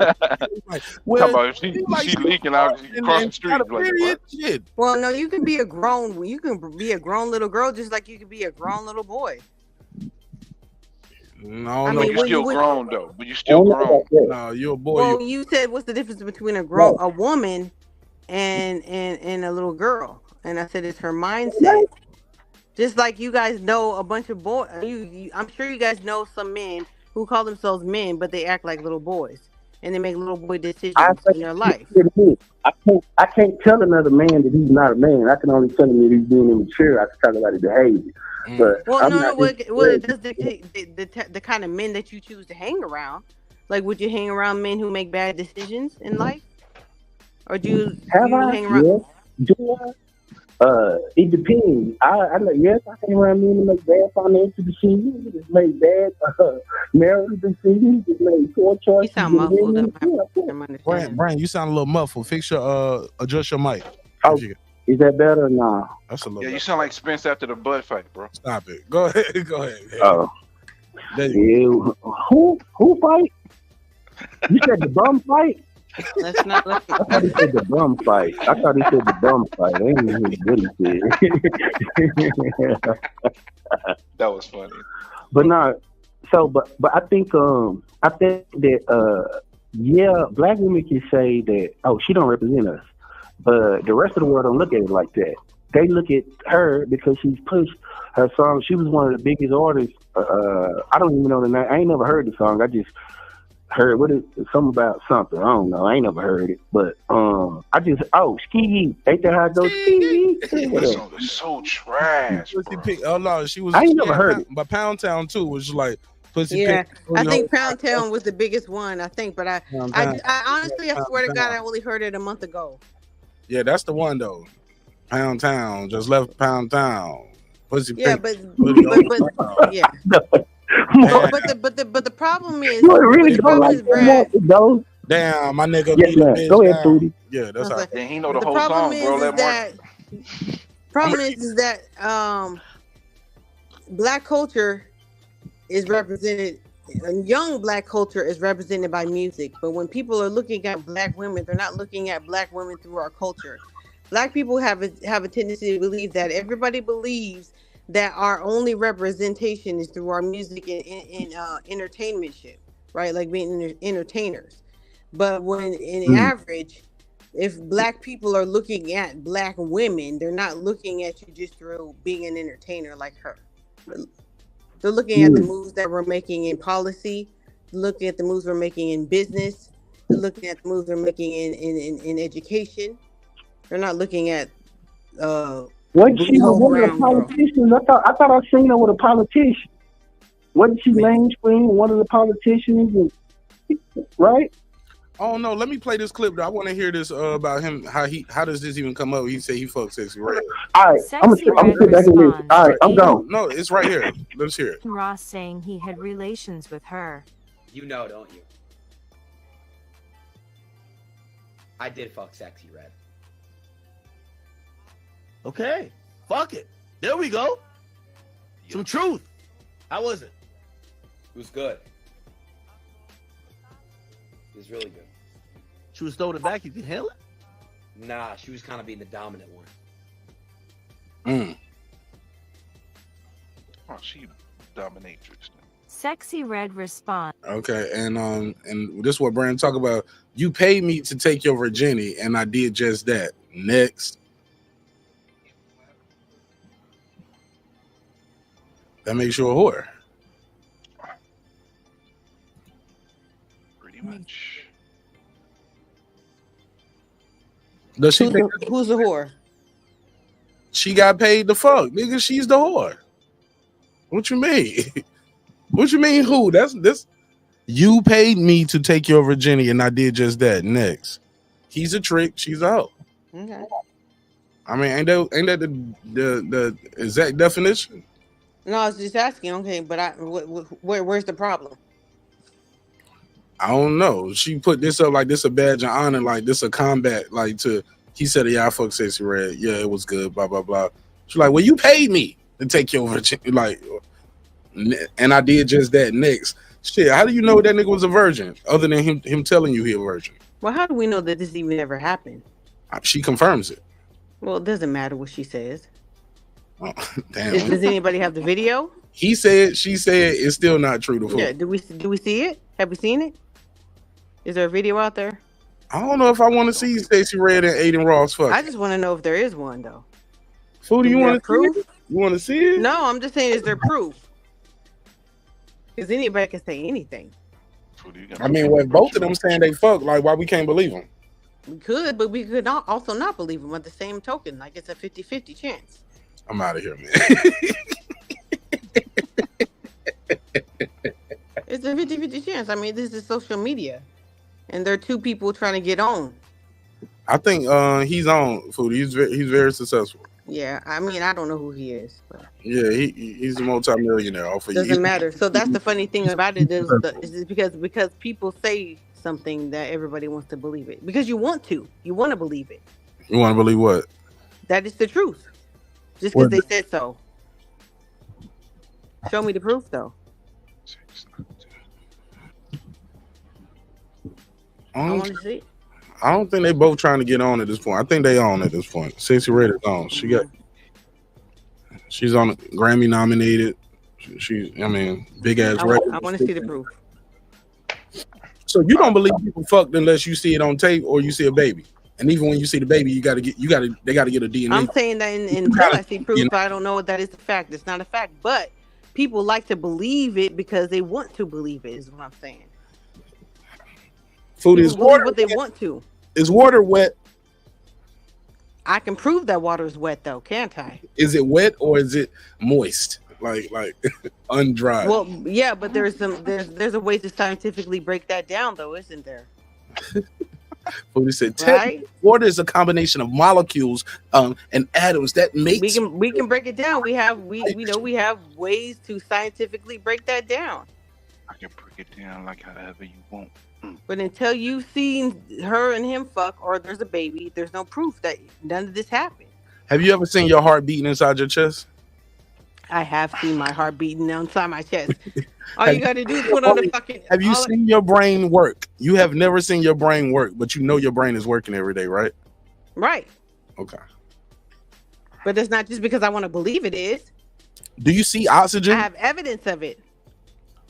Like, well, she leaking out across the street. Shit. Well, no, you can be a grown little girl just like you can be a grown little boy. No, you're still grown though. But you're still grown. No, you're a boy. Well, you said what's the difference between a woman and a little girl? And I said it's her mindset. Just like you guys know a bunch of boys. I'm sure you guys know some men who call themselves men, but they act like little boys, and they make little boy decisions in their life. I can't tell another man that he's not a man. I can only tell him that he's being immature. I can talk about his behavior. But it does dictate the kind of men that you choose to hang around. Like, would you hang around men who make bad decisions in life, or do you hang around? Yes. Do I? It depends. Yes, I hang around men who make bad financial decisions. Just made bad marital decisions. Just made poor choices. You sound muffled. Brian, you sound a little muffled. Fix your adjust your mic. Oh, is that better or not? That's a little. Yeah, you sound like Spence after the butt fight, bro. Stop it. Go ahead. Go ahead. Oh, who fight? You said the bum fight. Let's not. I thought he said the bum fight. I ain't even That was funny. But no, but I think that black women can say that, oh, she don't represent us, but the rest of the world don't look at it like that. They look at her because she's pushed her song. She was one of the biggest artists. I don't even know the name. I ain't never heard the song. I just heard something about something. I don't know. I ain't never heard it, but Ski. Ain't that how it goes? Ski. That song is so trash. Oh no, she was. I ain't never heard it. But Pound Town too was just like pussy. Yeah, I think Pound Town was the biggest one. I think, but I honestly, I swear to God, I only heard it a month ago. Yeah, that's the one though. Pound Town just left Pound Town. Pussy. Yeah, but yeah. But the problem is, damn, my nigga. Yeah, go ahead, Foodie. Yeah, that's all right. Then he know the whole song, bro. Problem is that black culture is represented. Young black culture is represented by music, but when people are looking at black women, they're not looking at black women through our culture. Black people have a tendency to believe that everybody believes that our only representation is through our music and entertainment shit, right? Like being entertainers. But when in average, if black people are looking at black women, they're not looking at you just through being an entertainer like her. They're looking at the moves that we're making in policy, looking at the moves we're making in business, they're looking at the moves we're making in education. They're not looking at wasn't she with one of the politicians? I thought I seen her with a politician. Wasn't she lane screen one of the politicians? Right? Oh no, let me play this clip. I want to hear this about him. How does this even come up? He said he fucked Sexy Red. All right, I'm gonna sit back in this. All right, I'm gone. No, it's right here. Let's hear it. Ross saying he had relations with her. You know, don't you? I did fuck Sexy Red. Okay, fuck it. There we go. Some truth. How was it? It was good. It was really good. She was throwing it back. You can handle it? Nah, she was kind of being the dominant one. Oh, she dominatrix. Sexy Red response. Okay, and this is what Brandon talk about. You paid me to take your virginity, and I did just that. Next. That makes you a whore. Pretty much. Does she who's the whore? She got paid to fuck, nigga. She's the whore. What you mean? What you mean? Who? That's this. You paid me to take your virginity, and I did just that. Next, he's a trick. She's a hoe. Okay. I mean, ain't that the exact definition? No, I was just asking. Okay, but where's the problem? I don't know. She put this up like this a badge of honor, like this a combat, like to. He said, "Yeah, I fucked Sexy Red. Yeah, it was good." Blah blah blah. She's like, "Well, you paid me to take your virginity, like, and I did just that." Next, shit. How do you know that nigga was a virgin, other than him telling you he a virgin? Well, how do we know that this even ever happened? She confirms it. Well, it doesn't matter what she says. Oh, damn. Does anybody have the video? He said, she said, it's still not true to Yeah. Do we see it? Have we seen it? Is there a video out there? I don't know if I want to see Stacey Red and Aiden Ross fuck. I just want to know if there is one though. Fool, do you want to proof? You want to see it? No, I'm just saying, is there proof? Because anybody can say anything. I mean, well, both of them saying they fuck, like, why we can't believe them? We could, but we could also not believe them at the same token. Like, it's a 50-50 chance. I'm out of here, man. It's a 50-50 chance. I mean, this is social media. And there are two people trying to get on. I think he's on, Food. He's very successful. Yeah, I mean, I don't know who he is. But yeah, he's a multimillionaire. Off of doesn't matter. So that's the funny thing about it is because people say something that everybody wants to believe it. Because you want to believe it. You want to believe what? That is the truth. Just because they said so. Show me the proof, though. I want to see it. I don't think they both trying to get on at this point. I think they on at this point. Sexy Red is on. She's on Grammy nominated. I mean, big ass record. I want to see the proof. So you don't believe people fucked unless you see it on tape or you see a baby. And even when you see the baby, they got to get a DNA. I'm saying that until I see proof, I don't know that is a fact. It's not a fact, but people like to believe it because they want to believe it. Is what I'm saying. Food is water. What they want to. Is water wet? I can prove that water is wet, though, can't I? Is it wet or is it moist, like undried? Well, yeah, but there's a way to scientifically break that down, though, isn't there? Food said, right? Water is a combination of molecules and atoms that makes. We can break it down. We have ways to scientifically break that down. I can break it down like however you want. But until you've seen her and him fuck or there's a baby, there's no proof that none of this happened. Have you ever seen your heart beating inside your chest? I have seen my heart beating inside my chest. All you got to do is put on the fucking. Have you seen your brain work? You have never seen your brain work, but you know your brain is working every day, right? Right. Okay. But it's not just because I want to believe it is. Do you see oxygen? I have evidence of it.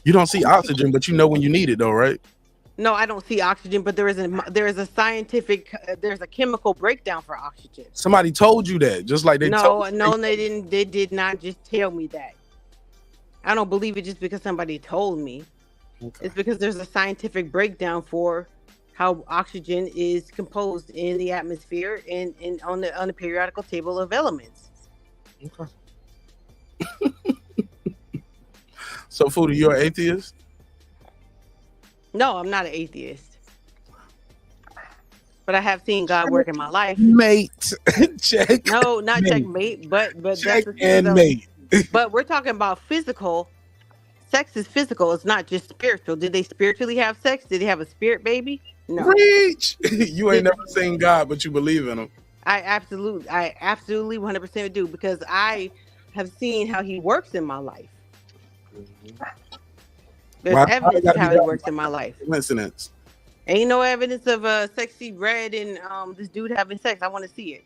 You don't see oxygen, but you know when you need it, though, right? No, I don't see oxygen, but there's a scientific, there's a chemical breakdown for oxygen. Somebody told you that, just like they told you. No, they didn't. They did not just tell me that. I don't believe it just because somebody told me. Okay. It's because there's a scientific breakdown for how oxygen is composed in the atmosphere and on the periodical table of elements. Okay. So, Foodie, you're an atheist? No, I'm not an atheist. But I have seen God work in my life. Mate. Check. No, not mate. Checkmate, but Check that's the and thing, mate. But we're talking about physical. Sex is physical. It's not just spiritual. Did they spiritually have sex? Did they have a spirit baby? No. Reach. You ain't never seen God, but you believe in him. I absolutely 100% do, because I have seen how he works in my life. There's evidence of how he works in my life. Coincidence. Ain't no evidence of a sexy red and this dude having sex. I want to see it.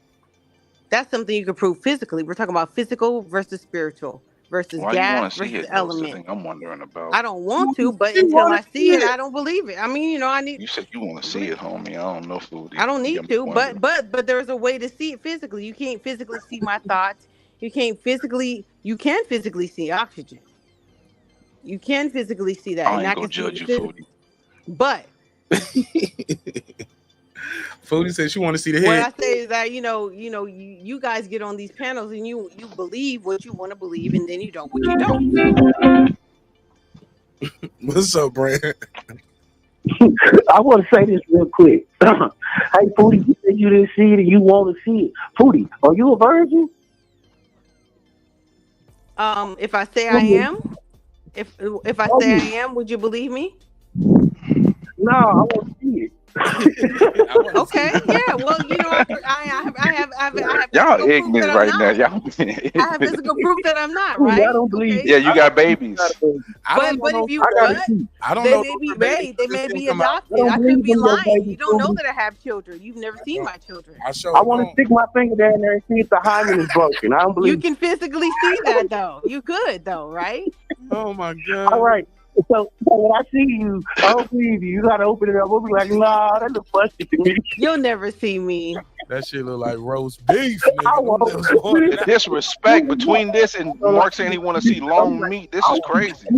That's something you can prove physically. We're talking about physical versus spiritual versus gas versus element. I'm wondering about. I don't want to, but until I see it, I don't believe it. I mean, I need. You said you want to see it, homie. I don't know, Foodie. I don't need to, but there's a way to see it physically. You can't physically see my thoughts. You can physically see oxygen. You can physically see that. I ain't gonna judge you, Foodie. But Foodie said she want to see the head. What I say is that you guys get on these panels and you believe what you want to believe, and then you don't what you don't. What's up, Brad? I want to say this real quick. Hey, Foodie, you said you didn't see it and you want to see it. Foodie, are you a virgin? If I say I am, if I say I am, would you believe me? No, I want to see it. Okay, yeah. Well, I have y'all ignorant right now. Y'all. I have physical proof that I'm not, right? I don't believe. Yeah, you got babies. But if you they may be adopted. I could be lying. You don't know that I have children. You've never seen my children. I want to stick my finger down there and see if the hymen is broken. I don't believe. You can physically see that though. You could though, right? Oh my God. All right. So when I see you, I don't believe you. You gotta open it up. We'll be like, nah, that looks fuzzy to me. You'll never see me. That shit look like roast beef. The disrespect between this and Mark saying he want to see long meat. This is crazy.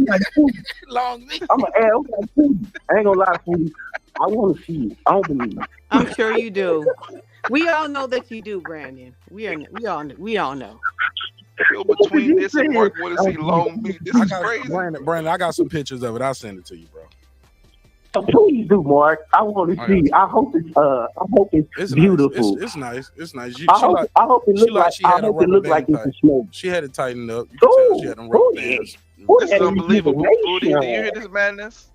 Long meat. I ain't gonna lie to you. I want to see it. I don't believe it. I'm sure you do. We all know that you do, Brandon. We all know. Between this and Mark want to see long meat. This is crazy. Brandon, I got some pictures of it. I'll send it to you, bro. So please do, Mark. I want to see. I hope it's beautiful. Nice. It's nice. It's nice. I hope it looks like it's a smoke. She had it tightened up. You can tell she had them rubber bands. This is unbelievable. Foodie, do you hear this madness?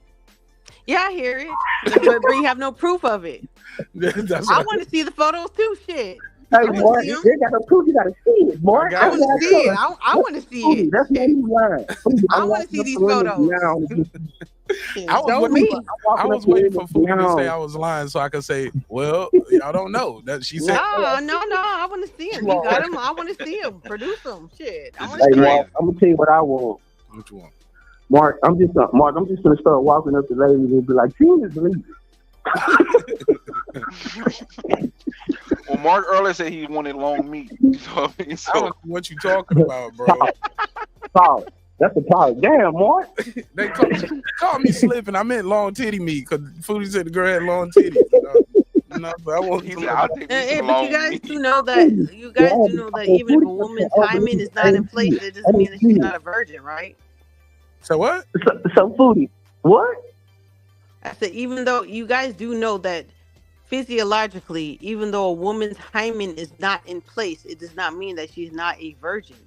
Yeah, I hear it. But you have no proof of it. I want to see the photos too. Shit. Hey, Mark, you got to prove. You got to see it, Mark. I want to see it. I want to see it. That's what you learn. I want to see these photos. I was waiting for Foodie to say I was lying so I could say, well, I don't know. That she said. No. I want to see him. You got him. I want to see him. Produce him. Shit. Hey, Mark, I'm gonna tell you what I want. What you want? Mark, I'm just gonna start walking up to ladies and be like, "See this lady." Well, Mark earlier said he wanted long meat. So, I don't know what you talking about, bro. Solid. That's a problem. Damn, Mark. They call me slipping. I meant long titty meat because Foodie said the girl had long titties. But I won't. But you guys do know that. You guys do know that even if a woman's hymen is not in place, it doesn't mean that she's not a virgin, right? So what? So Foodie, what? I said, even though you guys do know that physiologically, even though a woman's hymen is not in place, it does not mean that she's not a virgin.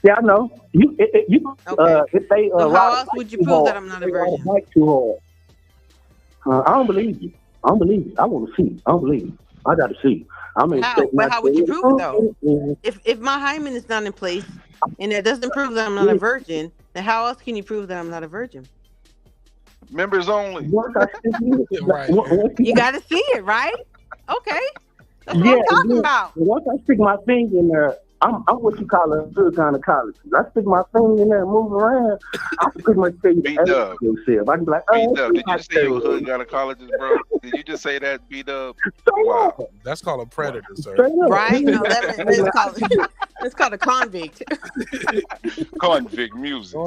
Yeah, I know. Okay. If they so how else would you prove that I'm not a virgin? Too hard. I don't believe you. I want to see. I don't believe you. I got to see. I'm How? But how would you prove it though? If my hymen is not in place and it doesn't prove that I'm not a virgin, then how else can you prove that I'm not a virgin? Members only. Right. You got to see it, right? Okay. That's what I'm talking about. Once I stick my finger in there, I'm what you call a good gynecologist. I stick my finger in there and move around. I can pretty much tell you yourself. I can be like, B-Dub, did you just say you were a hood gynecologist, bro? Did you just say that, B-Dub? Wow. That's called a predator, sir. Right? No, it's called a convict. Convict music.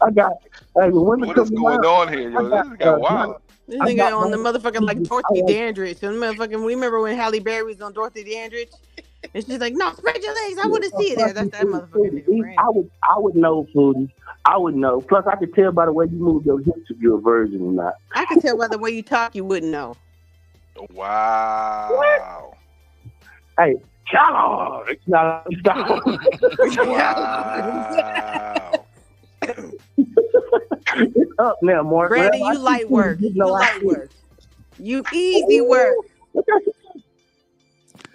I got. Hey, when what is going on here, yo? This got wild. This nigga on the motherfucking like Dorothy Dandridge. So motherfucking, we remember when Halle Berry was on Dorothy Dandridge, and she's like, "No, spread your legs. I want to see it there." That's that motherfucking nigga. I would know, Foodie. I would know. Plus, I could tell by the way you move your hips if you're a virgin or not. I can tell by the way you talk, you wouldn't know. Wow. Hey, Kellogg's. Stop. Wow. It's up now, Mark. Brandon, you light work. You light work. You easy work.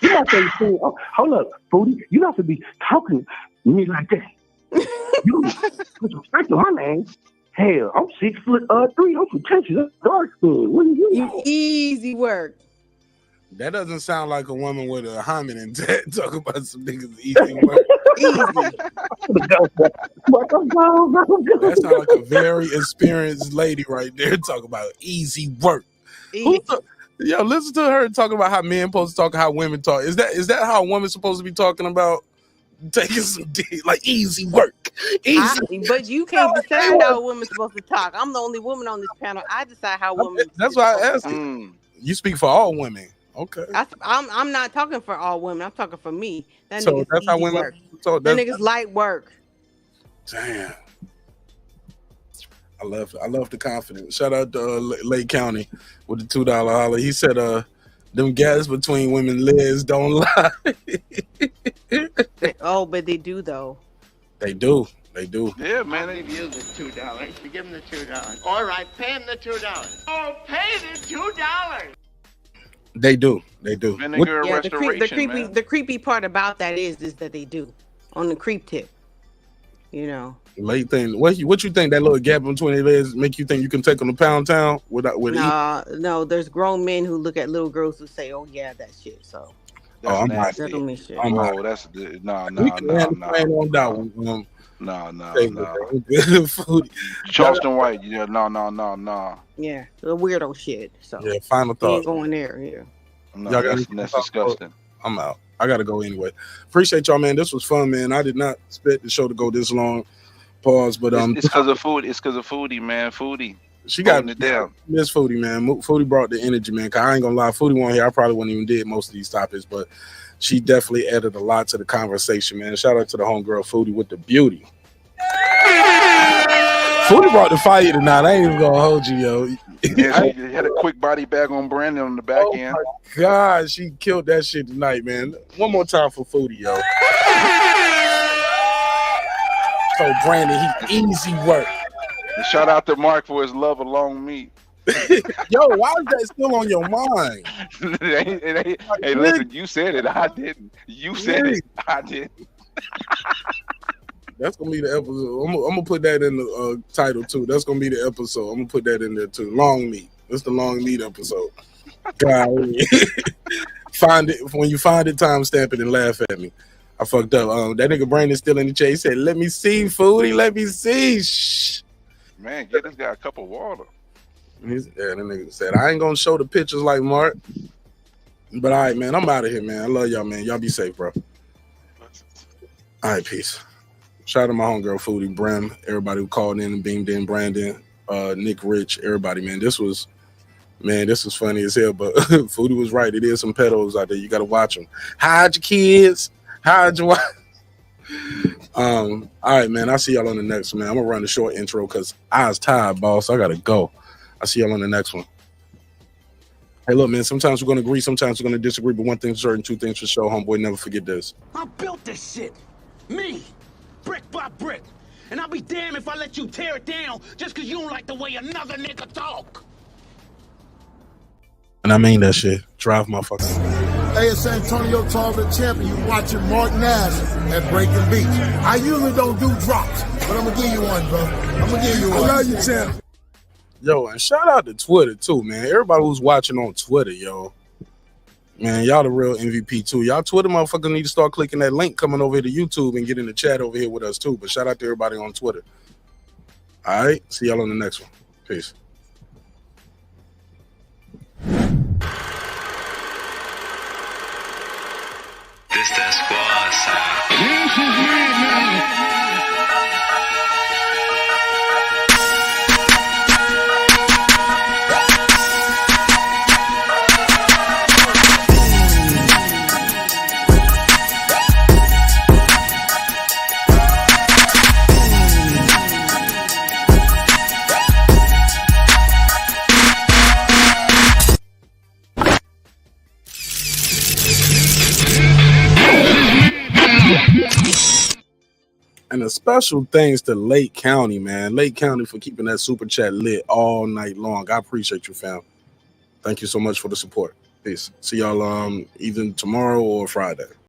You have to say, oh, hold up, Foodie. You have to be talking to me like that. You put some respect on my name. Hell, I'm 6'3". I'm pretentious. Dark skin. What are you? Easy work. That doesn't sound like a woman with a hymen and talk about some niggas easy work. That sounds like a very experienced lady right there talking about easy work. Yo, listen to her talking about how men supposed to talk, how women talk. Is that how a woman's supposed to be talking about taking some dick, like easy work? Easy. But you can't decide how a woman's supposed to talk. I'm the only woman on this panel. I decide how women. That's why I asked you. You speak for all women. Okay. I'm not talking for all women. I'm talking for me. That so nigga's that's how women. work. So that nigga's light work. Damn. I love the confidence. Shout out to Lake County with the $2 holler. He said, them gas between women legs don't lie. But they do though. They do. They do. Yeah, man. I'll give you the $2. You give him the $2. All right, pay him the $2. Oh, pay the $2. They do. They do. Vinegar Yeah, restoration, the creepy part about that is that they do on the creep tip. You know. Late thing. What you think that little gap between their legs make you think you can take them to Pound Town without No, there's grown men who look at little girls who say, "Oh yeah, that shit." So. I'm not. Gentleman shit. Oh, that's good. No. Charleston White, yeah, no. Yeah, the weirdo shit. So yeah, final thoughts. Ain't going there. Yeah. No, that's disgusting. I'm out. I gotta go anyway. Appreciate y'all, man. This was fun, man. I did not expect the show to go this long. Pause, but it's because of food. It's because of Foodie, man. Foodie. She got it down. Miss Foodie, man. Foodie brought the energy, man. Cause I ain't gonna lie, Foodie won't here. I probably wouldn't even did most of these topics, but she definitely added a lot to the conversation, man. Shout out to the homegirl Foodie with the beauty. Foodie brought the fire tonight. I ain't even gonna hold you, yo. Yeah, she had a quick body bag on Brandon on the back end. My God, she killed that shit tonight, man. One more time for Foodie, yo. So Brandon, he easy work. And shout out to Mark for his love of long meat. Yo, why is that still on your mind? Hey, listen, you said it. I didn't. You said it. I didn't. That's gonna be the episode. I'm gonna put that in the title too. That's gonna be the episode. I'm gonna put that in there too. Long meat. That's the long meat episode. God, find it when you find it. Timestamp it and laugh at me. I fucked up. That nigga Brandon's still in the chat. He said, "Let me see, Foodie. Let me see." Shh. Man, get this guy a cup of water. Yeah, that nigga said, "I ain't gonna show the pictures like Mark." But all right, man. I'm out of here, man. I love y'all, man. Y'all be safe, bro. All right, peace. Shout out to my homegirl Foodie, Brim, everybody who called in and beamed in, Brandon, Nick Rich, everybody, man. This was funny as hell, but Foodie was right. It is some pedos out there. You got to watch them. Hide your kids. Hide your wife. All right, man. I'll see y'all on the next one, man. I'm going to run a short intro because I was tired, boss. I got to go. I'll see y'all on the next one. Hey, look, man, sometimes we're going to agree. Sometimes we're going to disagree, but one thing's certain, two things for sure. Homeboy, never forget this. I built this shit. Me. Brick by brick. And I'll be damned if I let you tear it down just because you don't like the way another nigga talk. And I mean that shit. Drive motherfucker. Hey, it's Antonio Tarver champion. You watching marqnash at Breaking Beach. I usually don't do drops, but I'm gonna give you one, bro. I'm gonna give you one. I love you, champ. Yo, and shout out to Twitter too, man. Everybody who's watching on Twitter, yo. Man, y'all the real MVP too. Y'all Twitter motherfuckers need to start clicking that link coming over here to YouTube and get in the chat over here with us too. But shout out to everybody on Twitter. All right, see y'all on the next one. Peace. This that squad sound. And a special thanks to Lake County, man. Lake County for keeping that super chat lit all night long. I appreciate you, fam. Thank you so much for the support. Peace. See y'all either tomorrow or Friday.